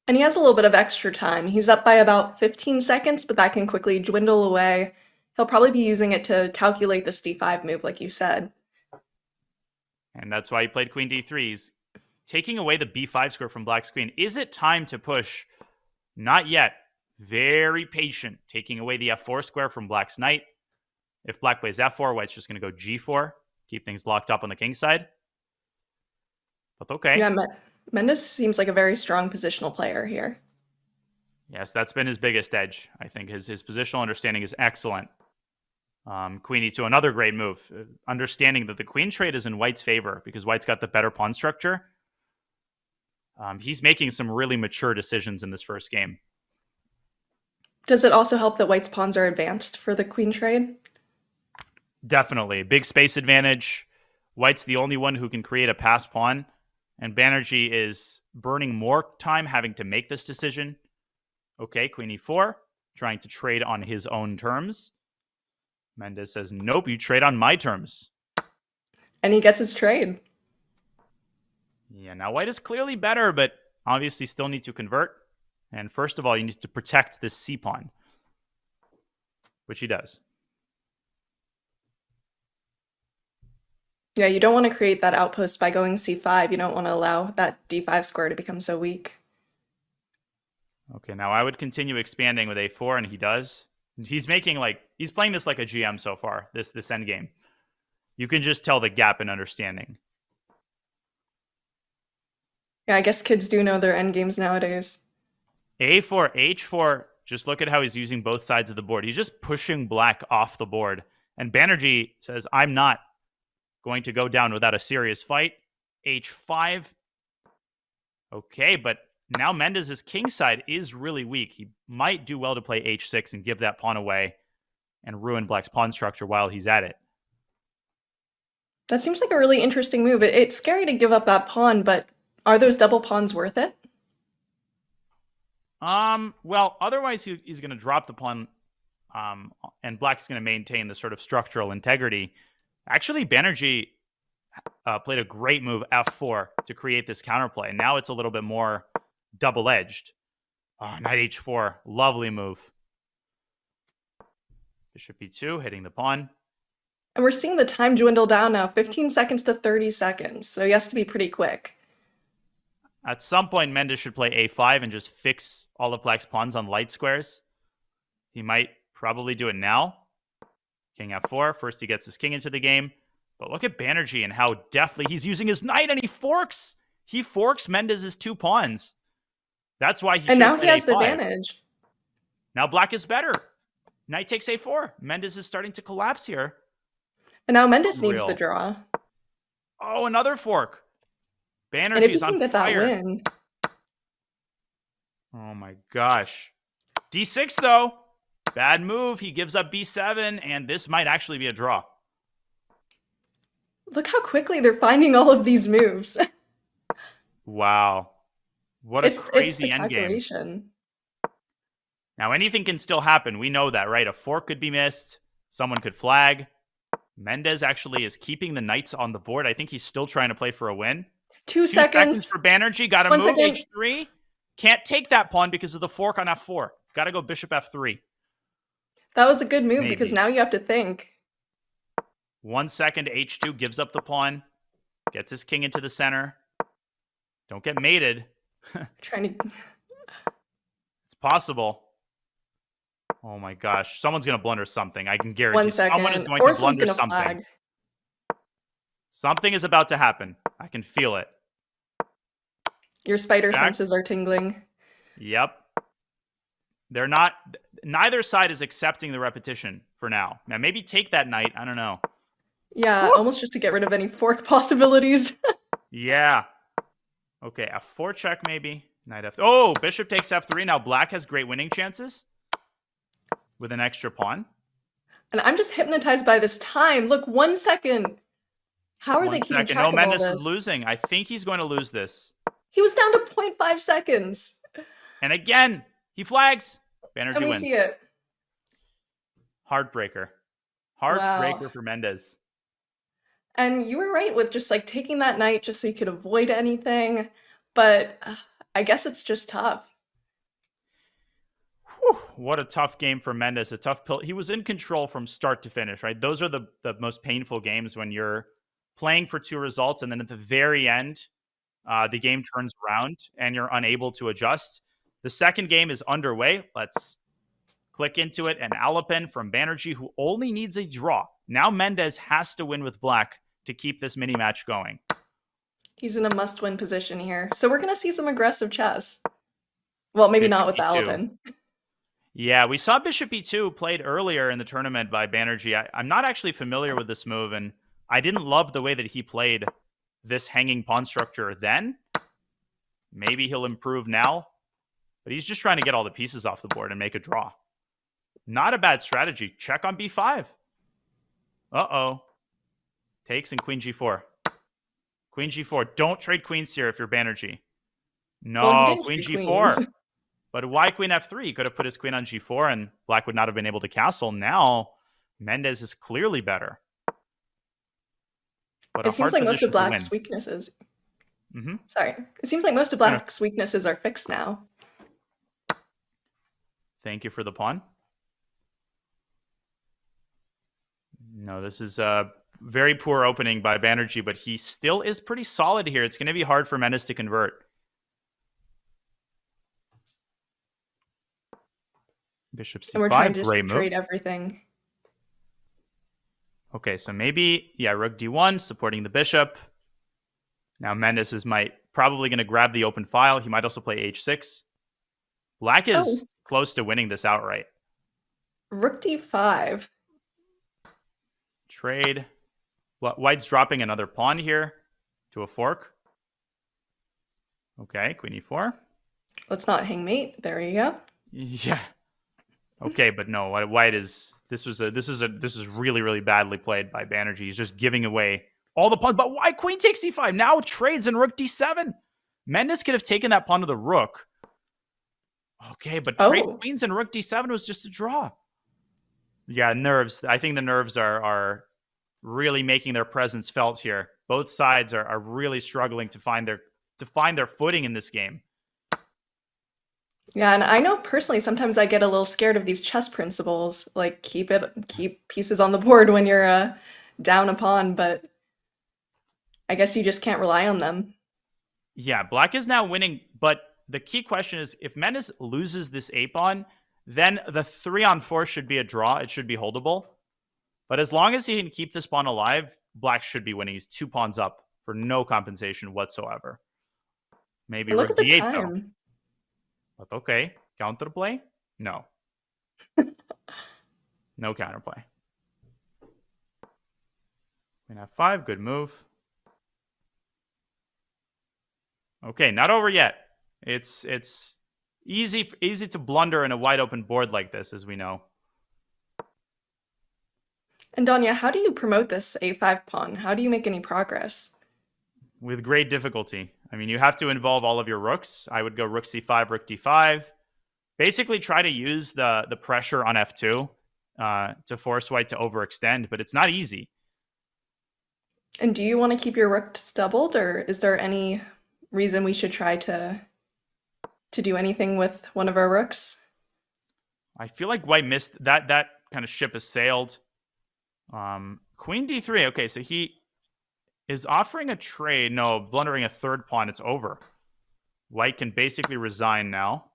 And he has a little bit of extra time. He's up by about 15 seconds, but that can quickly dwindle away. He'll probably be using it to calculate this d5 move, like you said. And that's why he played queen d3. He's taking away the b5 square from black's queen. Is it time to push? Not yet. Very patient, taking away the f4 square from black's knight. If black plays f4, white's just going to go g4, keep things locked up on the king side. But okay. Yeah, Mendes seems like a very strong positional player here. Yes, that's been his biggest edge. I think his positional understanding is excellent. Queen e2, another great move. Understanding that the queen trade is in white's favor because white's got the better pawn structure. He's making some really mature decisions in this first game. Does it also help that white's pawns are advanced for the queen trade? Definitely. Big space advantage. White's the only one who can create a pass pawn. And Banerjee is burning more time having to make this decision. Okay, queen e4, trying to trade on his own terms. Mendes says, nope, you trade on my terms. And he gets his trade. Yeah, now white is clearly better, but obviously still need to convert. And first of all, you need to protect this c-pawn, which he does. Yeah, you don't want to create that outpost by going c5. You don't want to allow that d5 square to become so weak. Okay, now I would continue expanding with a4, and he does. He's playing this like a GM so far, this endgame. You can just tell the gap in understanding. Yeah, I guess kids do know their endgames nowadays. A4, H4, just look at how he's using both sides of the board. He's just pushing black off the board. And Banerjee says, I'm not going to go down without a serious fight. H5. Okay, but now Mendes' king side is really weak. He might do well to play H6 and give that pawn away and ruin black's pawn structure while he's at it. That seems like a really interesting move. It's scary to give up that pawn, but are those double pawns worth it? Well, otherwise he's going to drop the pawn, and black's going to maintain the sort of structural integrity. Actually, Banerjee played a great move, f4, to create this counterplay. Now it's a little bit more double-edged. Knight h4, lovely move. Bishop e2, hitting the pawn. And we're seeing the time dwindle down now, 15 seconds to 30 seconds, so he has to be pretty quick. At some point, Mendes should play a5 and just fix all of black's pawns on light squares. He might probably do it now. King f4. First, he gets his king into the game. But look at Banerjee and how deftly he's using his knight, and he forks. He forks Mendes' two pawns. That's why he. And now he has a5. the advantage. Now black is better. Knight takes a4. Mendes is starting to collapse here. And now Mendes needs the draw. Oh, another fork. And if he Banerjee's can on get fire. that win. Oh my gosh. D6 though. Bad move. He gives up b7, and this might actually be a draw. Look how quickly they're finding all of these moves. Wow. What a crazy endgame. Now anything can still happen. We know that, right? A fork could be missed. Someone could flag. Mendes actually is keeping the knights on the board. I think he's still trying to play for a win. 2 seconds. For Banerjee. Got to move h3. Can't take that pawn because of the fork on f4. Got to go bishop f3. That was a good move because now you have to think. 1 second, h2 gives up the pawn. Gets his king into the center. Don't get mated. Trying to... It's possible. Oh my gosh. Someone's going to blunder something. I can guarantee 1 second. someone is going Or to blunder gonna something. flag. Something is about to happen. I can feel it. Your spider senses are tingling. Yep. They're not... Neither side is accepting the repetition for now. Now, maybe take that knight. I don't know. Yeah, almost just to get rid of any fork possibilities. Yeah. Okay, f4 check maybe. Knight f... Oh, bishop takes f3. Now black has great winning chances with an extra pawn. And I'm just hypnotized by this time. Look, 1 second. How are 1 they keeping second. track No, of all Mendes this? is losing. I think he's going to lose this. He was down to 0.5 seconds. And again, he flags. And Banerjee we wins. see it. Heartbreaker. Wow. For Mendes. And you were right with just like taking that knight just so you could avoid anything. But I guess it's just tough. Whew, what a tough game for Mendes. A tough pill. He was in control from start to finish, right? Those are the most painful games when you're playing for 2 results and then at the very end, the game turns around and you're unable to adjust. The second game is underway. Let's click into it. And Alapin from Banerjee, who only needs a draw. Now Mendes has to win with black to keep this mini match going. He's in a must-win position here. So we're going to see some aggressive chess. Well, maybe not with the Bishop E2. Alapin. Yeah, we saw Bishop E2 played earlier in the tournament by Banerjee. I'm not actually familiar with this move, and I didn't love the way that he played this hanging pawn structure then. Maybe he'll improve now, but he's just trying to get all the pieces off the board and make a draw. Not a bad strategy. Check on B5. Uh-oh. Takes and Queen G4. Queen G4. Don't trade queens here if you're Banerjee. No, Queen G4. But why Queen F3? He could have put his queen on G4 and black would not have been able to castle. Now, Mendes is clearly better. But it seems like most of black's weaknesses. Sorry. It seems like most of black's weaknesses are fixed now. Thank you for the pawn. No, this is a very poor opening by Banerjee, but he still is pretty solid here. It's going to be hard for Mendes to convert. Bishop C5, and we're trying to just great move. trade everything. Okay, so maybe, yeah, rook d1, supporting the bishop. Now Mendes is probably going to grab the open file. He might also play h6. Black is close to winning this outright. Rook d5. Trade. White's dropping another pawn here to a fork. Okay, queen e4. Let's not hang mate. There you go. Yeah. Okay, but no, White is this is really, really badly played by Banerjee. He's just giving away all the pawns. But why queen takes c5? Now trades and rook d7. Mendes could have taken that pawn to the rook. Okay, but trade queens and rook d7 was just a draw. Yeah, nerves. I think the nerves are really making their presence felt here. Both sides are really struggling to find their footing in this game. Yeah, and I know personally sometimes I get a little scared of these chess principles, like keep pieces on the board when you're down a pawn, but I guess you just can't rely on them. Yeah, black is now winning, but the key question is if Mendes loses this a-pawn, then the 3-on-4 should be a draw. It should be holdable. But as long as he can keep this pawn alive, black should be winning. He's 2 pawns up for no compensation whatsoever. Maybe look rook at the d8 time. though. But okay, counterplay? No. No counterplay. Queen f5, good move. Okay, not over yet. It's easy to blunder in a wide open board like this, as we know. And Danya, how do you promote this a5 pawn? How do you make any progress? With great difficulty. I mean, you have to involve all of your rooks. I would go rook c5, rook d5. Basically try to use the pressure on f2 to force white to overextend, but it's not easy. And do you want to keep your rooks doubled, or is there any reason we should try to do anything with one of our rooks? I feel like white missed that kind of ship has sailed. Queen d3. Okay, so he is offering a trade. No, blundering a third pawn. It's over. White can basically resign now.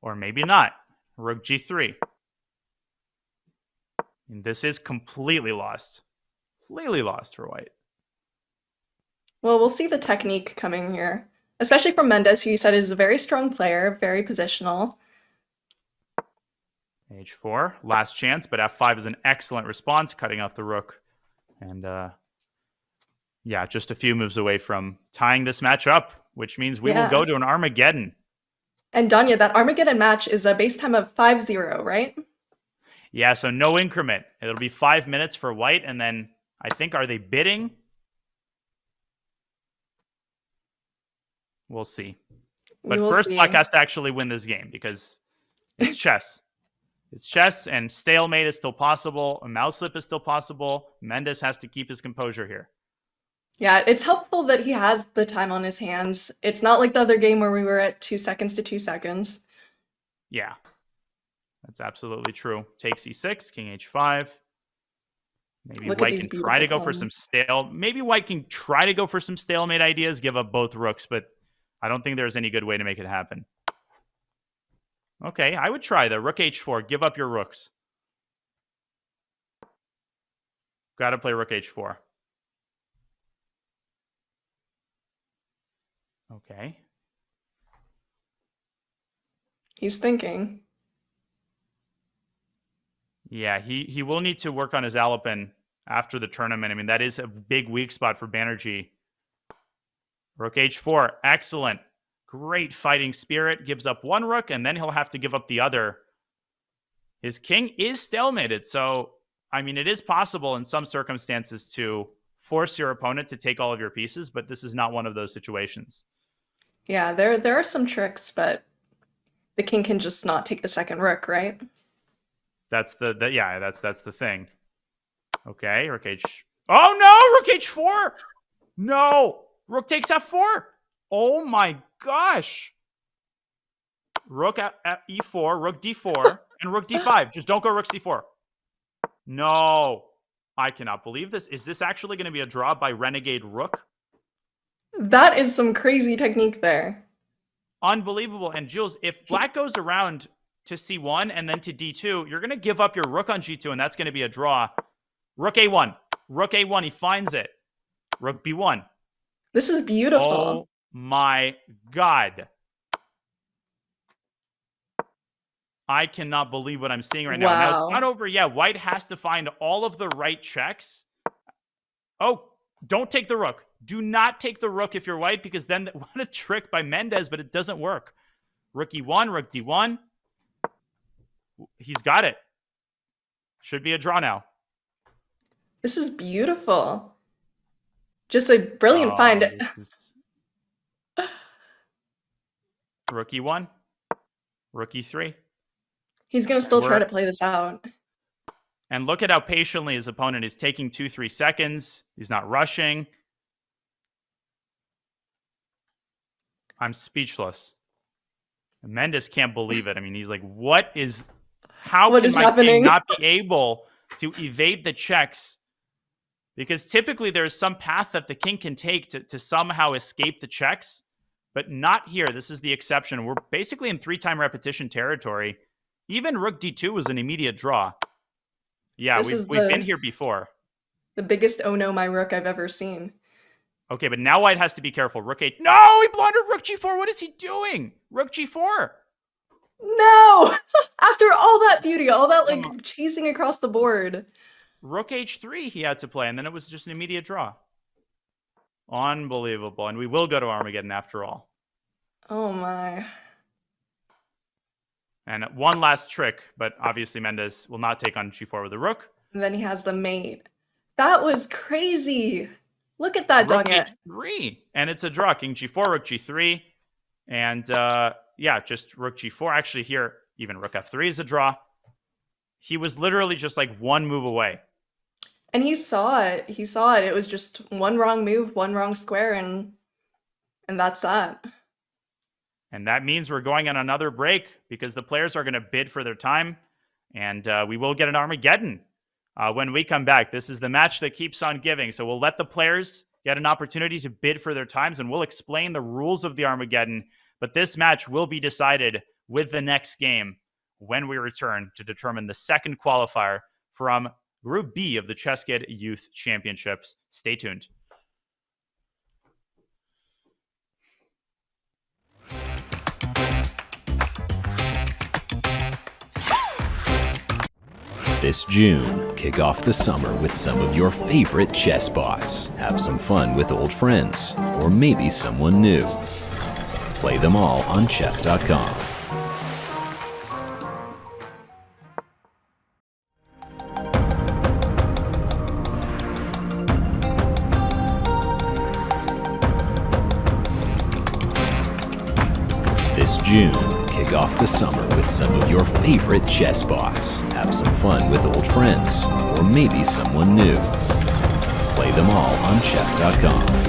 Or maybe not. Rook g3. And this is completely lost. Completely lost for white. Well, we'll see the technique coming here. Especially from Mendes, who you said is a very strong player, very positional. h4, last chance, but f5 is an excellent response, cutting off the rook. And yeah, just a few moves away from tying this match up, which means we will go to an Armageddon. And Danya, that Armageddon match is a base time of 5-0, right? Yeah, so no increment. It'll be 5 minutes for white and then I think, are they bidding? We'll see. But first, Black has to actually win this game because it's chess. It's chess, and stalemate is still possible. A mouse slip is still possible. Mendes has to keep his composure here. Yeah, it's helpful that he has the time on his hands. It's not like the other game where we were at 2 seconds to 2 seconds. Yeah, that's absolutely true. Takes e6, king h5. Maybe White can try to go for some Maybe White can try to go for some stalemate ideas, give up both rooks, but I don't think there's any good way to make it happen. Okay, I would try the rook h4. Give up your rooks. Got to play rook h4. Okay. He's thinking. Yeah, he will need to work on his Alapin after the tournament. I mean, that is a big weak spot for Banerjee. Rook h4. Excellent. Great fighting spirit. Gives up one rook, and then he'll have to give up the other. His king is stalemated, so, I mean, it is possible in some circumstances to force your opponent to take all of your pieces, but this is not one of those situations. Yeah, there are some tricks, but the king can just not take the second rook, right? That's the thing. Okay, rook h. Oh no, rook h4. No, rook takes f4. Oh my gosh. Rook at e4, rook d4, and rook d5. Just don't go rook c4. No, I cannot believe this. Is this actually going to be a draw by renegade rook? That is some crazy technique there. Unbelievable. And Jules, if black goes around to c1 and then to d2, you're going to give up your rook on g2, and that's going to be a draw. Rook a1. Rook a1. He finds it. Rook b1. This is beautiful. Oh my God. I cannot believe what I'm seeing right now. Wow. Now, it's not over yet. White has to find all of the right checks. Oh, don't take the rook. Do not take the rook if you're white, because then what a trick by Mendes, but it doesn't work. Rook e1, rook d1. He's got it. Should be a draw now. This is beautiful. Just a brilliant find. Rook e1, rook e3. He's going to still try to play this out. And look at how patiently his opponent is taking 2-3 seconds. He's not rushing. I'm speechless. Mendes can't believe it. I mean, he's like, how can my king not be able to evade the checks? Because typically there's some path that the king can take to somehow escape the checks, but not here. This is the exception. We're basically in 3-time repetition territory. Even rook d2 was an immediate draw. Yeah, we've been here before. The biggest oh no, my rook I've ever seen. Okay, but now White has to be careful. Rook 8. No, he blundered rook g4. What is he doing? Rook g4. No! After all that beauty, all that like chasing across the board. Rook h3 he had to play, and then it was just an immediate draw. Unbelievable. And we will go to Armageddon after all. Oh my. And one last trick, but obviously Mendes will not take on g4 with a rook. And then he has the mate. That was crazy. Look at that, rook h3. And it's a draw. King g4, rook g3. And yeah, just rook g4. Actually here, even rook f3 is a draw. He was literally just like one move away. And he saw it. He saw it. It was just one wrong move, one wrong square, and that's that. And that means we're going on another break because the players are going to bid for their time. And we will get an Armageddon when we come back. This is the match that keeps on giving. So we'll let the players get an opportunity to bid for their times, and we'll explain the rules of the Armageddon. But this match will be decided with the next game when we return to determine the second qualifier from Group B of the ChessKid Youth Championships. Stay tuned. This June, kick off the summer with some of your favorite chess bots. Have some fun with old friends, or maybe someone new. Play them all on Chess.com. June, kick off the summer with some of your favorite chess bots. Have some fun with old friends, or maybe someone new. Play them all on Chess.com.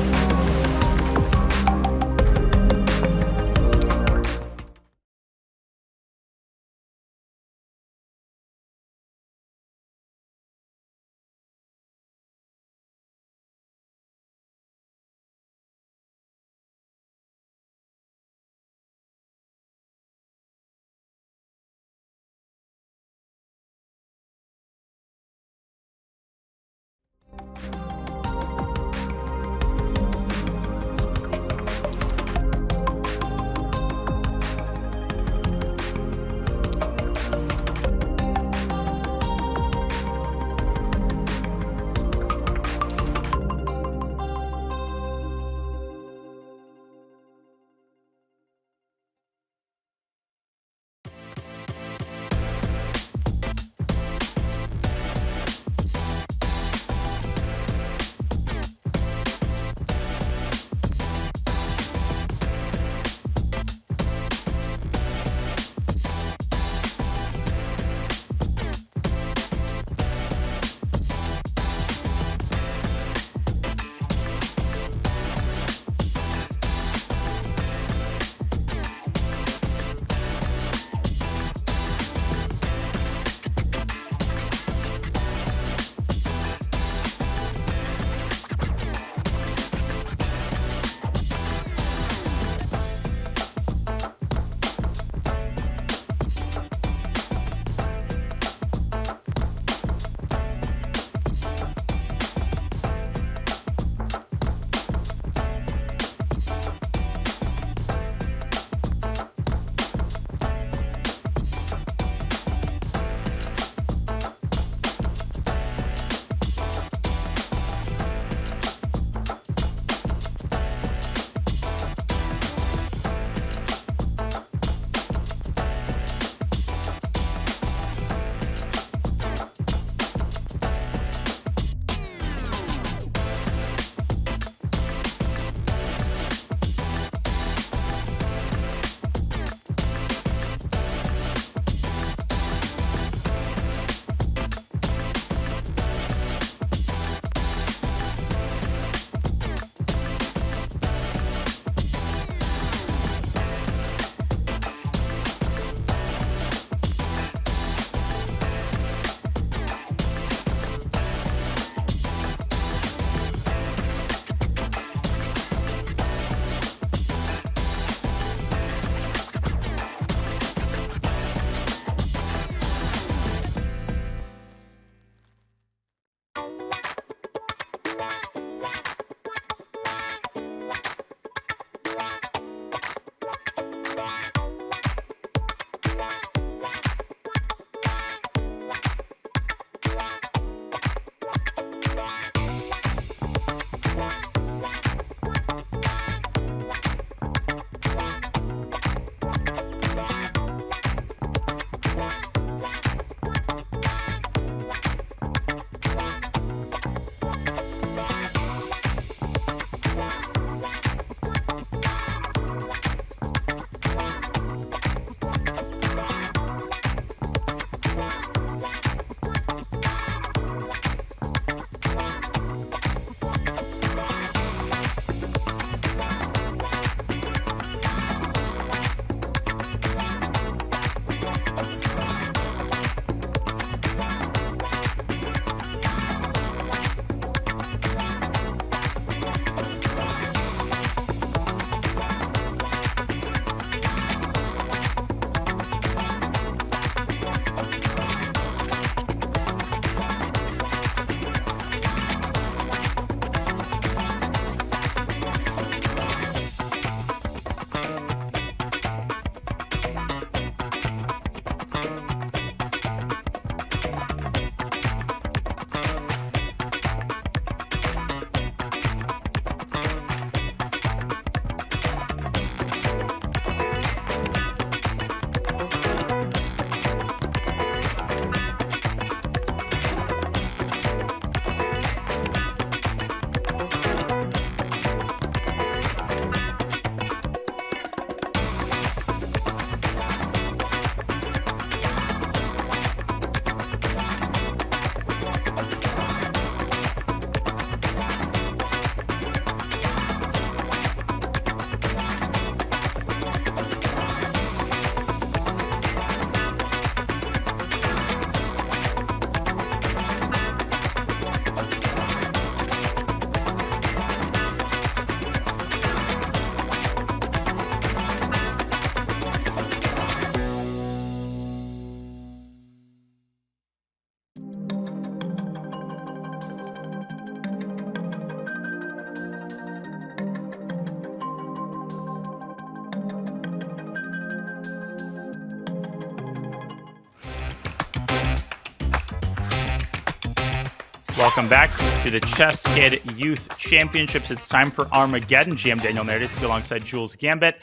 Welcome back to the ChessKid Youth Championships. It's time for Armageddon. GM Daniel Mendes to be alongside Jules Gambit.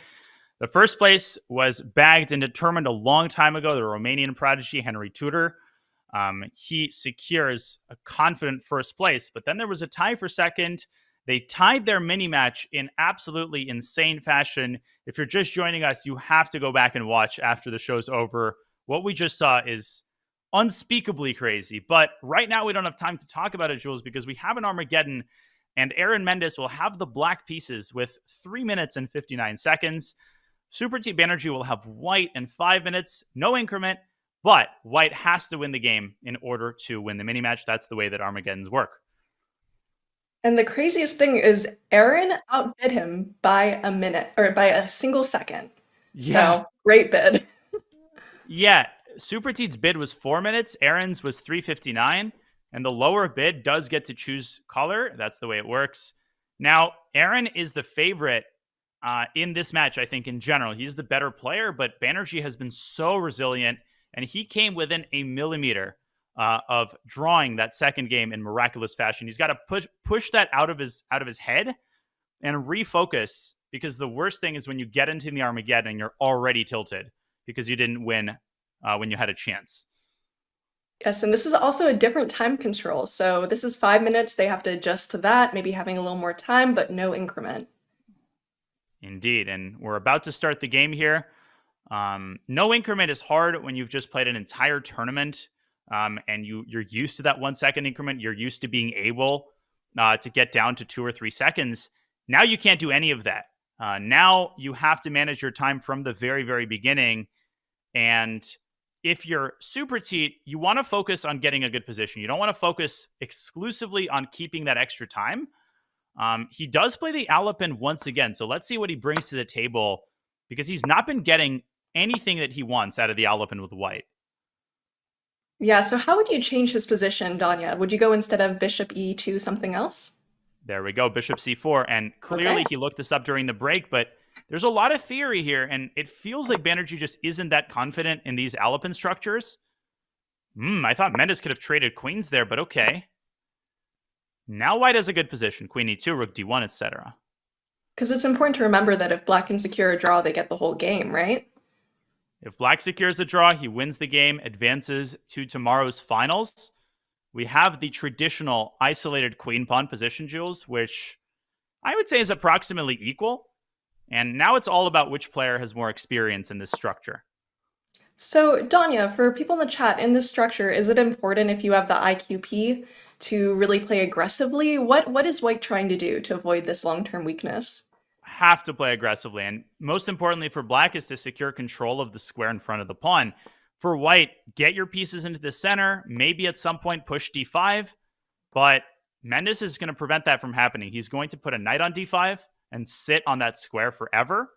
The first place was bagged and determined a long time ago. The Romanian prodigy, Henry Tudor. He secures a confident first place, but then there was a tie for second. They tied their mini match in absolutely insane fashion. If you're just joining us, you have to go back and watch after the show's over. What we just saw is unspeakably crazy. But right now we don't have time to talk about it, Jules, because we have an Armageddon, and Aaron Mendes will have the black pieces with 3 minutes and 59 seconds. Super T Banerjee will have white in 5 minutes, no increment, but white has to win the game in order to win the mini match. That's the way that Armageddons work. And the craziest thing is Aaron outbid him by a minute, or by a single second. Yeah. So, great bid. Yeah, Super T's bid was 4 minutes. Aaron's was 3:59. And the lower bid does get to choose color. That's the way it works. Now, Aaron is the favorite in this match, I think, in general. He's the better player, but Banerjee has been so resilient, and he came within a millimeter of drawing that second game in miraculous fashion. He's got to push that out of his head and refocus, because the worst thing is when you get into the Armageddon and you're already tilted because you didn't win when you had a chance. Yes, and this is also a different time control. So this is 5 minutes. They have to adjust to that, maybe having a little more time, but no increment. Indeed, and we're about to start the game here. No increment is hard when you've just played an entire tournament and you're used to that 1 second increment. You're used to being able to get down to 2 or 3 seconds. Now you can't do any of that. Now you have to manage your time from the very, very beginning. And if you're Super T, you want to focus on getting a good position. You don't want to focus exclusively on keeping that extra time. He does play the Alapin once again, so let's see what he brings to the table, because he's not been getting anything that he wants out of the Alapin with white. Yeah, so how would you change his position, Danya? Would you go instead of bishop e2 something else? There we go, bishop c4, and clearly He looked this up during the break, but there's a lot of theory here, and it feels like Banerjee just isn't that confident in these Alapin structures. I thought Mendes could have traded queens there, but okay. Now white has a good position. Queen e2, rook d1, etc. Because it's important to remember that if black can secure a draw, they get the whole game, right? If black secures a draw, he wins the game, advances to tomorrow's finals. We have the traditional isolated queen-pawn position, Jules, which I would say is approximately equal. And now it's all about which player has more experience in this structure. So, Danya, for people in the chat, in this structure, is it important if you have the IQP to really play aggressively? What is white trying to do to avoid this long-term weakness? Have to play aggressively. And most importantly for black is to secure control of the square in front of the pawn. For white, get your pieces into the center, maybe at some point push d5, but Mendes is going to prevent that from happening. He's going to put a knight on d5 and sit on that square forever.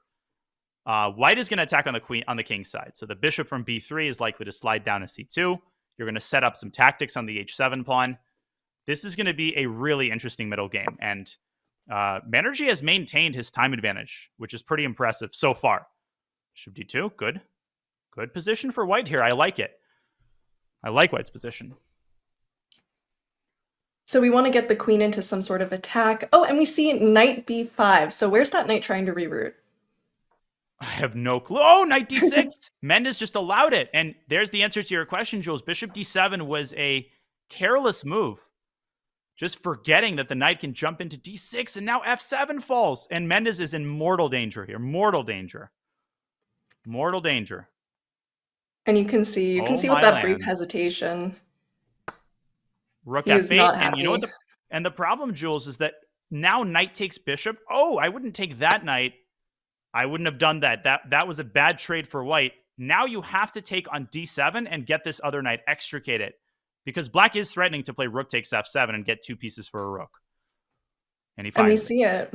White is going to attack on the king's side. So the bishop from b3 is likely to slide down to c2. You're going to set up some tactics on the h7 pawn. This is going to be a really interesting middle game. And Banerjee has maintained his time advantage, which is pretty impressive so far. Bishop d2, good. Good position for white here. I like it. I like white's position. So we want to get the queen into some sort of attack. Oh, and we see knight b5. So where's that knight trying to reroute? I have no clue. Oh, knight d6. Mendes just allowed it. And there's the answer to your question, Jules. Bishop d7 was a careless move. Just forgetting that the knight can jump into d6, and now f7 falls. And Mendes is in mortal danger here. Mortal danger. Mortal danger. And you can see with that brief hesitation. Rook f8, and you know what the problem, Jules, is that now knight takes bishop. Oh, I wouldn't take that knight. I wouldn't have done that. That was a bad trade for white. Now you have to take on d7 and get this other knight extricated, because black is threatening to play rook takes f7 and get 2 pieces for a rook. And he finds And we see it.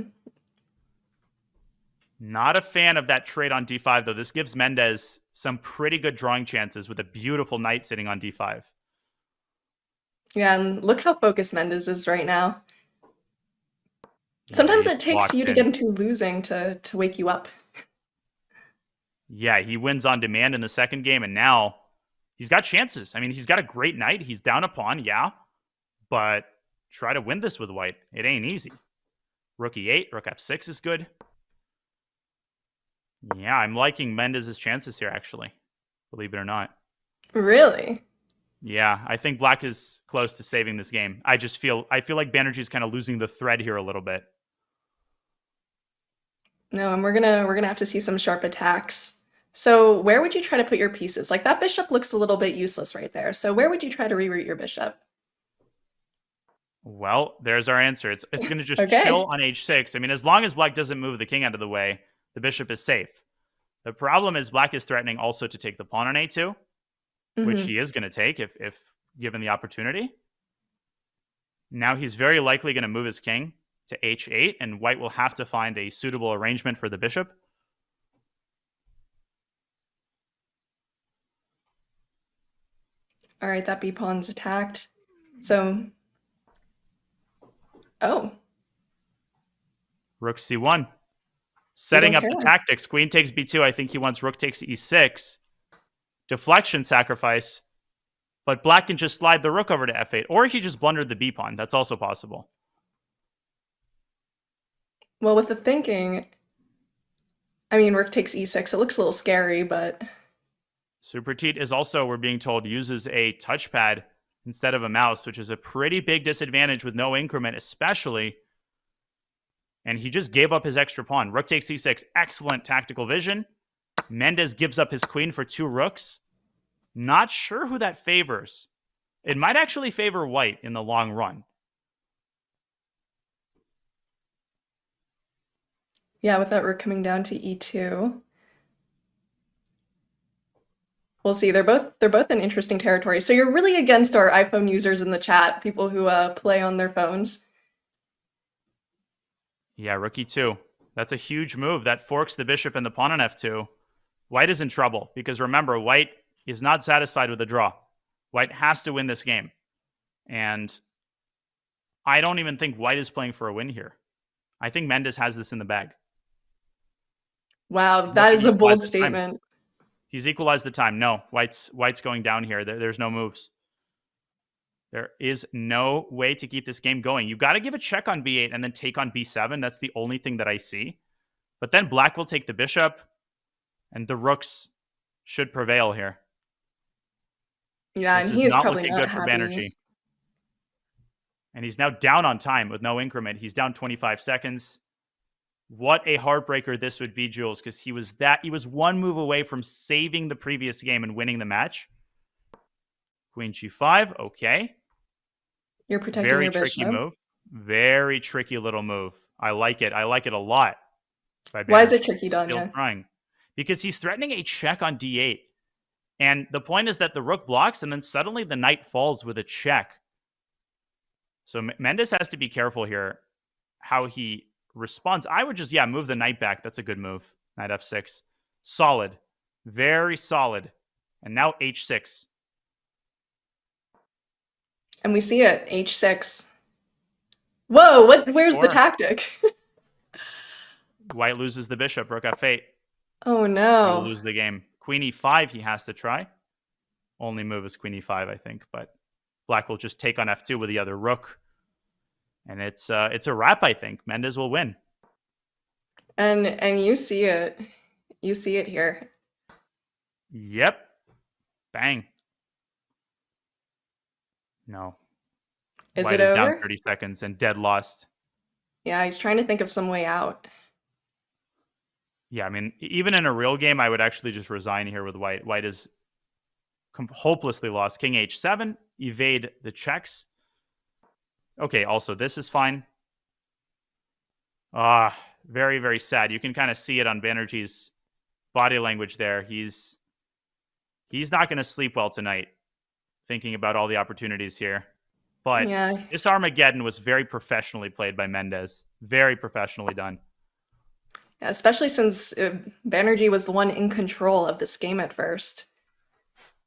Not a fan of that trade on d5, though. This gives Mendes some pretty good drawing chances with a beautiful knight sitting on d5. Yeah, and look how focused Mendes is right now. Sometimes it takes you to get into losing to wake you up. Yeah, he wins on demand in the second game, and now he's got chances. I mean, he's got a great knight. He's down a pawn, yeah. But try to win this with white. It ain't easy. Rook e8, rook f6 is good. Yeah, I'm liking Mendes' chances here, actually. Believe it or not. Really? Yeah, I think black is close to saving this game. I feel like Banerjee's kind of losing the thread here a little bit. No, and we're gonna have to see some sharp attacks. So where would you try to put your pieces? Like that bishop looks a little bit useless right there. So where would you try to reroute your bishop? Well, there's our answer. It's going to just Okay. chill on h6. I mean, as long as black doesn't move the king out of the way, the bishop is safe. The problem is black is threatening also to take the pawn on a2, which he is going to take if given the opportunity. Now he's very likely going to move his king to h8, and white will have to find a suitable arrangement for the bishop. All right, that b pawn's attacked. So, oh. Rook c1. Setting up the care. tactics. Queen takes b2. I think he wants rook takes e6. Deflection sacrifice. But black can just slide the rook over to f8. Or he just blundered the b pawn. That's also possible. Well, with the thinking, I mean, rook takes e6. It looks a little scary, but... Superteat is also, we're being told, uses a touchpad instead of a mouse, which is a pretty big disadvantage with no increment, especially. And he just gave up his extra pawn. Rook takes c6. Excellent tactical vision. Mendes gives up his queen for 2 rooks. Not sure who that favors. It might actually favor white in the long run. Yeah, with that rook coming down to e2. We'll see. They're both in interesting territory. So you're really against our iPhone users in the chat, people who play on their phones. Yeah, rook e2. That's a huge move. That forks the bishop and the pawn on f2. White is in trouble because remember, white is not satisfied with the draw. White has to win this game. And I don't even think white is playing for a win here. I think Mendes has this in the bag. Wow, that is a bold statement. He's equalized the time. No, white's going down here. There's no moves. There is no way to keep this game going. You got to give a check on b8 and then take on b7. That's the only thing that I see. But then black will take the bishop, and the rooks should prevail here. Yeah, this and he is not probably looking not good happy. for Banerjee. And he's now down on time with no increment. He's down 25 seconds. What a heartbreaker this would be, Jules, because he was one move away from saving the previous game and winning the match. Queen g5, okay. You're protecting Very your tricky bishop. move. Very tricky little move. I like it. I like it a lot. Why is it Banerjee. tricky, Still Danya? trying. Because he's threatening a check on d8. And the point is that the rook blocks, and then suddenly the knight falls with a check. So Mendes has to be careful here how he responds. I would just, move the knight back. That's a good move. Knight f6. Solid. Very solid. And now h6. And we see it, h6. Whoa, where's the tactic? White loses the bishop. Rook f8. Oh He'll no. lose the game. Queen e5 he has to try. Only move is queen e5, I think. But black will just take on f2 with the other rook. And it's a wrap, I think. Mendes will win. And you see it. You see it here. Yep. Bang. No. Is White it is over? down 30 seconds and dead lost. Yeah, he's trying to think of some way out. Yeah, I mean, even in a real game, I would actually just resign here with white. White is hopelessly lost. King h7, evade the checks. Okay, also, this is fine. Very, very sad. You can kind of see it on Banerjee's body language there. He's not going to sleep well tonight, thinking about all the opportunities here. But Yeah. this Armageddon was very professionally played by Mendes. Very professionally done. Yeah, especially since Banerjee was the one in control of this game at first.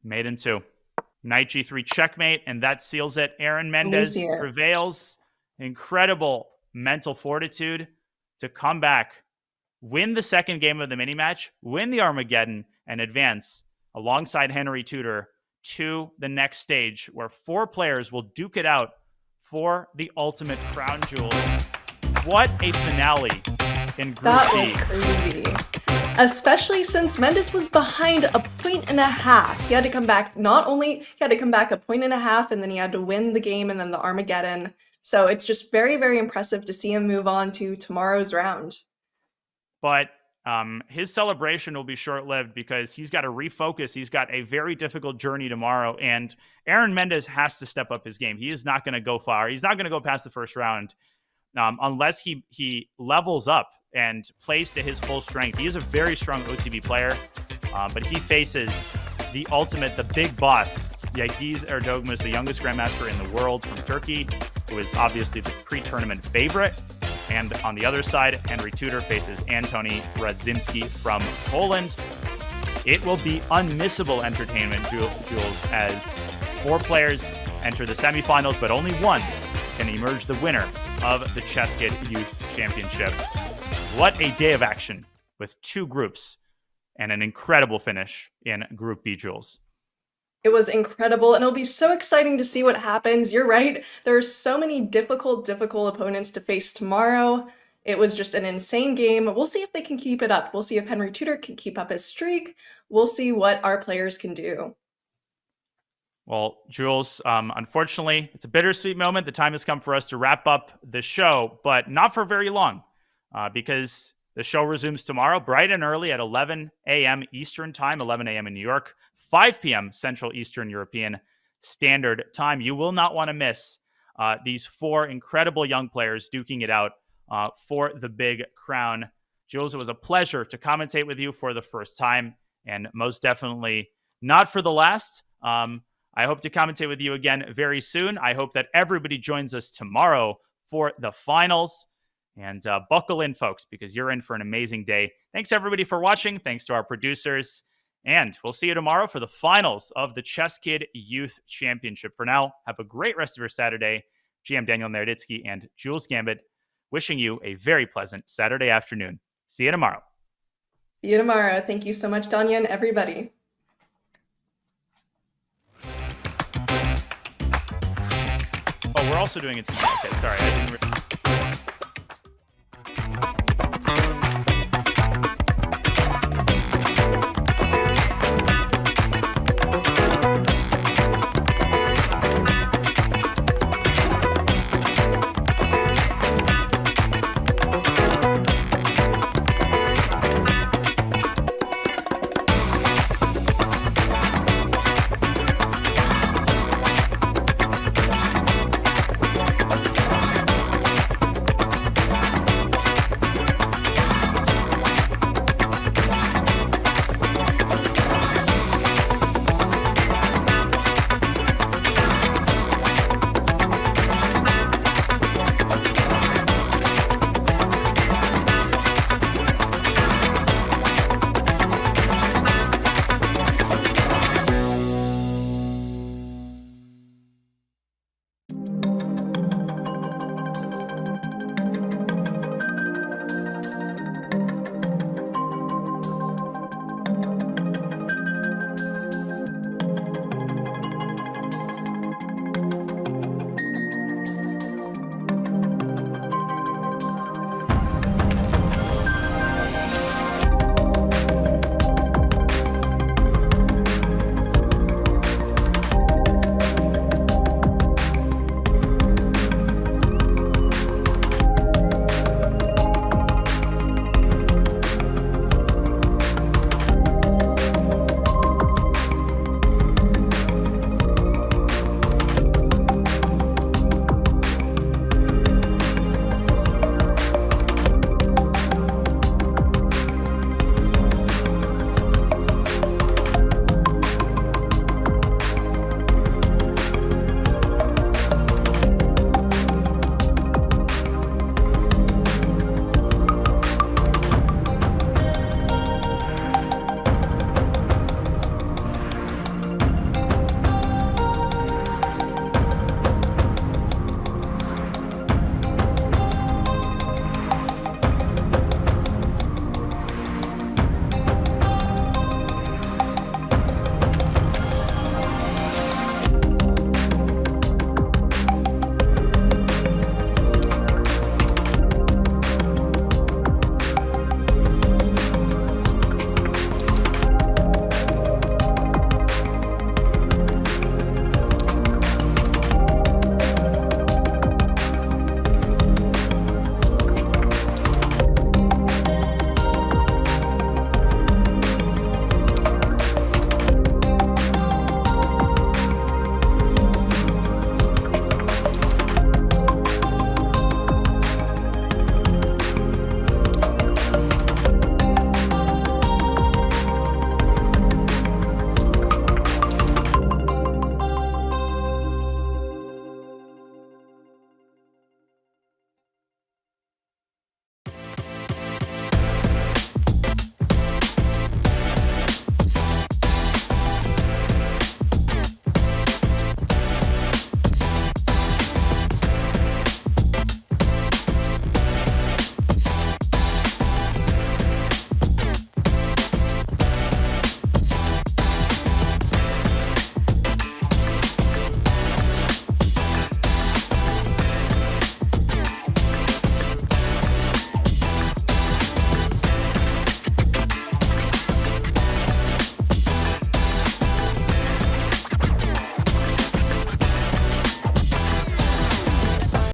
Made in 2. Knight g3 checkmate, and that seals it. Aaron Mendes see it. prevails. Incredible mental fortitude to come back, win the second game of the mini-match, win the Armageddon, and advance alongside Henry Tudor to the next stage, where 4 players will duke it out for the ultimate crown, Jules. What a finale in Group That B. was crazy. Especially since Mendes was behind a 1.5 He had to come back, not only, he had to come back a 1.5 and then he had to win the game and then the Armageddon. So it's just very, very impressive to see him move on to tomorrow's round. But his celebration will be short-lived because he's got to refocus. He's got a very difficult journey tomorrow, and Aaron Mendes has to step up his game. He is not going to go far. He's not going to go past the first round unless he levels up and plays to his full strength. He is a very strong OTB player, but he faces the ultimate, the big boss, Yildiz Erdoğan, the youngest grandmaster in the world from Turkey, who is obviously the pre-tournament favorite. And on the other side, Henry Tudor faces Antoni Radzimski from Poland. It will be unmissable entertainment, Jules, as 4 players enter the semifinals, but only one can emerge the winner of the ChessKid Youth Championship. What a day of action with 2 groups and an incredible finish in Group B, Jules. It was incredible, and it'll be so exciting to see what happens. You're right. There are so many difficult opponents to face tomorrow. It was just an insane game. We'll see if they can keep it up. We'll see if Henry Tudor can keep up his streak. We'll see what our players can do. Well, Jules, unfortunately, it's a bittersweet moment. The time has come for us to wrap up the show, but not for very long, because the show resumes tomorrow bright and early at 11 a.m. Eastern Time, 11 a.m. in New York, 5 p.m. Central Eastern European Standard Time. You will not want to miss these 4 incredible young players duking it out for the big crown. Jules, it was a pleasure to commentate with you for the first time, and most definitely not for the last. I hope to commentate with you again very soon. I hope that everybody joins us tomorrow for the finals. And buckle in, folks, because you're in for an amazing day. Thanks, everybody, for watching. Thanks to our producers. And we'll see you tomorrow for the finals of the ChessKid Youth Championship. For now, have a great rest of your Saturday. GM Daniel Naroditsky and Jules Gambit wishing you a very pleasant Saturday afternoon. See you tomorrow. See you tomorrow. Thank you so much, Danya, and everybody. Oh, we're also doing it tomorrow. Okay, sorry. I didn't